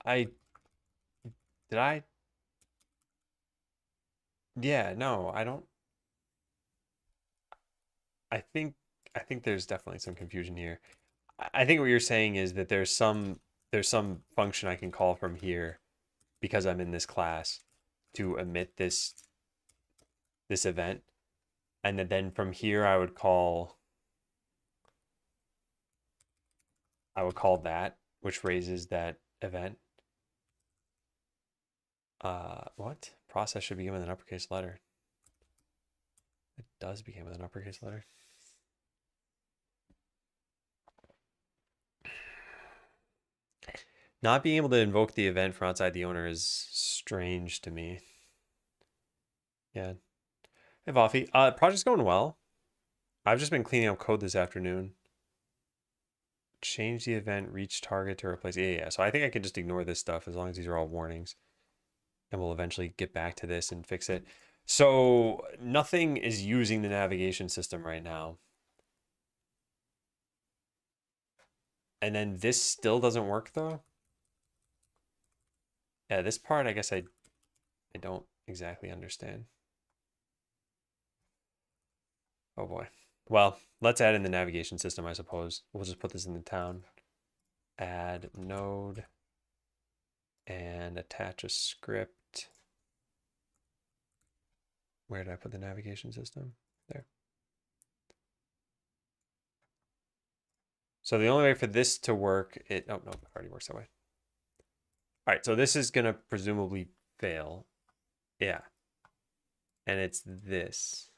Did I? Yeah, no, I don't. I think there's definitely some confusion here. I think what you're saying is that there's some function I can call from here because I'm in this class to emit this event, and then from here I would call that, which raises that event. What? Process should begin with an uppercase letter. It does begin with an uppercase letter. Not being able to invoke the event from outside the owner is strange to me. Yeah. Hey, Voffy. Project's going well. I've just been cleaning up code this afternoon. Change the event, reach target to replace. Yeah. So I think I can just ignore this stuff as long as these are all warnings. And we'll eventually get back to this and fix it. So nothing is using the navigation system right now. And then this still doesn't work though. Yeah, this part I guess I don't exactly understand. Oh boy. Well, let's add in the navigation system, I suppose. We'll just put this in the town. Add node and attach a script. Where did I put the navigation system? There. So the only way for this to work, oh no, it already works that way. All right, so this is gonna presumably fail. Yeah. And it's this.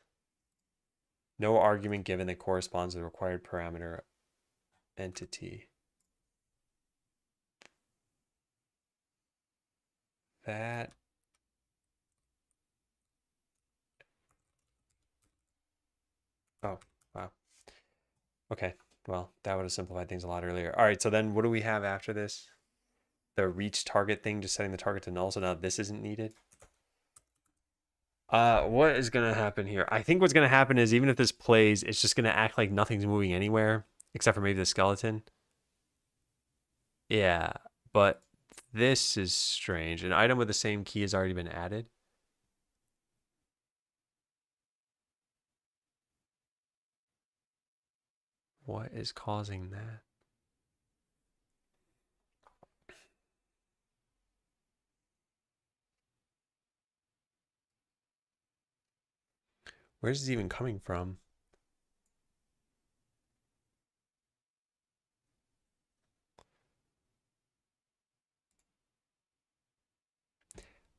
No argument given that corresponds to the required parameter entity. that. Oh, wow. Okay, well, that would have simplified things a lot earlier. All right, so then what do we have after this? The reach target thing, just setting the target to null, so now this isn't needed. What is gonna happen here? I think what's gonna happen is even if this plays, it's just gonna act like nothing's moving anywhere, except for maybe the skeleton. Yeah, but this is strange. An item with the same key has already been added. What is causing that? Where's this even coming from?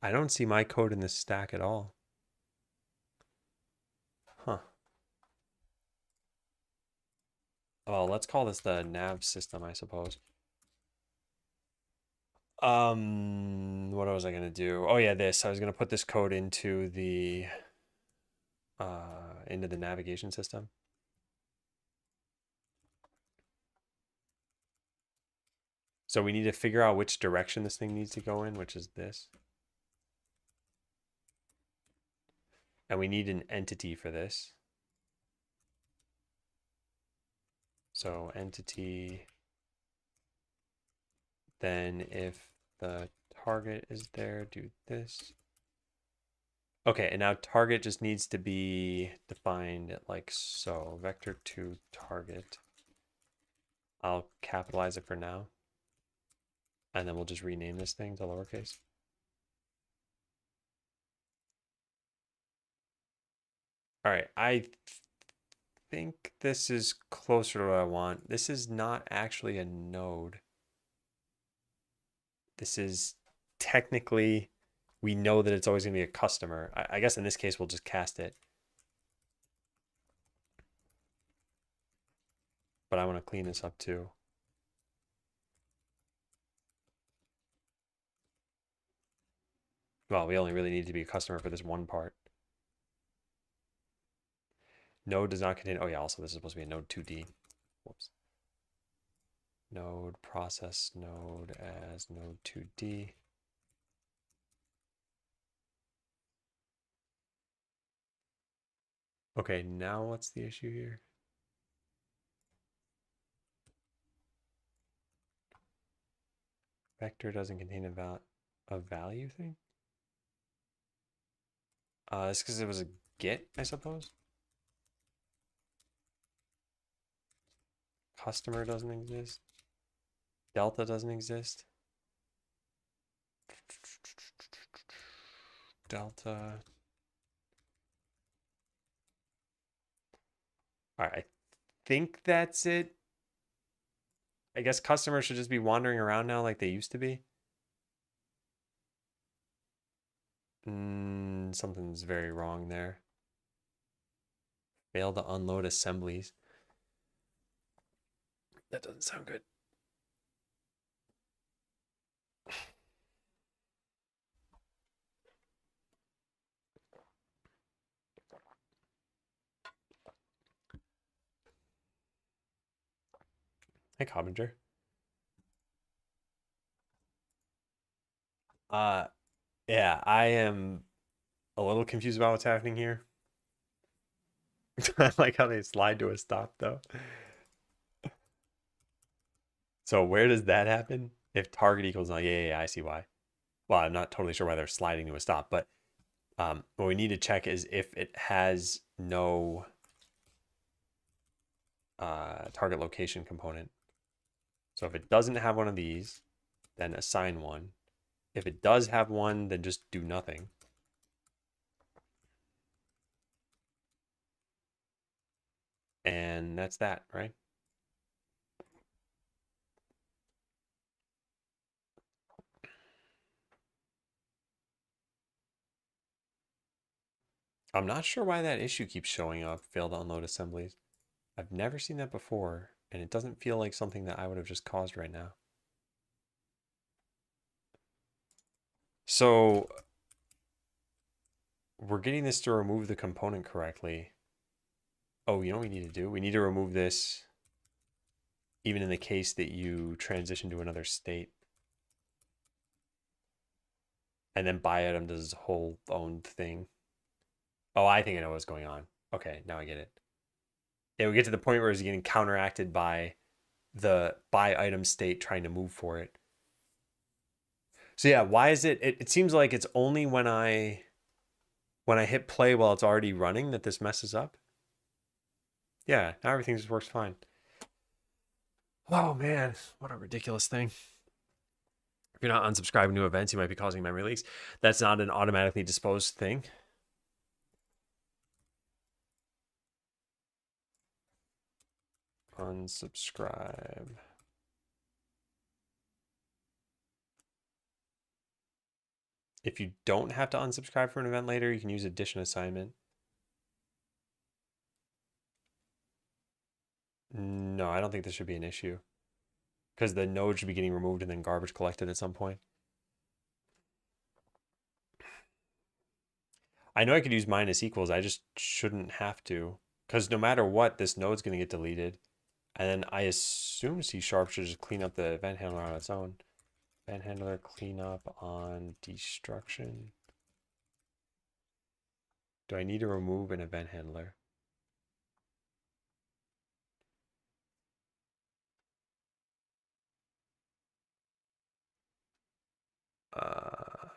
I don't see my code in this stack at all. Huh. Well, let's call this the nav system, I suppose. What was I gonna do? Oh yeah, this. I was gonna put this code into the navigation system. So we need to figure out which direction this thing needs to go in, which is this. And we need an entity for this. So entity, then if the target is there, do this. Okay, and now target just needs to be defined like so. Vector to target. I'll capitalize it for now. And then we'll just rename this thing to lowercase. All right, I think this is closer to what I want. This is not actually a node. This is technically, we know that it's always going to be a customer. I guess in this case, we'll just cast it. But I want to clean this up too. Well, we only really need to be a customer for this one part. Node does not contain, oh yeah, also this is supposed to be a node 2D. Whoops. Node process node as node 2D. Okay, now what's the issue here? Vector doesn't contain a value thing? It's because it was a get, I suppose. Customer doesn't exist. Delta doesn't exist. Delta. All right, I think that's it. I guess customers should just be wandering around now like they used to be. Something's very wrong there. Fail to unload assemblies. That doesn't sound good. Hey, Cobbinger. Yeah, I am a little confused about what's happening here. I like how they slide to a stop, though. So where does that happen? If target equals null, yeah, I see why. Well, I'm not totally sure why they're sliding to a stop, but what we need to check is if it has no target location component. So if it doesn't have one of these, then assign one. If it does have one, then just do nothing. And that's that, right? I'm not sure why that issue keeps showing up, failed to unload assemblies. I've never seen that before, and it doesn't feel like something that I would have just caused right now. So we're getting this to remove the component correctly. Oh, you know what we need to do? We need to remove this even in the case that you transition to another state. And then buy item does a whole own thing. Oh, I think I know what's going on. Okay, now I get it. Yeah, we get to the point where it's getting counteracted by the buy item state trying to move for it. So yeah, why is it seems like it's only when I hit play while it's already running that this messes up. Yeah, now everything just works fine. Oh man, what a ridiculous thing. If you're not unsubscribing to events, you might be causing memory leaks. That's not an automatically disposed thing. Unsubscribe. If you don't have to unsubscribe for an event later, you can use addition assignment. No, I don't think this should be an issue because the node should be getting removed and then garbage collected at some point. I know I could use minus equals. I just shouldn't have to because no matter what, this node's going to get deleted. And then I assume C# should just clean up the event handler on its own. Event handler cleanup on destruction. Do I need to remove an event handler? Uh,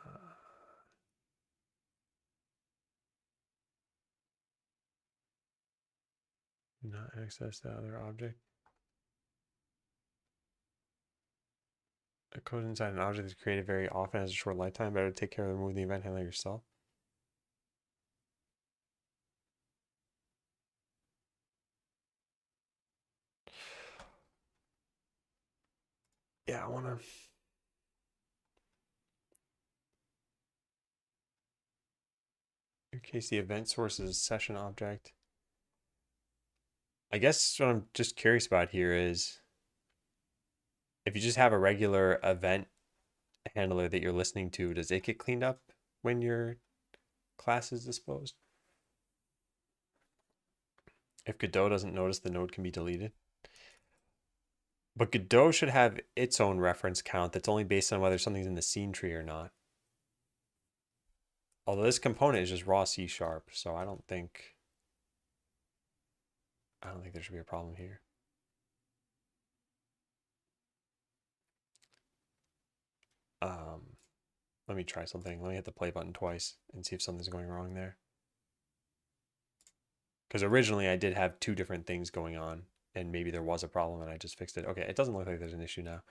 not access the other object. A code inside an object is created very often has a short lifetime. Better take care of removing the event handler yourself. Yeah, I want to. In case the event source is a session object. I guess what I'm just curious about here is if you just have a regular event handler that you're listening to, does it get cleaned up when your class is disposed? If Godot doesn't notice, the node can be deleted. But Godot should have its own reference count that's only based on whether something's in the scene tree or not. Although this component is just raw C#, so I don't think there should be a problem here. Let me try something. Let me hit the play button twice and see if something's going wrong there. Because originally I did have two different things going on, and maybe there was a problem and I just fixed it. Okay, it doesn't look like there's an issue now.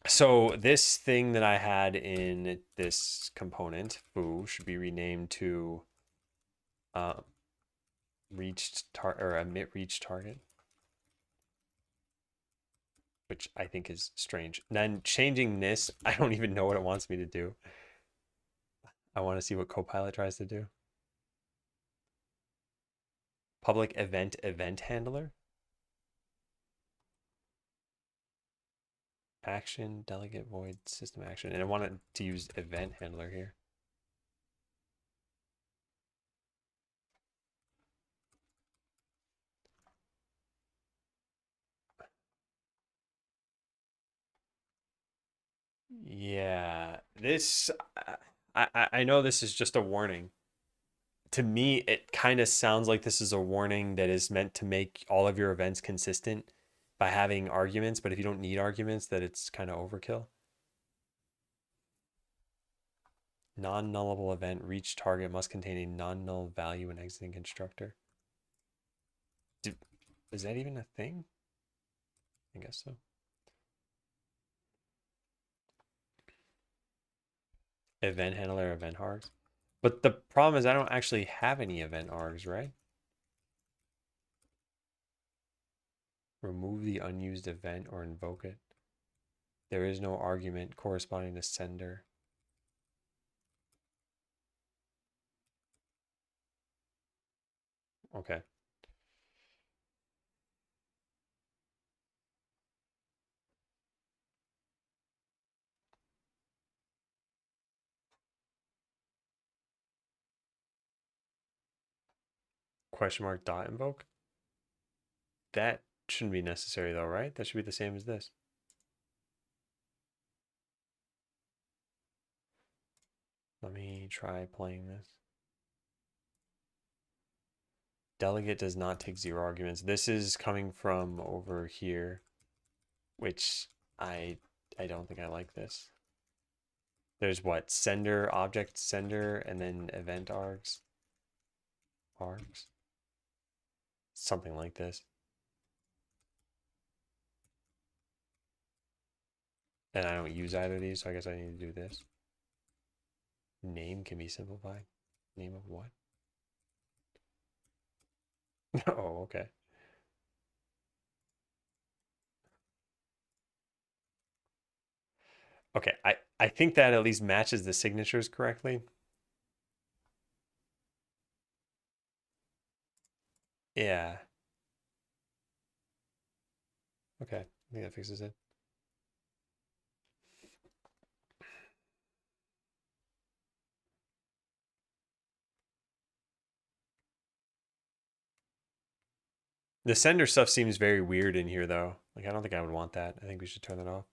So this thing that I had in this component, foo, should be renamed to emit reach target, which I think is strange. And then changing this, I don't even know what it wants me to do. I want to see what Copilot tries to do. Public event handler. Action, delegate, void, system action. And I wanted to use event handler here. Yeah, this, I know this is just a warning. To me, it kind of sounds like this is a warning that is meant to make all of your events consistent by having arguments, but if you don't need arguments, that it's kind of overkill. Non-nullable event reach target must contain a non-null value when exiting constructor. Is that even a thing? I guess so. Event handler, event args. But the problem is I don't actually have any event args, right? Remove the unused event or invoke it. There is no argument corresponding to sender. Okay. question mark dot invoke. That shouldn't be necessary though, right? That should be the same as this. Let me try playing this. Delegate does not take 0 arguments. This is coming from over here, which I don't think I like this. There's what? Sender, object sender, and then event args. Args. Something like this. And I don't use either of these, so I guess I need to do this. Name can be simplified. Name of what? Oh, okay. Okay, I think that at least matches the signatures correctly. Yeah. Okay, I think that fixes it. The sender stuff seems very weird in here, though. Like, I don't think I would want that. I think we should turn that off.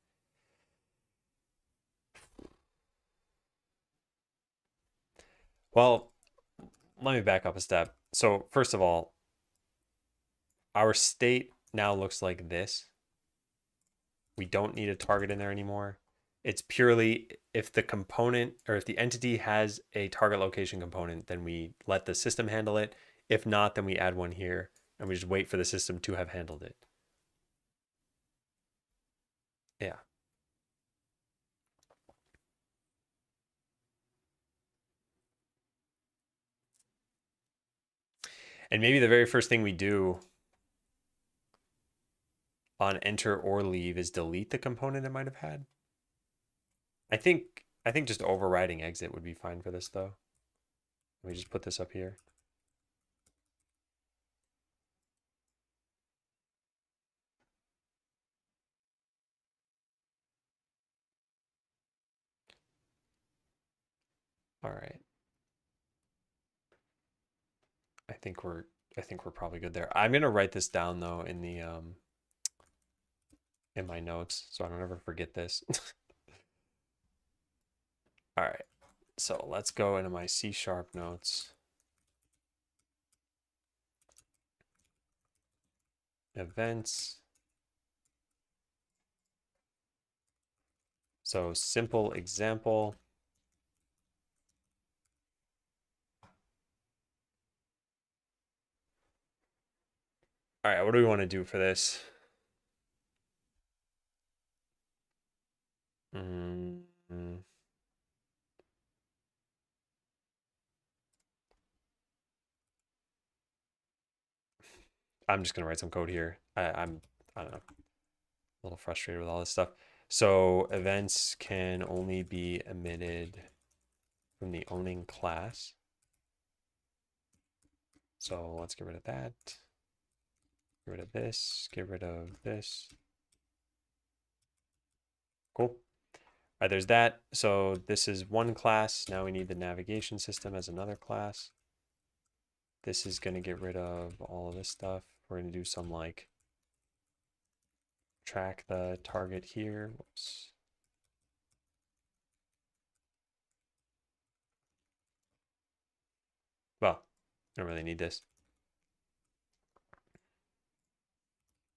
Well, let me back up a step. So, first of all, our state now looks like this. We don't need a target in there anymore. It's purely if the component or if the entity has a target location component, then we let the system handle it. If not, then we add one here and we just wait for the system to have handled it. Yeah. And maybe the very first thing we do on enter or leave is delete the component it might have had. I think just overriding exit would be fine for this though. Let me just put this up here. All right. I think we're probably good there. I'm gonna write this down though in the in my notes so I don't ever forget this. All right. So let's go into my C# notes. Events. So simple example. All right, what do we want to do for this? I'm just gonna write some code here. I don't know, a little frustrated with all this stuff. So events can only be emitted from the owning class. So let's get rid of that. Get rid of this. Get rid of this. Cool. All right, there's that. So this is one class. Now we need the navigation system as another class. This is going to get rid of all of this stuff. We're going to do some like track the target here. Whoops. Well, I don't really need this.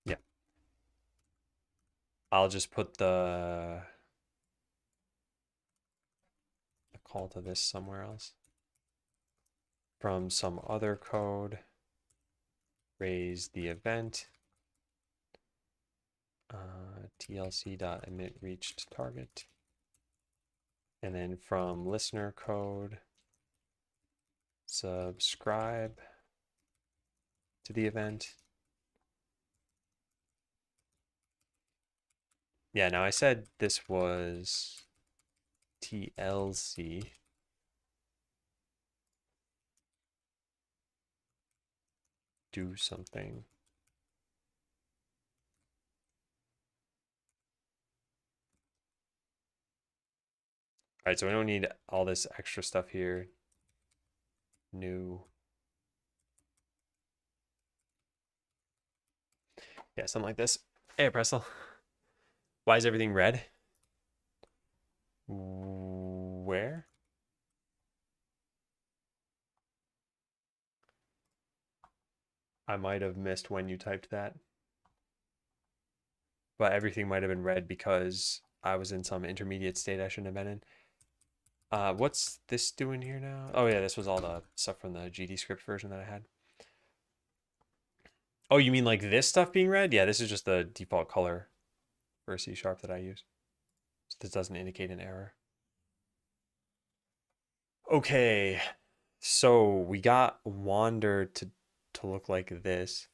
Yeah. I'll just put the call to this somewhere else. From some other code, raise the event. TLC.emit reached target. And then from listener code, subscribe to the event. Yeah, now I said this was TLC. Do something. All right, so we don't need all this extra stuff here. New. Yeah, something like this. Hey, Pressel. Why is everything red? Where? I might have missed when you typed that. But everything might have been red because I was in some intermediate state I shouldn't have been in. What's this doing here now? Oh yeah, this was all the stuff from the GD script version that I had. Oh, you mean like this stuff being red? Yeah, this is just the default color for C# that I use. So this doesn't indicate an error. Okay, so we got wander to look like this.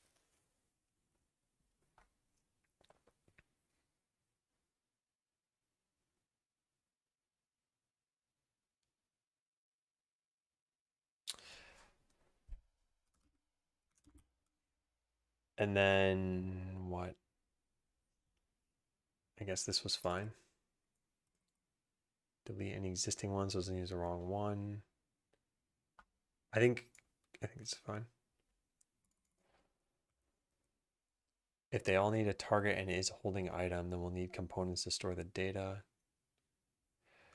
And then what? I guess this was fine. Delete any existing ones, so it doesn't use the wrong one. I think it's fine. If they all need a target and is a holding item, then we'll need components to store the data.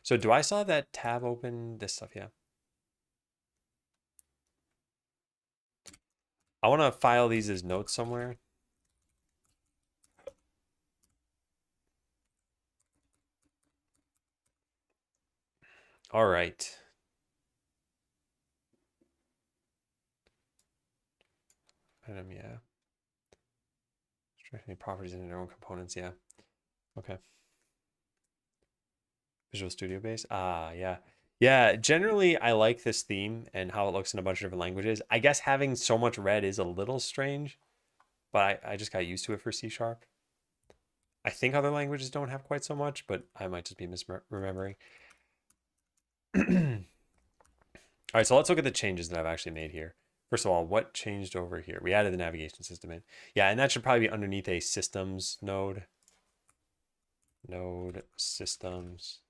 So do I still have that tab open? This stuff, yeah. I want to file these as notes somewhere. All right. Item, yeah. Strengthening properties in their own components, yeah. Okay. Visual Studio base. Ah, yeah. Yeah, generally I like this theme and how it looks in a bunch of different languages. I guess having so much red is a little strange, but I just got used to it for C#. I think other languages don't have quite so much, but I might just be misremembering. All right, so let's look at the changes that I've actually made here. First of all, what changed over here? We added the navigation system in. Yeah, and that should probably be underneath a systems node. Node systems.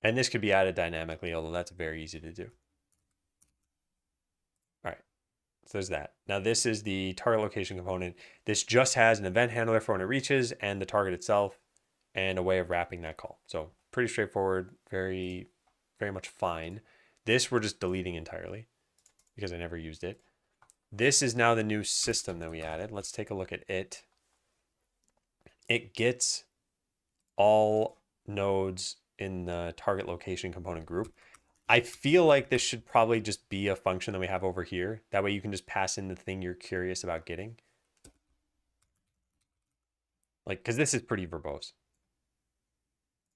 And this could be added dynamically, although that's very easy to do. All right, so there's that. Now this is the target location component. This just has an event handler for when it reaches and the target itself and a way of wrapping that call. So pretty straightforward, very much fine. This we're just deleting entirely because I never used it. This is now the new system that we added. Let's take a look at it. It gets all nodes in the target location component group. I feel like this should probably just be a function that we have over here. That way you can just pass in the thing you're curious about getting. Like, because this is pretty verbose.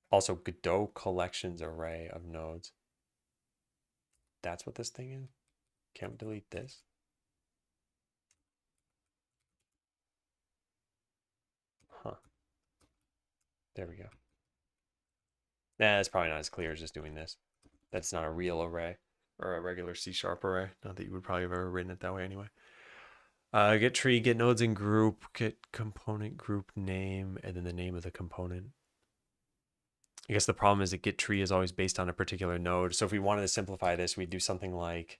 Also, Godot collections array of nodes. That's what this thing is? Can't we delete this? Huh. There we go. Nah, it's probably not as clear as just doing this. That's not a real array or a regular C# array. Not that you would probably have ever written it that way anyway. Get tree, get nodes in group, get component group name, and then the name of the component. I guess the problem is that get tree is always based on a particular node. So if we wanted to simplify this, we'd do something like,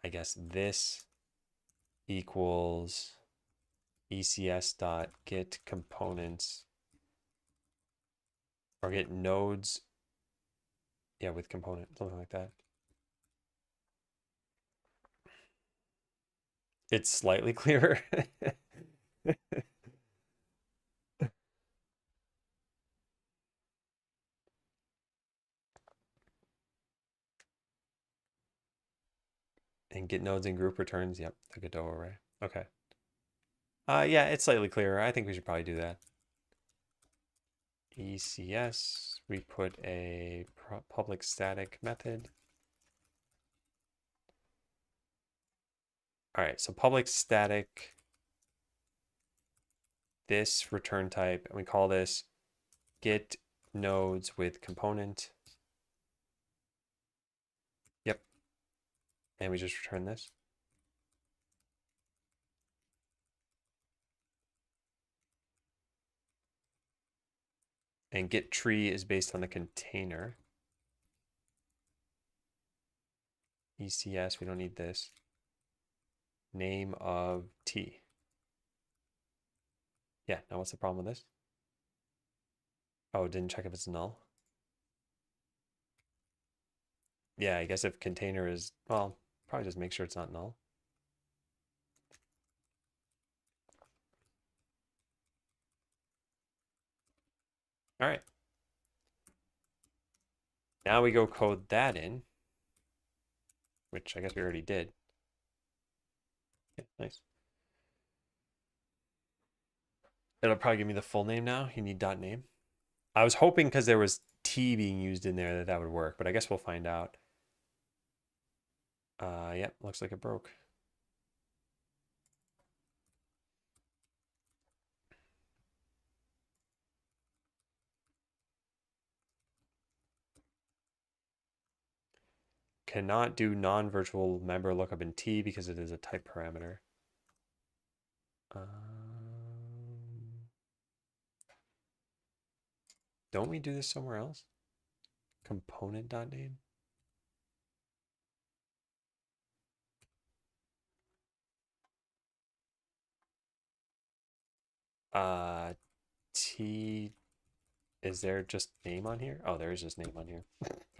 I guess this equals ECS.get components or get nodes. Yeah, with component, something like that. It's slightly clearer. And get nodes in group returns, yep, the Godot array. Okay. Yeah, it's slightly clearer. I think we should probably do that. ECS, we put a public static method. All right, so public static, this return type, and we call this get nodes with component. Yep. And we just return this. And get tree is based on the container. ECS, we don't need this. name of T. Yeah, now what's the problem with this? Oh, didn't check if it's null. Yeah, I guess if container is, well, probably just make sure it's not null. All right. Now we go code that in, which I guess we already did. Yeah, nice. It'll probably give me the full name now. You need dot name. I was hoping because there was T being used in there that would work, but I guess we'll find out. Yep, looks like it broke. Cannot do non-virtual member lookup in T because it is a type parameter. Don't we do this somewhere else? Component.name? T, is there just name on here? Oh, there is just name on here.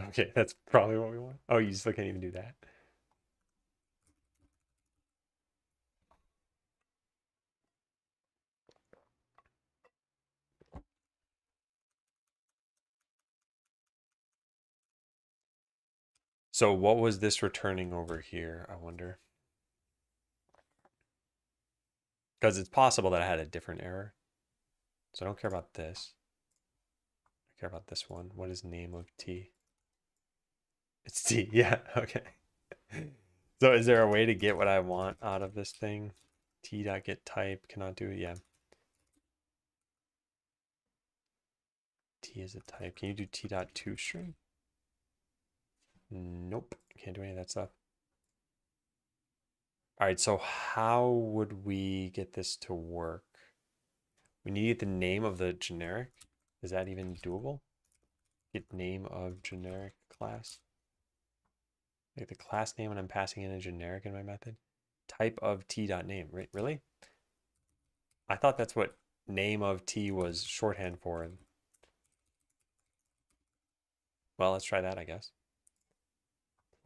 Okay, that's probably what we want. Oh, you still can't even do that. So what was this returning over here, I wonder? Because it's possible that I had a different error. So I don't care about this. I care about this one. What is name of T? It's T, yeah, okay. So is there a way to get what I want out of this thing? T.getType cannot do it, yeah. T is a type. Can you do T.toString? Nope, can't do any of that stuff. All right, so how would we get this to work? We need the name of the generic. Is that even doable? Get name of generic class. Like the class name when I'm passing in a generic in my method. Type of T.name. Really? I thought that's what name of T was shorthand for. Well, let's try that, I guess.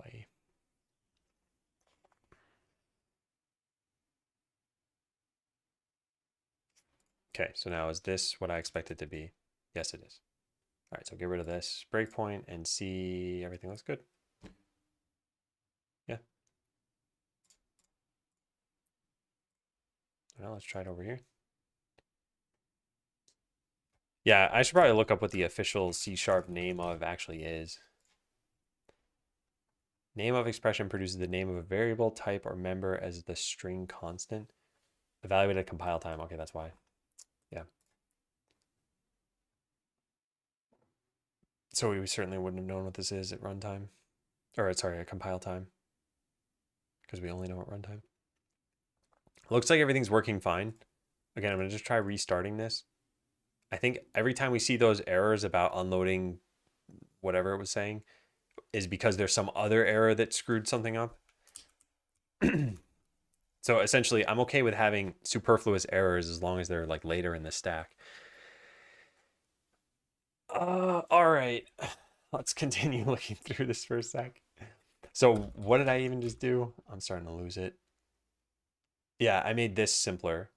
Play. Okay, so now is this what I expect it to be? Yes, it is. All right, so get rid of this breakpoint and see everything looks good. Yeah. Now let's try it over here. Yeah, I should probably look up what the official C# name of actually is. Name of expression produces the name of a variable, type, or member as the string constant. Evaluate at compile time. Okay, that's why. Yeah. So we certainly wouldn't have known what this is at runtime. Or, sorry, at compile time. Because we only know at runtime. Looks like everything's working fine. Again, I'm going to just try restarting this. I think every time we see those errors about unloading whatever it was saying is because there's some other error that screwed something up. So essentially, I'm okay with having superfluous errors as long as they're like later in the stack. All right. Let's continue looking through this for a sec. So what did I even just do? I'm starting to lose it. Yeah, I made this simpler.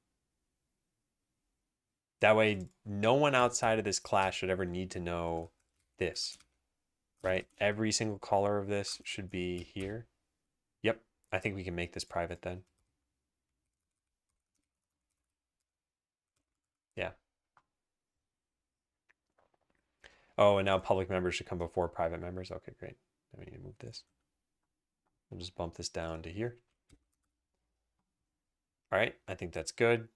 That way, no one outside of this class should ever need to know this, right? Every single caller of this should be here. Yep, I think we can make this private then. Yeah. Oh, and now public members should come before private members. Okay, great. Now we need to move this. We'll just bump this down to here. All right, I think that's good.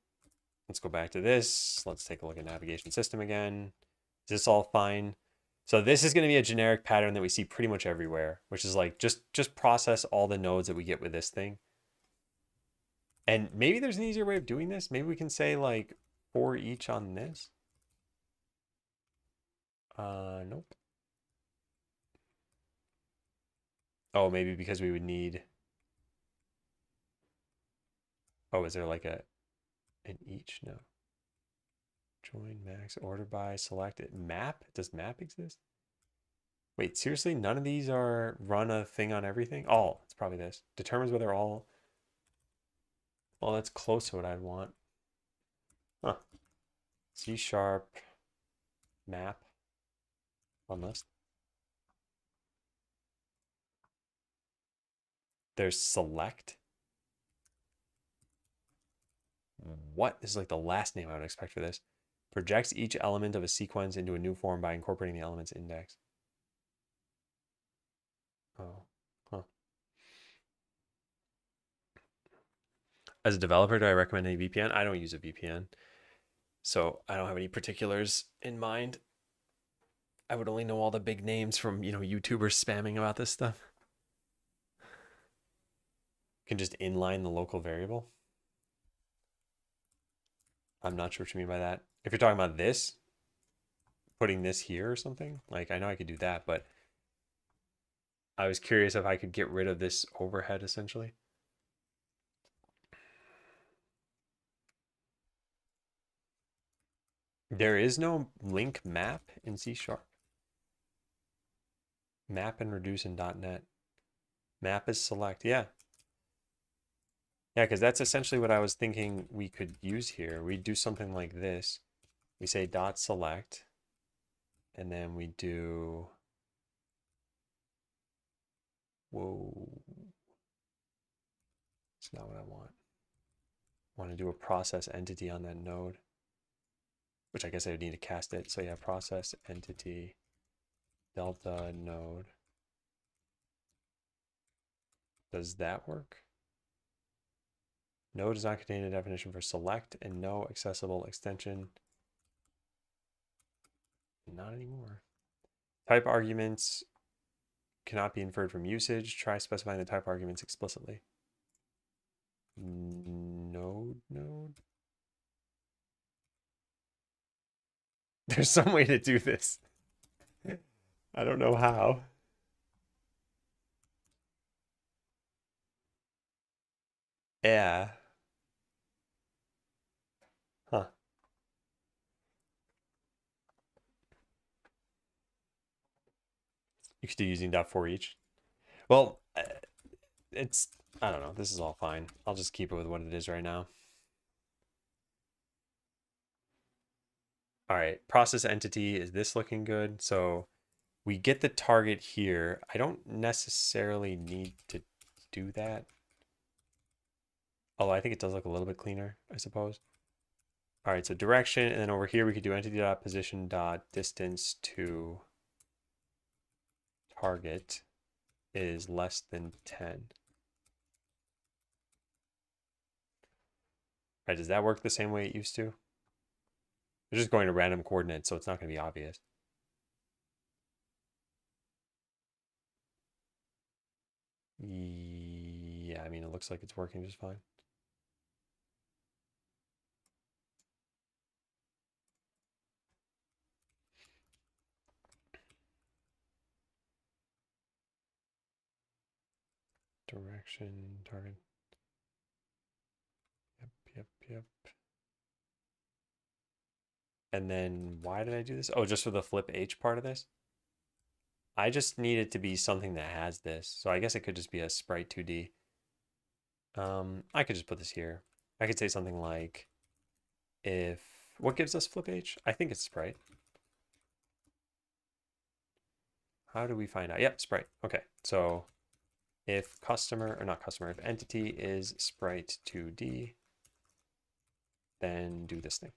Let's go back to this. Let's take a look at navigation system again. Is this all fine? So this is going to be a generic pattern that we see pretty much everywhere, which is like just process all the nodes that we get with this thing. And maybe there's an easier way of doing this. Maybe we can say like for each on this. Nope. Oh, maybe because we would need. Oh, is there like a in each? No. Join max order by select it. Map? Does map exist? Wait, seriously? None of these are run a thing on everything? Oh, it's probably this. Determines whether all. Well, that's close to what I'd want. Huh. C# map on list. There's select. What? This is like the last name I would expect for this. Projects each element of a sequence into a new form by incorporating the element's index. Oh, huh. As a developer, do I recommend any VPN? I don't use a VPN, so I don't have any particulars in mind. I would only know all the big names from, YouTubers spamming about this stuff. You can just inline the local variable. I'm not sure what you mean by that. If you're talking about this, putting this here or something, like I know I could do that, but I was curious if I could get rid of this overhead essentially. There is no link map in C#. Map and reduce in .NET. Map is select. Yeah. Yeah, because that's essentially what I was thinking we could use here. We do something like this. We say dot select, and then we do, whoa. It's not what I want. I want to do a process entity on that node, which I guess I would need to cast it. So yeah, process entity delta node. Does that work? Node does not contain a definition for select and no accessible extension. Not anymore. Type arguments cannot be inferred from usage. Try specifying the type arguments explicitly. Node. There's some way to do this. I don't know how. Yeah. Huh. You could do using .for each. Well, it's, I don't know. This is all fine. I'll just keep it with what it is right now. All right. Process entity, is this looking good? So we get the target here. I don't necessarily need to do that. Although I think it does look a little bit cleaner, I suppose. All right, so direction, and then over here we could do entity.position.distance to target is less than 10. All right, does that work the same way it used to? We're just going to random coordinates, so it's not going to be obvious. Yeah, I mean, it looks like it's working just fine. Direction, target. Yep. And then why did I do this? Oh, just for the flip H part of this? I just need it to be something that has this. So I guess it could just be a sprite 2D. I could just put this here. I could say something like, if, what gives us flip H? I think it's sprite. How do we find out? Yep, sprite. Okay, so if customer, or not customer, if entity is sprite 2D, then do this thing.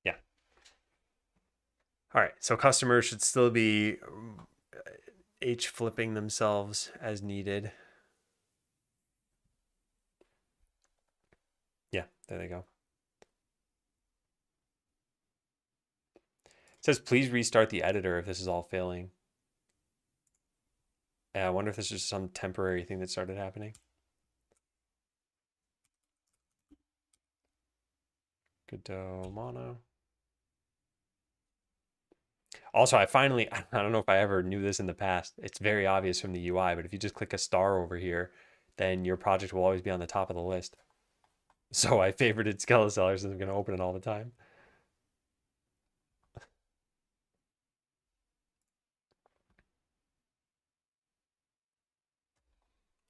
Yeah. All right, so customers should still be H flipping themselves as needed. Yeah, there they go. It says, please restart the editor if this is all failing. Yeah, I wonder if this is some temporary thing that started happening. Godot mono. Also, I don't know if I ever knew this in the past. It's very obvious from the UI, but if you just click a star over here, then your project will always be on the top of the list. So I favorited Skeleseller since I'm going to open it all the time.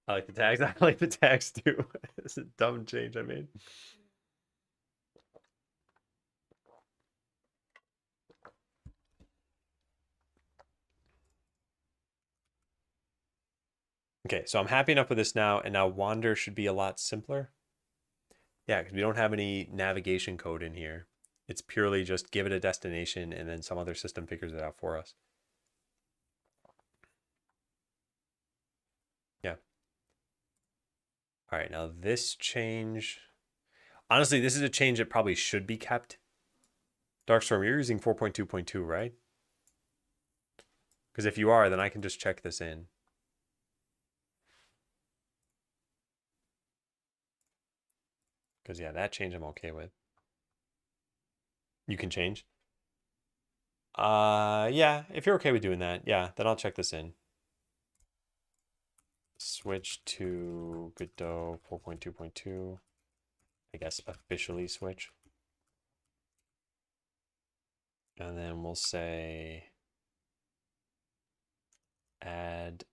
I like the tags. I like the tags too. It's a dumb change I made. Okay, so I'm happy enough with this now, and now wander should be a lot simpler. Yeah, because we don't have any navigation code in here. It's purely just give it a destination, and then some other system figures it out for us. Yeah. All right, now this change. Honestly, this is a change that probably should be kept. Darkstorm, you're using 4.2.2, right? Because if you are, then I can just check this in. Because, yeah, that change I'm okay with. You can change. Yeah, if you're okay with doing that, yeah, then I'll check this in. Switch to Godot 4.2.2. I guess officially switch. And then we'll say add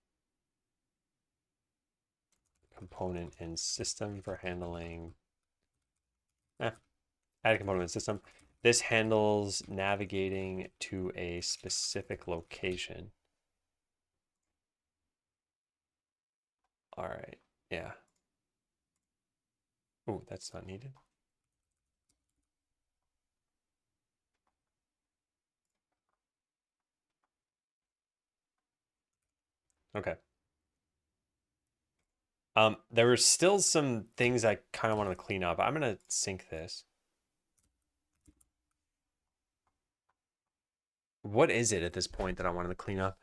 component in system for handling. Add a component in system. This handles navigating to a specific location. All right, yeah. Oh, that's not needed. Okay. There were still some things I kind of wanted to clean up. I'm gonna sync this. What is it at this point that I wanted to clean up?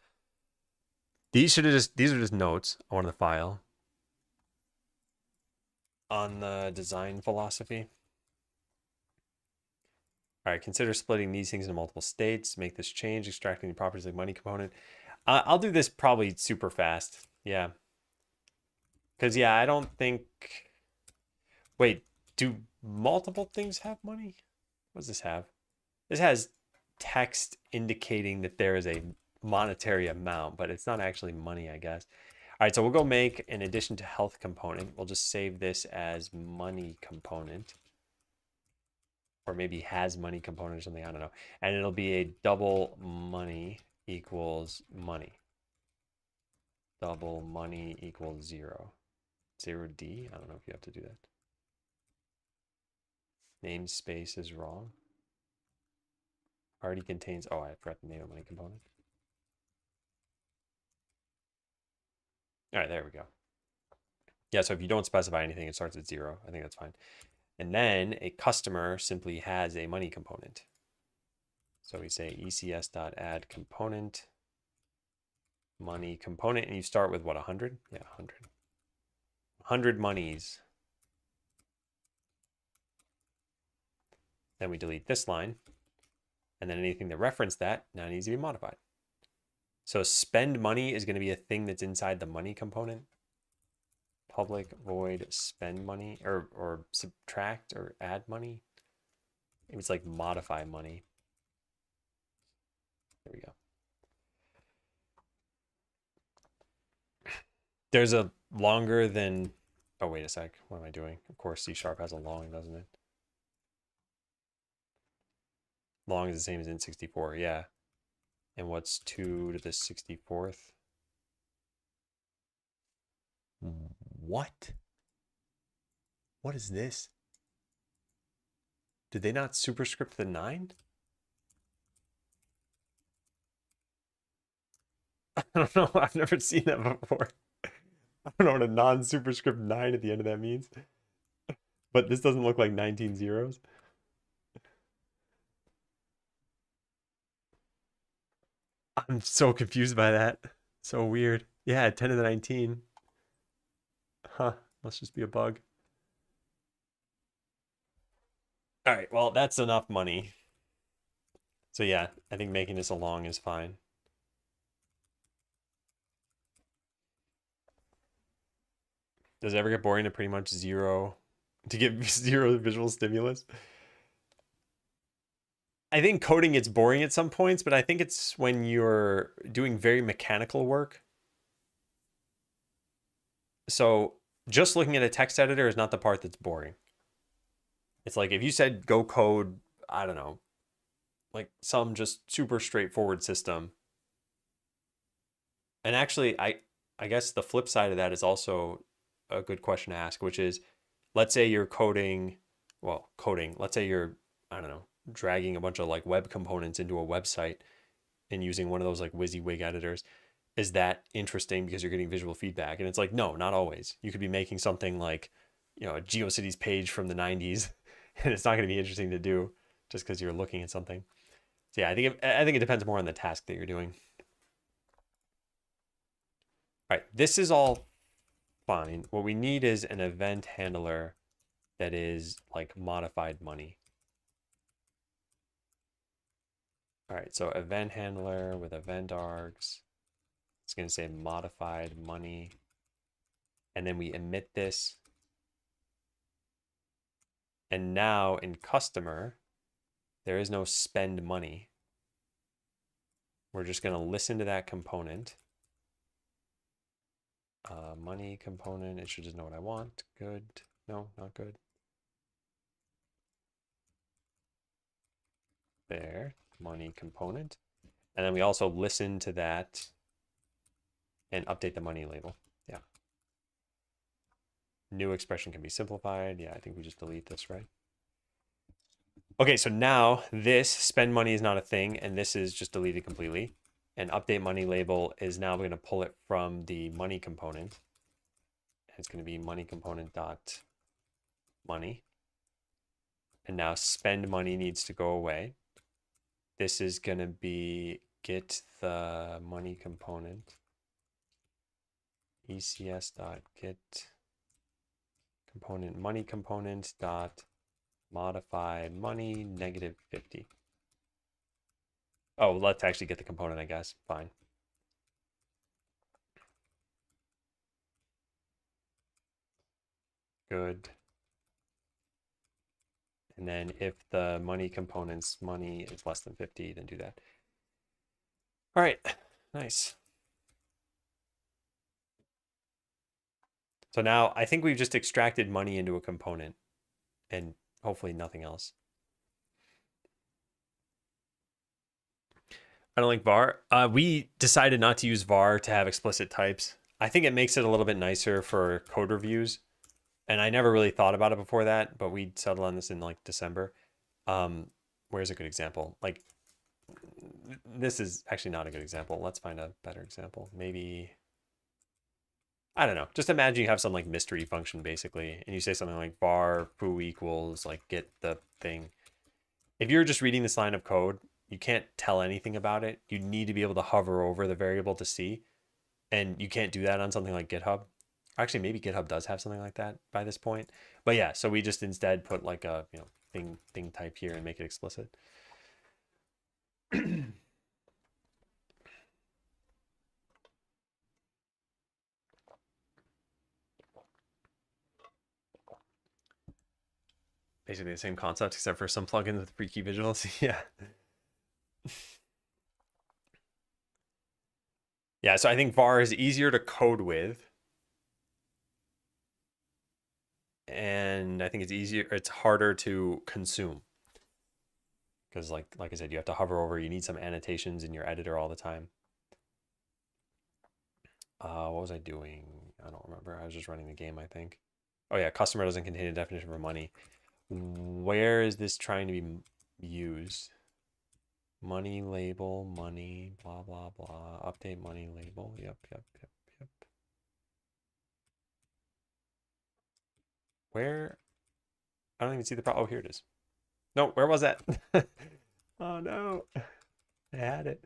These are just notes on the file on the design philosophy. All right, consider splitting these things into multiple states. Make this change, extracting the properties like money component. I'll do this probably super fast. Yeah. Because, yeah, I don't think... Wait, do multiple things have money? What does this have? This has text indicating that there is a monetary amount, but it's not actually money, I guess. All right, so we'll go make an addition to health component. We'll just save this as money component. Or maybe has money component or something, I don't know. And it'll be a double money equals money. Double money equals 0. 0D? I don't know if you have to do that. Namespace is wrong. Already contains, oh, I forgot the name of money component. All right, there we go. Yeah, so if you don't specify anything, it starts at 0. I think that's fine. And then a customer simply has a money component. So we say ECS.add component, money component, and you start with what, 100? Yeah, 100. 100 monies. Then we delete this line. And then anything that referenced that now needs to be modified. So spend money is going to be a thing that's inside the money component. Public void spend money or subtract or add money. It was like modify money. There we go. There's a longer than, oh, wait a sec. What am I doing? Of course, C# has a long, doesn't it? Long is the same as int64, yeah. And what's 2 to the 64th? What? What is this? Did they not superscript the 9? I don't know. I've never seen that before. I don't know what a non-superscript 9 at the end of that means. But this doesn't look like 19 zeros. I'm so confused by that. So weird. Yeah, 10 to the 19. Huh. Must just be a bug. All right, well, that's enough money. So yeah, I think making this a long is fine. Does it ever get boring to pretty much zero, to get zero visual stimulus? I think coding gets boring at some points, but I think it's when you're doing very mechanical work. So just looking at a text editor is not the part that's boring. It's like if you said go code, I don't know, like some just super straightforward system. And actually, I guess the flip side of that is also a good question to ask, which is, let's say you're coding, well, coding, let's say you're, I don't know, dragging a bunch of like web components into a website and using one of those like WYSIWYG editors. Is that interesting because you're getting visual feedback? And it's like, no, not always. You could be making something like, you know, a GeoCities page from the 90s, and it's not going to be interesting to do just because you're looking at something. So yeah, I think it depends more on the task that you're doing. All right, this is all fine. What we need is an event handler that is like modified money. All right, so event handler with event args. It's going to say modified money. And then we emit this. And now in customer, there is no spend money. We're just going to listen to that component. Money component, it should just know what I want. Good. No, not good. There, money component. And then we also listen to that and update the money label. Yeah. New expression can be simplified. Yeah, I think we just delete this, right? Okay, so now this spend money is not a thing, and this is just deleted completely. And update money label is now going to pull it from the money component. It's going to be money component dot money. And now spend money needs to go away. This is going to be get the money component. ECS dot get component money component dot modify money -50. Oh, let's actually get the component, I guess. Fine. Good. And then if the money component's money is less than 50, then do that. All right, nice. So now I think we've just extracted money into a component and hopefully nothing else. I don't like var. We decided not to use var to have explicit types. I think it makes it a little bit nicer for code reviews. And I never really thought about it before that, but we settled on this in like December. Where's a good example? Like, this is actually not a good example. Let's find a better example. Maybe, I don't know. Just imagine you have some like mystery function basically, and you say something like var foo equals like get the thing. If you're just reading this line of code, you can't tell anything about it. You need to be able to hover over the variable to see, and you can't do that on something like GitHub. Actually, maybe GitHub does have something like that by this point. But yeah, so we just instead put like a thing type here and make it explicit. Basically the same concept, except for some plugins with pre-key visuals. Yeah. Yeah, so I think var is easier to code with. And I think it's harder to consume. Because like I said, you have to hover over, you need some annotations in your editor all the time. What was I doing? I don't remember. I was just running the game, I think. Oh yeah, customer doesn't contain a definition for money. Where is this trying to be used? Money label, money, blah, blah, blah. Update money label. Yep. Where? I don't even see the problem. Oh, here it is. No, where was that? Oh no. I had it.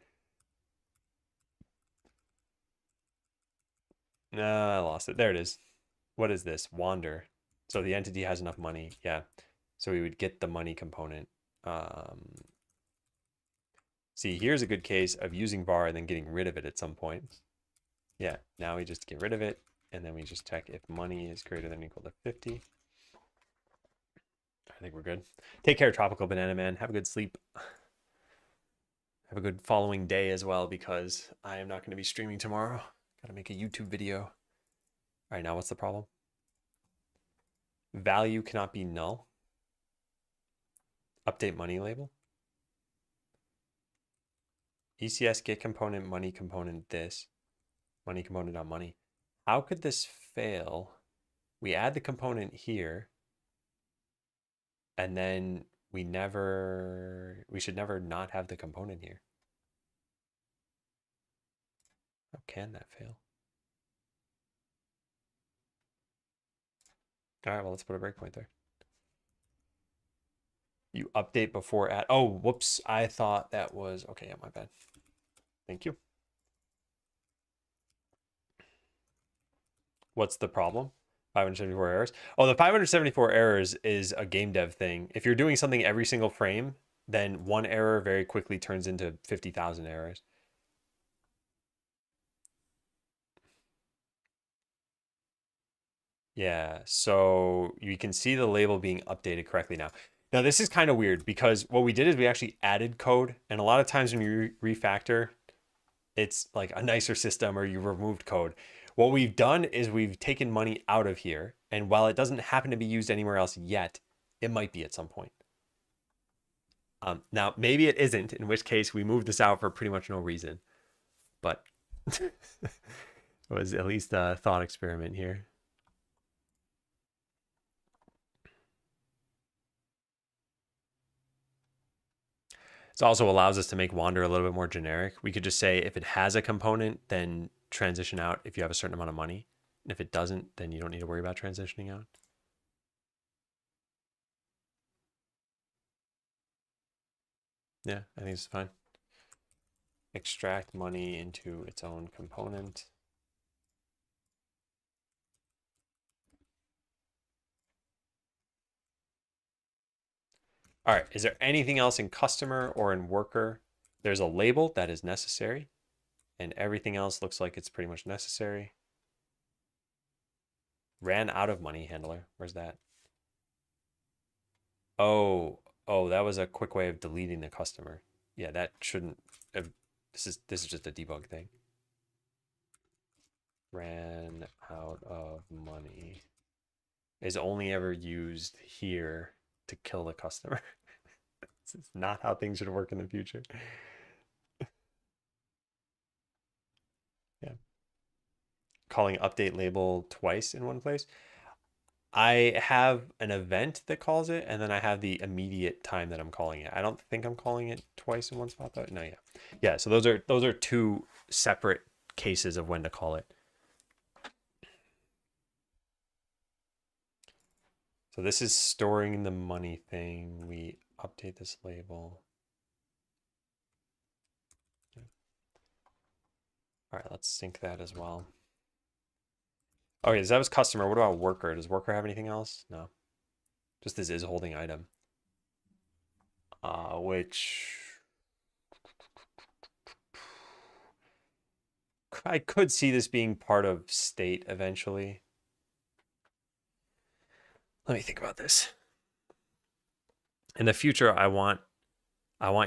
No, I lost it. There it is. What is this? Wander. So the entity has enough money. Yeah. So we would get the money component. See, here's a good case of using var and then getting rid of it at some point. Yeah, now we just get rid of it, and then we just check if money is greater than or equal to 50. I think we're good. Take care, Tropical Banana Man. Have a good sleep. Have a good following day as well, because I am not going to be streaming tomorrow. Got to make a YouTube video. All right, now what's the problem? Value cannot be null. Update money label. ECS get component, money component, this. Money component on money. How could this fail? We add the component here, and then we should never not have the component here. How can that fail? All right, well, let's put a breakpoint there. You update before add. Oh, whoops. I thought that was, okay, yeah, my bad. Thank you. What's the problem? 574 errors. Oh, the 574 errors is a game dev thing. If you're doing something every single frame, then one error very quickly turns into 50,000 errors. Yeah, so you can see the label being updated correctly now. Now, this is kind of weird because what we did is we actually added code. And a lot of times when you refactor, it's like a nicer system or you removed code. What we've done is we've taken money out of here. And while it doesn't happen to be used anywhere else yet, it might be at some point. Now, maybe it isn't, in which case we moved this out for pretty much no reason. But it was at least a thought experiment here. This also allows us to make wander a little bit more generic. We could just say if it has a component, then transition out if you have a certain amount of money. And if it doesn't, then you don't need to worry about transitioning out. Yeah, I think it's fine. Extract money into its own component. All right, is there anything else in customer or in worker? There's a label that is necessary, and everything else looks like it's pretty much necessary. Ran out of money handler. Where's that? Oh, that was a quick way of deleting the customer. Yeah, that shouldn't have, this is just a debug thing. Ran out of money is only ever used here to kill the customer. This is not how things should work in the future. Yeah. Calling update label twice in one place. I have an event that calls it, and then I have the immediate time that I'm calling it. I don't think I'm calling it twice in one spot, though. No, yeah. Yeah, so those are two separate cases of when to call it. So this is storing the money thing. We update this label. All right, let's sync that as well. Okay, so that was customer. What about worker? Does worker have anything else? No. Just this is holding item. Which I could see this being part of state eventually. Let me think about this. In the future, I want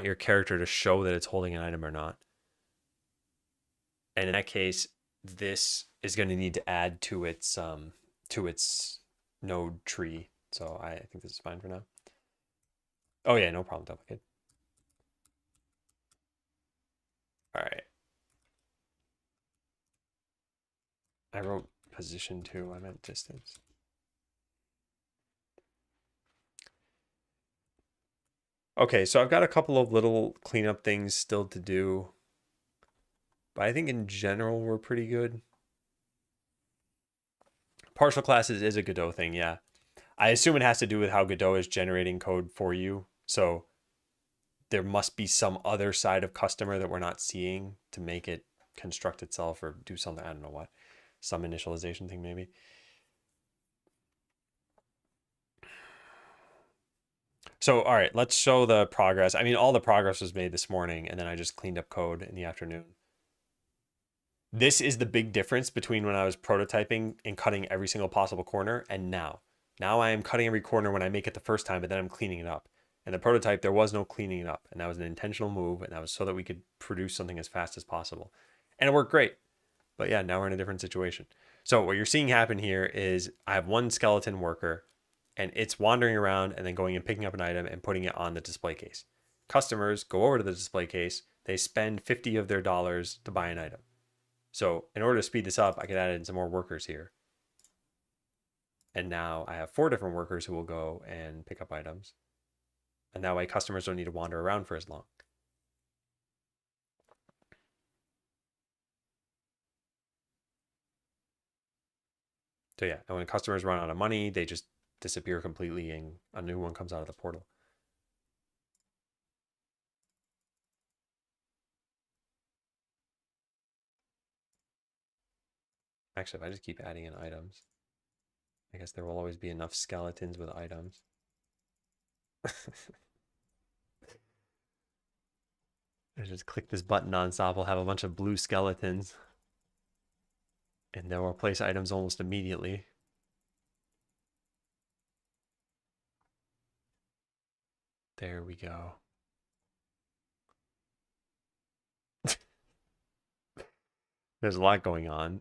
your character to show that it's holding an item or not. And in that case, this is going to need to add to its node tree. So I think this is fine for now. Oh yeah, no problem, duplicate. All right. I wrote position too. I meant distance. Okay, so I've got a couple of little cleanup things still to do. But I think in general, we're pretty good. Partial classes is a Godot thing, yeah. I assume it has to do with how Godot is generating code for you. So there must be some other side of customer that we're not seeing to make it construct itself or do something. I don't know what. Some initialization thing maybe. So, all right, let's show the progress. I mean, all the progress was made this morning, and then I just cleaned up code in the afternoon. This is the big difference between when I was prototyping and cutting every single possible corner and now. Now I am cutting every corner when I make it the first time, but then I'm cleaning it up. And the prototype, there was no cleaning it up. And that was an intentional move. And that was so that we could produce something as fast as possible. And it worked great. But yeah, now we're in a different situation. So what you're seeing happen here is I have one skeleton worker and it's wandering around and then going and picking up an item and putting it on the display case. Customers go over to the display case. They spend 50 of their dollars to buy an item. So in order to speed this up, I could add in some more workers here. And now I have 4 different workers who will go and pick up items. And that way customers don't need to wander around for as long. So yeah, and when customers run out of money, they just disappear completely and a new one comes out of the portal. Actually, if I just keep adding in items, I guess there will always be enough skeletons with items. I just click this button nonstop, we'll have a bunch of blue skeletons. And they'll replace items almost immediately. There we go. There's a lot going on.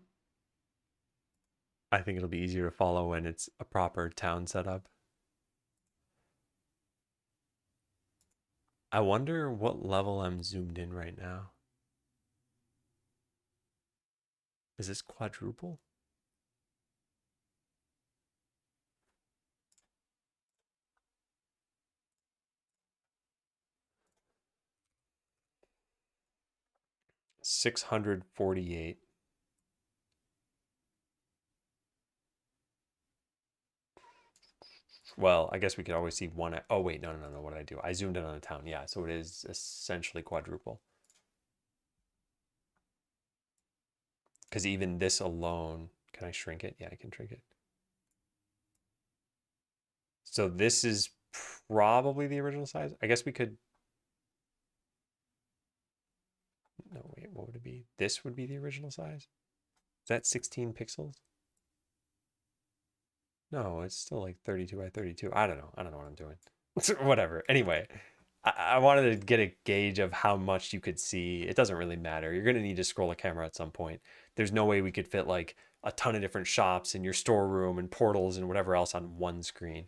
I think it'll be easier to follow when it's a proper town setup. I wonder what level I'm zoomed in right now. Is this quadruple? $648. Well, I guess we could always see one. Oh, wait, no. What did I do? I zoomed in on the town. Yeah, so it is essentially quadruple. Because even this alone, can I shrink it? Yeah, I can shrink it. So this is probably the original size. I guess we could. No, wait, what would it be? This would be the original size? Is that 16 pixels? No, it's still like 32 by 32. I don't know. I don't know what I'm doing. Whatever. Anyway, I wanted to get a gauge of how much you could see. It doesn't really matter. You're going to need to scroll a camera at some point. There's no way we could fit like a ton of different shops in your storeroom and portals and whatever else on one screen.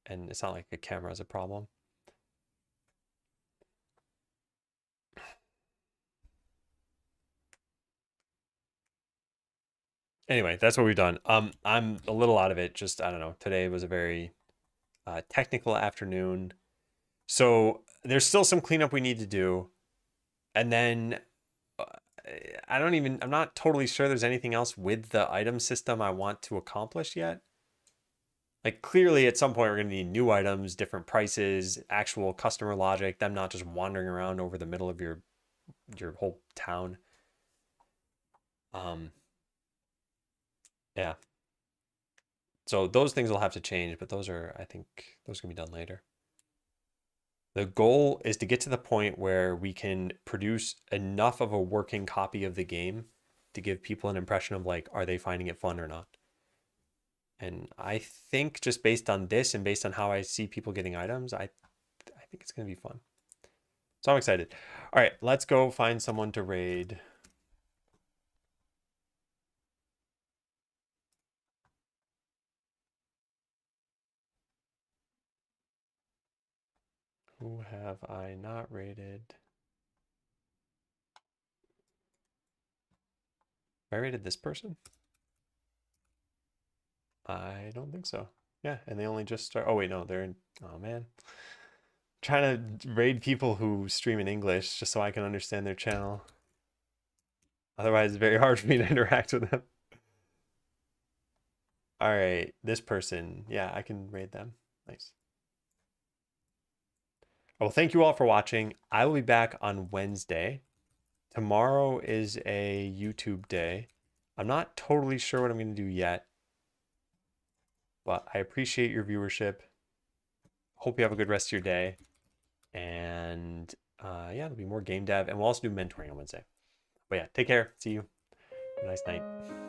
And it's not like a camera is a problem. Anyway, that's what we've done. I'm a little out of it. Just, I don't know. Today was a very technical afternoon. So there's still some cleanup we need to do. And then I'm not totally sure there's anything else with the item system I want to accomplish yet. Like clearly at some point we're going to need new items, different prices, actual customer logic, them not just wandering around over the middle of your whole town. Yeah. So those things will have to change, but I think those can be done later. The goal is to get to the point where we can produce enough of a working copy of the game to give people an impression of like, are they finding it fun or not? And I think just based on this and based on how I see people getting items, I think it's going to be fun. So I'm excited. All right, let's go find someone to raid. Who have I not raided? Have I raided this person? I don't think so. Yeah, and they only just start. Oh, wait, no, they're in. Oh, man. Trying to raid people who stream in English just so I can understand their channel. Otherwise, it's very hard for me to interact with them. All right, this person. Yeah, I can raid them. Nice. Well, thank you all for watching. I will be back on Wednesday. Tomorrow is a YouTube day. I'm not totally sure what I'm going to do yet, but I appreciate your viewership. hope you have a good rest of your day. And yeah, there'll be more game dev, and we'll also do mentoring on Wednesday. But yeah, take care. See you. Have a nice night.